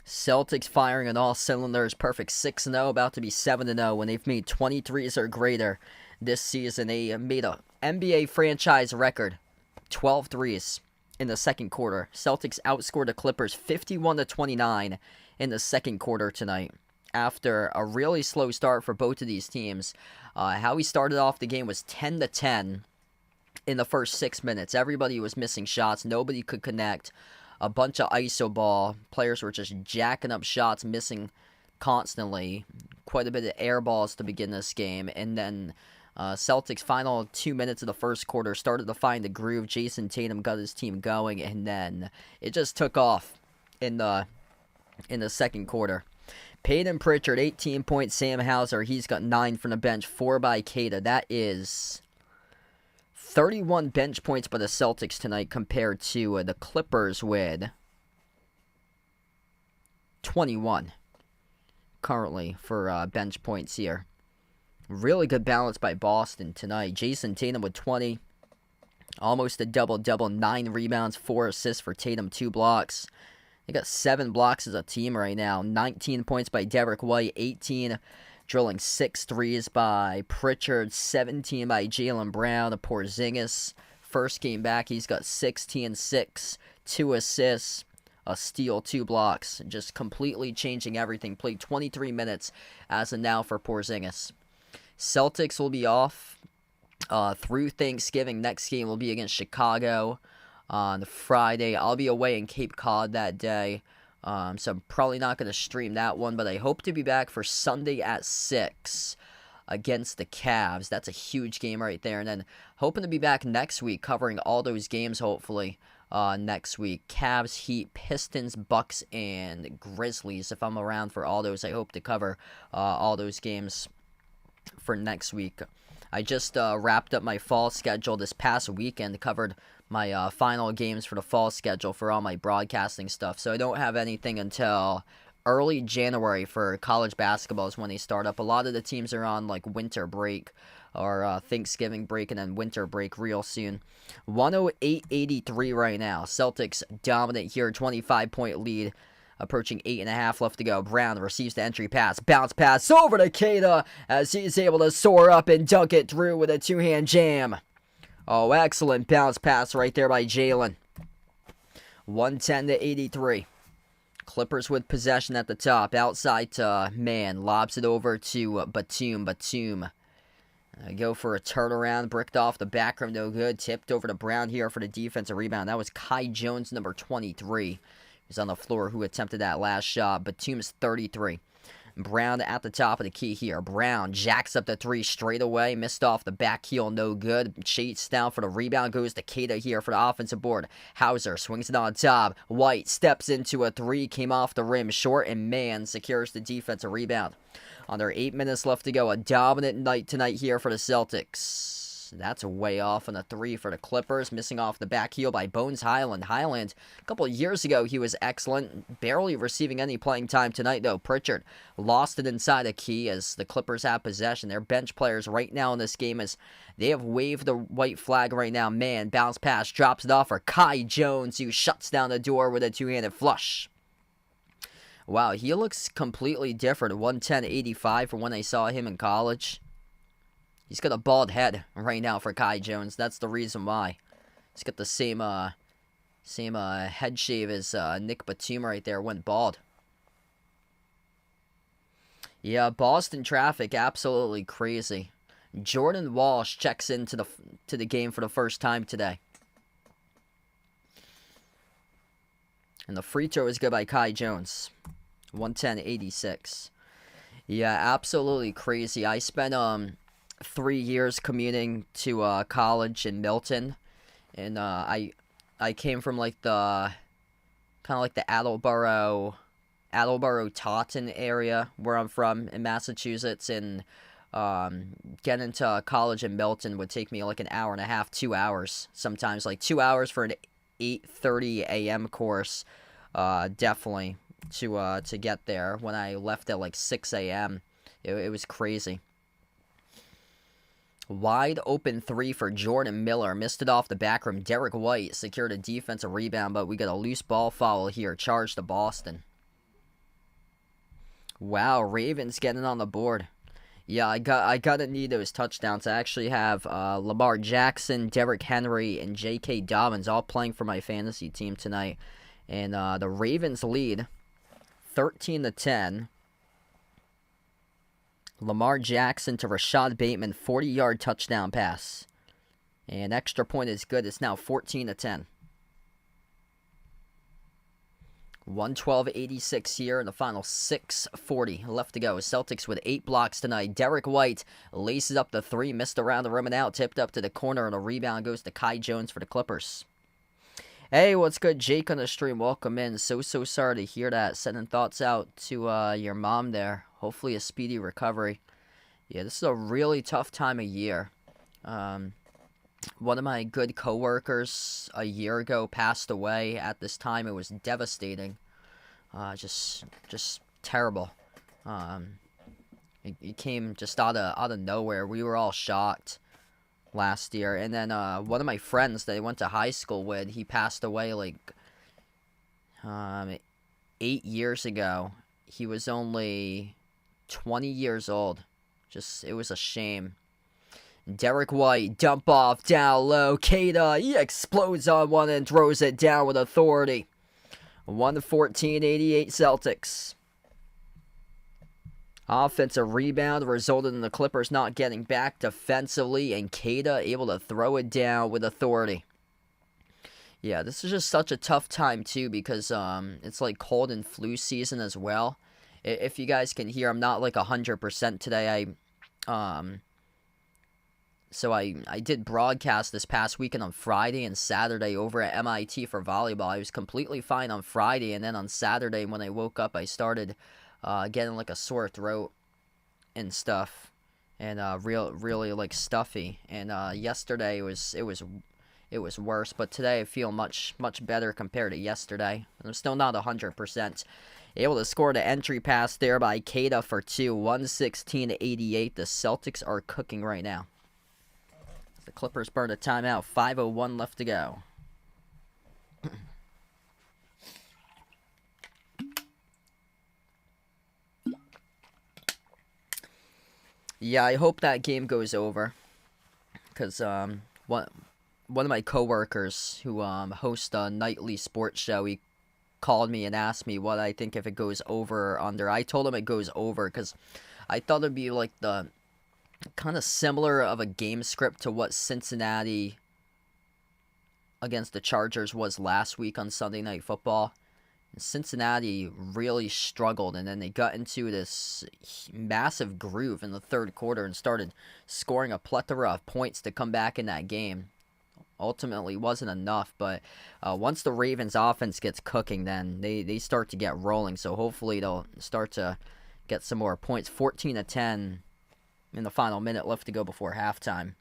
Celtics firing on all cylinders. Perfect 6-0, about to be 7-0 when they've made 23s or greater this season. They made a NBA franchise record 12 threes in the second quarter. Celtics outscored the Clippers 51-29 in the second quarter tonight. After a really slow start for both of these teams, how we started off the game was 10-10 in the first 6 minutes. Everybody was missing shots. Nobody could connect. A bunch of iso ball. Players were just jacking up shots, missing constantly. Quite a bit of air balls to begin this game. And then Celtics' final 2 minutes of the first quarter started to find the groove. Jason Tatum got his team going, and then it just took off in the second quarter. Peyton Pritchard, 18 points. Sam Hauser, he's got 9 from the bench, 4 by Kata. That is 31 bench points by the Celtics tonight compared to the Clippers with 21 currently for bench points here. Really good balance by Boston tonight. Jason Tatum with 20. Almost a double-double. 9 rebounds, 4 assists for Tatum, 2 blocks. They got 7 blocks as a team right now. 19 points by Derek White. 18 drilling 6 threes by Pritchard. 17 by Jaylen Brown. Porzingis, first game back, he's got 16-6. 2 assists. A steal, 2 blocks. Just completely changing everything. Played 23 minutes as of now for Porzingis. Celtics will be off through Thanksgiving. Next game will be against Chicago on Friday. I'll be away in Cape Cod that day, so I'm probably not going to stream that one, but I hope to be back for Sunday at 6 against the Cavs. That's a huge game right there. And then hoping to be back next week covering all those games, hopefully, next week. Cavs, Heat, Pistons, Bucks, and Grizzlies. If I'm around for all those, I hope to cover all those games for next week. I just wrapped up my fall schedule this past weekend, covered my final games for the fall schedule for all my broadcasting stuff, so I don't have anything until early January for college basketball is when they start up. A lot of the teams are on like winter break or Thanksgiving break and then winter break real soon. 108-83 right now. Celtics dominant here, 25-point lead. Approaching 8.5 left to go. Brown receives the entry pass. Bounce pass over to Keita as he's able to soar up and dunk it through with a 2-hand jam. Oh, excellent bounce pass right there by Jaylen. 110-83. Clippers with possession at the top. Outside to Mann. Lobs it over to Batum. Batum. Go for a turnaround. Bricked off the back rim. No good. Tipped over to Brown here for the defensive rebound. That was Kai Jones, number 23. He's on the floor who attempted that last shot. Batum's 33. Brown at the top of the key here. Brown jacks up the three straight away. Missed off the back heel, no good. Chase down for the rebound. Goes to Keita here for the offensive board. Hauser swings it on top. White steps into a three. Came off the rim short, and Mann secures the defensive rebound. Under 8 minutes left to go. A dominant night tonight here for the Celtics. That's way off on a three for the Clippers. Missing off the back heel by Bones Highland. Highland, a couple of years ago, he was excellent. Barely receiving any playing time tonight, though. Pritchard lost it inside the key as the Clippers have possession. They're bench players right now in this game as they have waved the white flag right now. Man, bounce pass, drops it off for Kai Jones, who shuts down the door with a two-handed flush. Wow, he looks completely different. 110.85 from when I saw him in college. He's got a bald head right now for Kai Jones. That's the reason why. He's got the same head shave as Nick Batum right there. Went bald. Yeah, Boston traffic, absolutely crazy. Jordan Walsh checks into the game for the first time today. And the free throw is good by Kai Jones. 110.86. Yeah, absolutely crazy. I spent 3 years commuting to college in Milton, and I came from like the kind of like the Attleboro Taunton area where I'm from in Massachusetts, and getting to college in Milton would take me like an hour and a half, 2 hours, sometimes like 2 hours for an 8:30 a.m. course, definitely to get there. When I left at like 6 a.m., it was crazy. Wide open three for Jordan Miller. Missed it off the back rim. Derek White secured a defensive rebound, but we got a loose ball foul here. Charge to Boston. Wow, Ravens getting on the board. Yeah, I gotta need those touchdowns. I actually have Lamar Jackson, Derrick Henry, and J.K. Dobbins all playing for my fantasy team tonight. And the Ravens lead 13-10. Lamar Jackson to Rashad Bateman, 40-yard touchdown pass. And extra point is good. It's now 14-10. 112.86 here in the final 6:40 left to go. Celtics with 8 blocks tonight. Derek White laces up the three, missed around the rim and out, tipped up to the corner, and a rebound goes to Kai Jones for the Clippers. Hey, what's good? Jake on the stream. Welcome in. So sorry to hear that. Sending thoughts out to your mom there. Hopefully a speedy recovery. Yeah, this is a really tough time of year. One of my good coworkers a year ago passed away. At this time, it was devastating. Just terrible. It came just out of nowhere. We were all shocked last year. And then one of my friends that I went to high school with, he passed away like 8 years ago. He was only 20 years old. It was a shame. Derek White, dump off, down low. Keita, he explodes on one and throws it down with authority. 114-88 Celtics. Offensive rebound resulted in the Clippers not getting back defensively, and Keita able to throw it down with authority. Yeah, this is just such a tough time, too, because it's like cold and flu season as well. If you guys can hear, I'm not like 100% today. So I did broadcast this past weekend on Friday and Saturday over at MIT for volleyball. I was completely fine on Friday, and then on Saturday when I woke up, I started getting like a sore throat and stuff, and really like stuffy. And yesterday it was worse, but today I feel much better compared to yesterday. I'm still not 100%. Able to score the entry pass there by Keita for 2. 116-88. The Celtics are cooking right now. The Clippers burn a timeout. 5:01 left to go. Yeah, I hope that game goes over. Because one of my coworkers who hosts a nightly sports show, he called me and asked me what I think if it goes over or under. I told him it goes over because I thought it'd be like the kind of similar of a game script to what Cincinnati against the Chargers was last week on Sunday Night Football. Cincinnati really struggled, and then they got into this massive groove in the third quarter and started scoring a plethora of points to come back in that game. Ultimately wasn't enough, but once the Ravens offense gets cooking, then they start to get rolling. So hopefully they'll start to get some more points. 14-10 in the final minute left to go before halftime.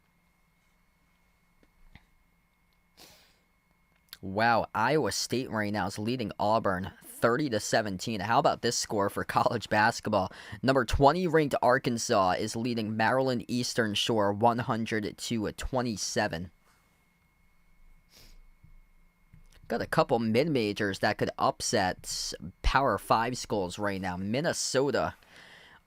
Wow, Iowa State right now is leading Auburn 30-17. How about this score for college basketball? Number 20 ranked Arkansas is leading Maryland Eastern Shore 100-27. Got a couple mid-majors that could upset Power 5 schools right now. Minnesota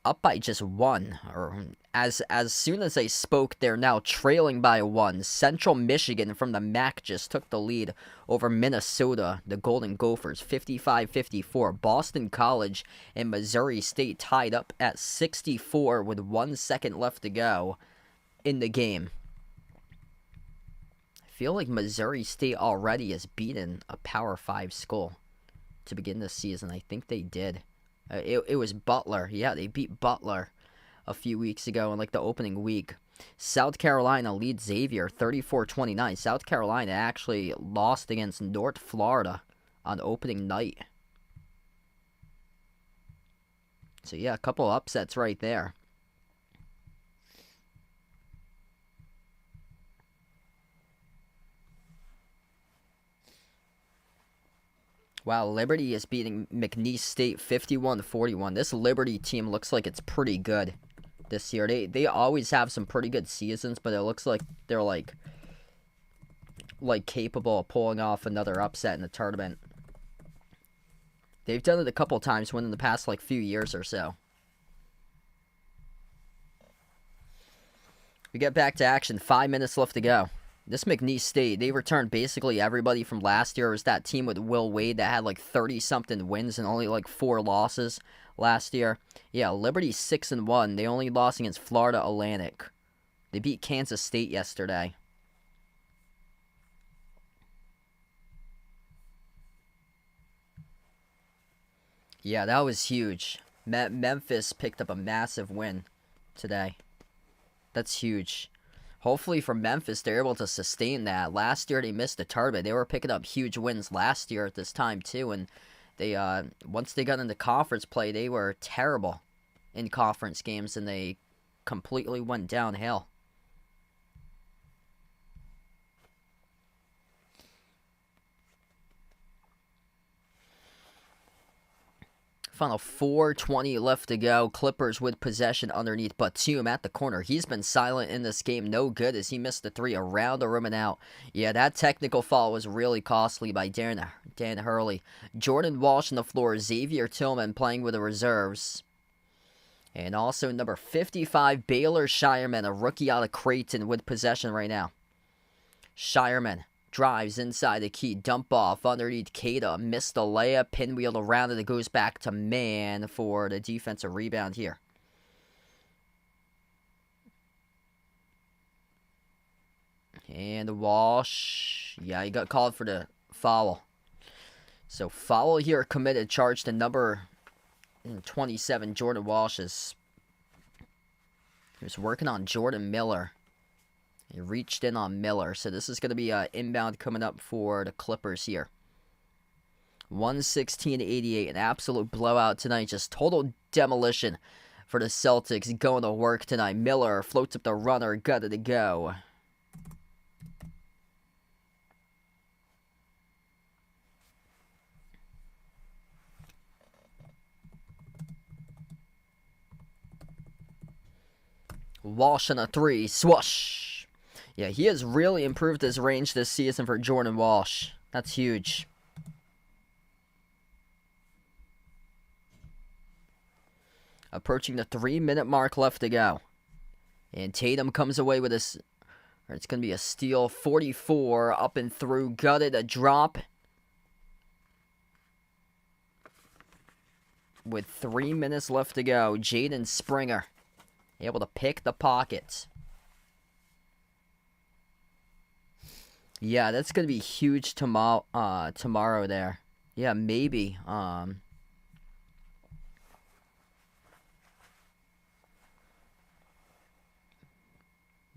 up by just one, or as soon as I spoke, they're now trailing by one. Central Michigan from the MAC just took the lead over Minnesota, the Golden Gophers, 55-54. Boston College and Missouri State tied up at 64 with 1 second left to go in the game. I feel like Missouri State already has beaten a Power 5 school to begin this season. I think they did. It was Butler. Yeah, they beat Butler a few weeks ago in like the opening week. South Carolina leads Xavier 34-29. South Carolina actually lost against North Florida on opening night. So yeah, a couple upsets right there. Wow, Liberty is beating McNeese State 51-41. This Liberty team looks like it's pretty good this year. They always have some pretty good seasons, but it looks like they're like capable of pulling off another upset in the tournament. They've done it a couple times within the past like few years or so. We get back to action. 5 minutes left to go. This McNeese State, they returned basically everybody from last year. It was that team with Will Wade that had like 30-something wins and only like 4 losses last year. Yeah, Liberty 6-1. They only lost against Florida Atlantic. They beat Kansas State yesterday. Yeah, that was huge. Memphis picked up a massive win today. That's huge. Hopefully for Memphis, they're able to sustain that. Last year, they missed the tournament. They were picking up huge wins last year at this time, too. And they once they got into conference play, they were terrible in conference games, and they completely went downhill. Final 4:20 left to go. Clippers with possession underneath Batum at the corner. He's been silent in this game. No good as he missed the 3 around the rim and out. Yeah, that technical foul was really costly by Dan Hurley. Jordan Walsh on the floor. Xavier Tillman playing with the reserves. And also number 55, Baylor Shireman, a rookie out of Creighton with possession right now. Shireman drives inside the key, dump off underneath Keita, missed the layup, pinwheeled around, and it goes back to Man for the defensive rebound here. And Walsh, yeah, he got called for the foul. So foul here committed, charge to number 27, Jordan Walsh. He was working on Jordan Miller. He reached in on Miller, so this is going to be an inbound coming up for the Clippers here. 116-88, an absolute blowout tonight, just total demolition for the Celtics going to work tonight. Miller floats up the runner, got it to go. Walsh on a 3, swoosh. Yeah, he has really improved his range this season for Jordan Walsh. That's huge. Approaching the 3-minute mark left to go. And Tatum comes away with this. It's going to be a steal. 44 up and through. Gutted a drop. With 3 minutes left to go, Jaden Springer able to pick the pockets. Yeah, that's going to be huge tomorrow there. Yeah, maybe.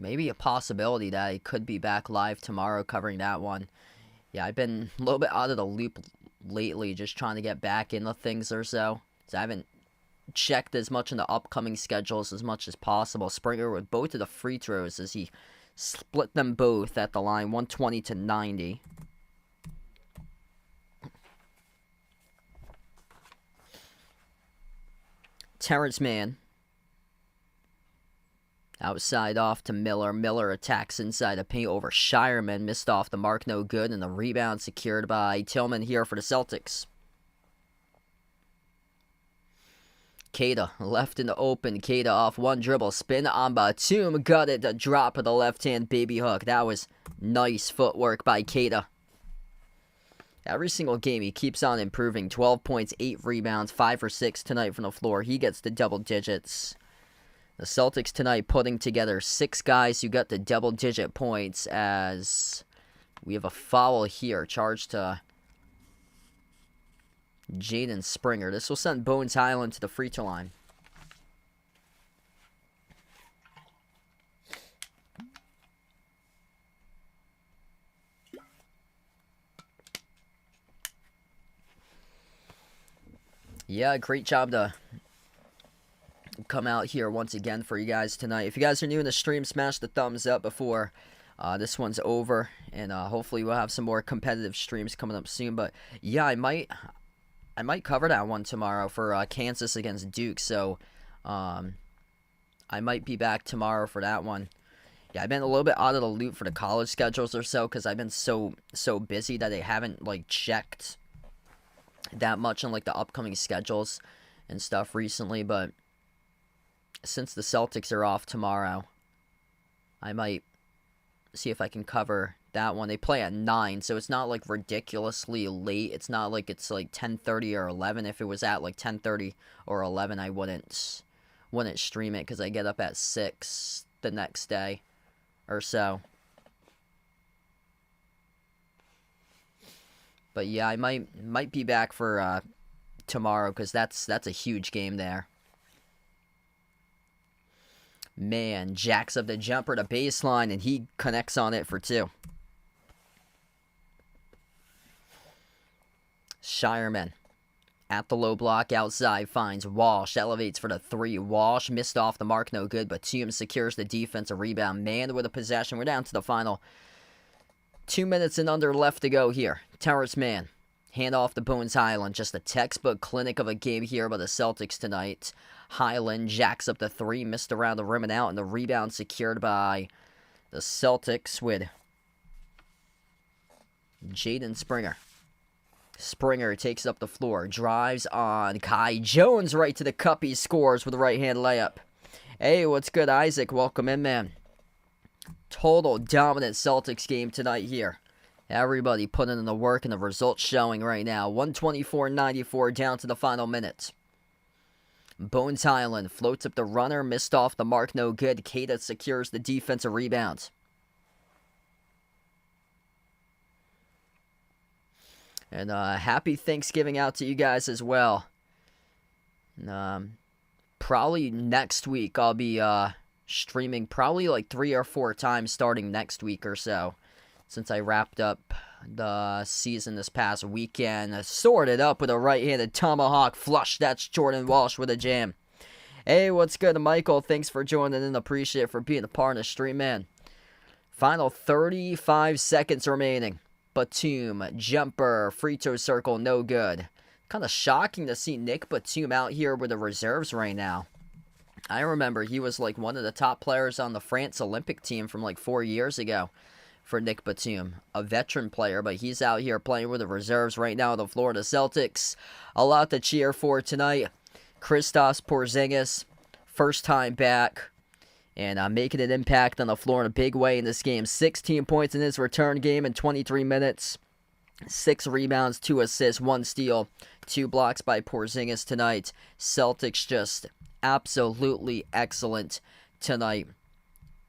Maybe a possibility that he could be back live tomorrow covering that one. Yeah, I've been a little bit out of the loop lately, just trying to get back into things or so. So I haven't checked as much in the upcoming schedules as much as possible. Springer with both of the free throws as he split them both at the line, 120 to 90. Terrence Mann. Outside off to Miller. Miller attacks inside the paint over Shireman. Missed off the mark, no good. And the rebound secured by Tillman here for the Celtics. Keita left in the open. Keita off one dribble. Spin on Batum. Got it. The drop of the left-hand baby hook. That was nice footwork by Keita. Every single game he keeps on improving. 12 points, 8 rebounds, 5 for 6 tonight from the floor. He gets the double digits. The Celtics tonight putting together 6 guys who got the double-digit points as we have a foul here charged to Jaden Springer. This will send Bones Highland to the free throw line. Yeah, great job to come out here once again for you guys tonight. If you guys are new in the stream, smash the thumbs up before this one's over, and hopefully we'll have some more competitive streams coming up soon. But yeah, I might cover that one tomorrow for Kansas against Duke, so I might be back tomorrow for that one. Yeah, I've been a little bit out of the loop for the college schedules or so because I've been so busy that I haven't checked that much on the upcoming schedules and stuff recently. But since the Celtics are off tomorrow, I might see if I can cover that one. They play at 9, so it's not ridiculously late. It's not it's 10:30 or 11. If it was at 10:30 or 11, I wouldn't stream it because I get up at 6 the next day or so. But yeah, I might be back for tomorrow because that's a huge game there. Man, jacks up the jumper to baseline, and he connects on it for 2. Shireman at the low block outside finds Walsh, elevates for the 3. Walsh missed off the mark, no good, but Batum secures the defensive rebound. Man with a possession. We're down to the final 2 minutes and under left to go here. Terrence Mann, hand off to Bones Highland. Just a textbook clinic of a game here by the Celtics tonight. Highland jacks up the 3, missed around the rim and out, and the rebound secured by the Celtics with Jaden Springer. Springer takes up the floor, drives on Kai Jones right to the cup. He scores with a right-hand layup. Hey, what's good, Isaac? Welcome in, man. Total dominant Celtics game tonight here. Everybody putting in the work, and the results showing right now. 124-94 down to the final minute. Bones Highland floats up the runner, missed off the mark, no good. Keita secures the defensive rebound. And happy Thanksgiving out to you guys as well. Probably next week I'll be streaming probably 3 or 4 times starting next week or so, since I wrapped up the season this past weekend. Sorted up with a right-handed tomahawk flush. That's Jordan Walsh with a jam. Hey, what's good, Michael? Thanks for joining in. Appreciate it for being a part of the stream, man. Final 35 seconds remaining. Batum, jumper, free throw circle, no good. Kind of shocking to see Nick Batum out here with the reserves right now. I remember he was one of the top players on the France Olympic team from 4 years ago for Nick Batum. A veteran player, but he's out here playing with the reserves right now. The Florida Celtics, a lot to cheer for tonight. Kristaps Porzingis, first time back, and making an impact on the floor in a big way in this game. 16 points in his return game in 23 minutes. 6 rebounds, 2 assists, 1 steal, 2 blocks by Porzingis tonight. Celtics just absolutely excellent tonight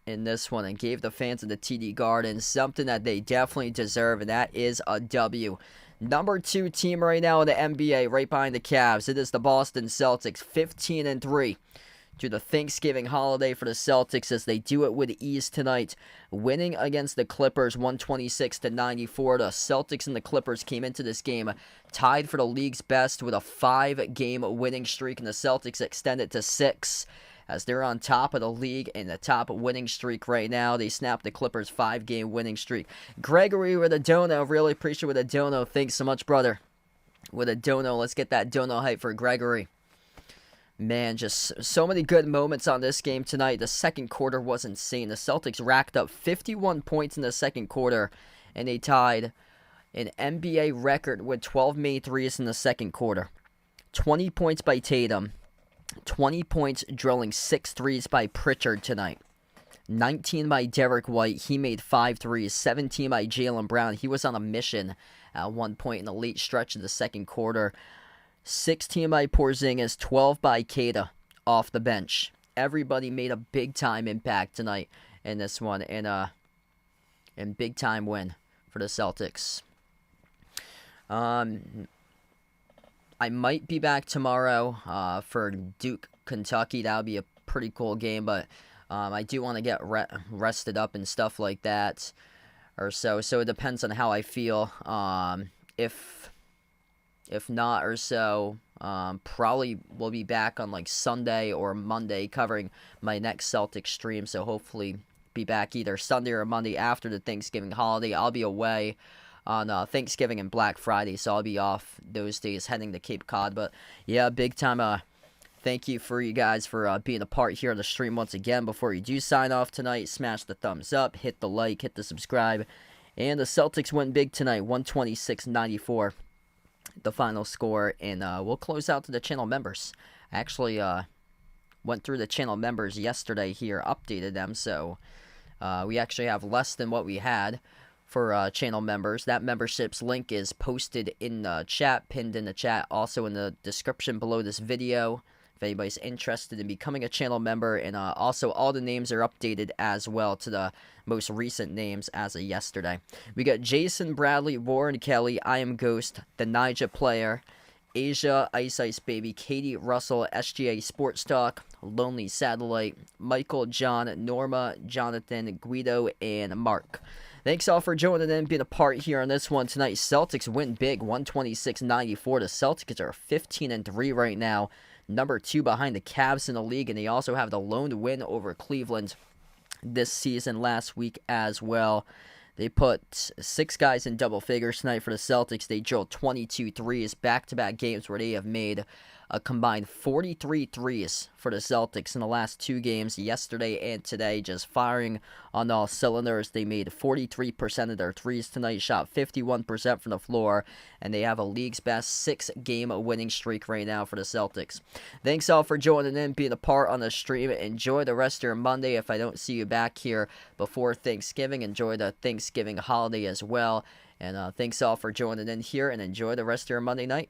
in this one, and gave the fans of the TD Garden something that they definitely deserve, and that is a W. Number 2 team right now in the NBA, right behind the Cavs. It is the Boston Celtics, 15-3. To the Thanksgiving holiday for the Celtics as they do it with ease tonight, winning against the Clippers 126-94. The Celtics and the Clippers came into this game tied for the league's best with a 5-game winning streak, and the Celtics extended to 6 as they're on top of the league in the top winning streak right now. They snapped the Clippers' 5-game winning streak. Gregory with a dono, really appreciate with a dono. Thanks so much, brother. With a dono, let's get that dono hype for Gregory. Man, just so many good moments on this game tonight. The second quarter was insane. The Celtics racked up 51 points in the second quarter, and they tied an NBA record with 12 made threes in the second quarter. 20 points by Tatum. 20 points drilling 6 threes by Pritchard tonight. 19 by Derek White. He made 5 threes. 17 by Jaylen Brown. He was on a mission at one point in the late stretch of the second quarter. 16 by Porzingis, 12 by Keita off the bench. Everybody made a big-time impact tonight in this one, and big-time win for the Celtics. I might be back tomorrow for Duke, Kentucky. That would be a pretty cool game, but I do want to get rested up and stuff like that, or so it depends on how I feel. If not or so, probably will be back on like Sunday or Monday covering my next Celtics stream. So hopefully be back either Sunday or Monday after the Thanksgiving holiday. I'll be away on Thanksgiving and Black Friday, so I'll be off those days heading to Cape Cod. But yeah, big time. Thank you for you guys for being a part here on the stream once again. Before you do sign off tonight, smash the thumbs up, hit the like, hit the subscribe. And the Celtics win big tonight, 126-94. The final score, and we'll close out to the channel members. I actually went through the channel members yesterday here, updated them, so we actually have less than what we had for channel members. That membership's link is posted in the chat, pinned in the chat, also in the description below this video if anybody's interested in becoming a channel member, and also all the names are updated as well to the most recent names as of yesterday. We got Jason, Bradley, Warren, Kelly, I Am Ghost, The Nija Player, Asia, Ice Ice Baby, Katie, Russell, SGA Sports Talk, Lonely Satellite, Michael, John, Norma, Jonathan, Guido, and Mark. Thanks all for joining in, being a part here on this one tonight. Celtics win big, 126-94. The Celtics are 15-3 right now. Number 2 behind the Cavs in the league, and they also have the lone win over Cleveland this season last week as well. They put 6 guys in double figures tonight for the Celtics. They drilled 22 threes, back-to-back games where they have made a combined 43 threes for the Celtics in the last 2 games, yesterday and today, just firing on all cylinders. They made 43% of their threes tonight, shot 51% from the floor, and they have a league's best 6-game winning streak right now for the Celtics. Thanks all for joining in, being a part on the stream. Enjoy the rest of your Monday. If I don't see you back here before Thanksgiving, enjoy the Thanksgiving holiday as well. And thanks all for joining in here, and enjoy the rest of your Monday night.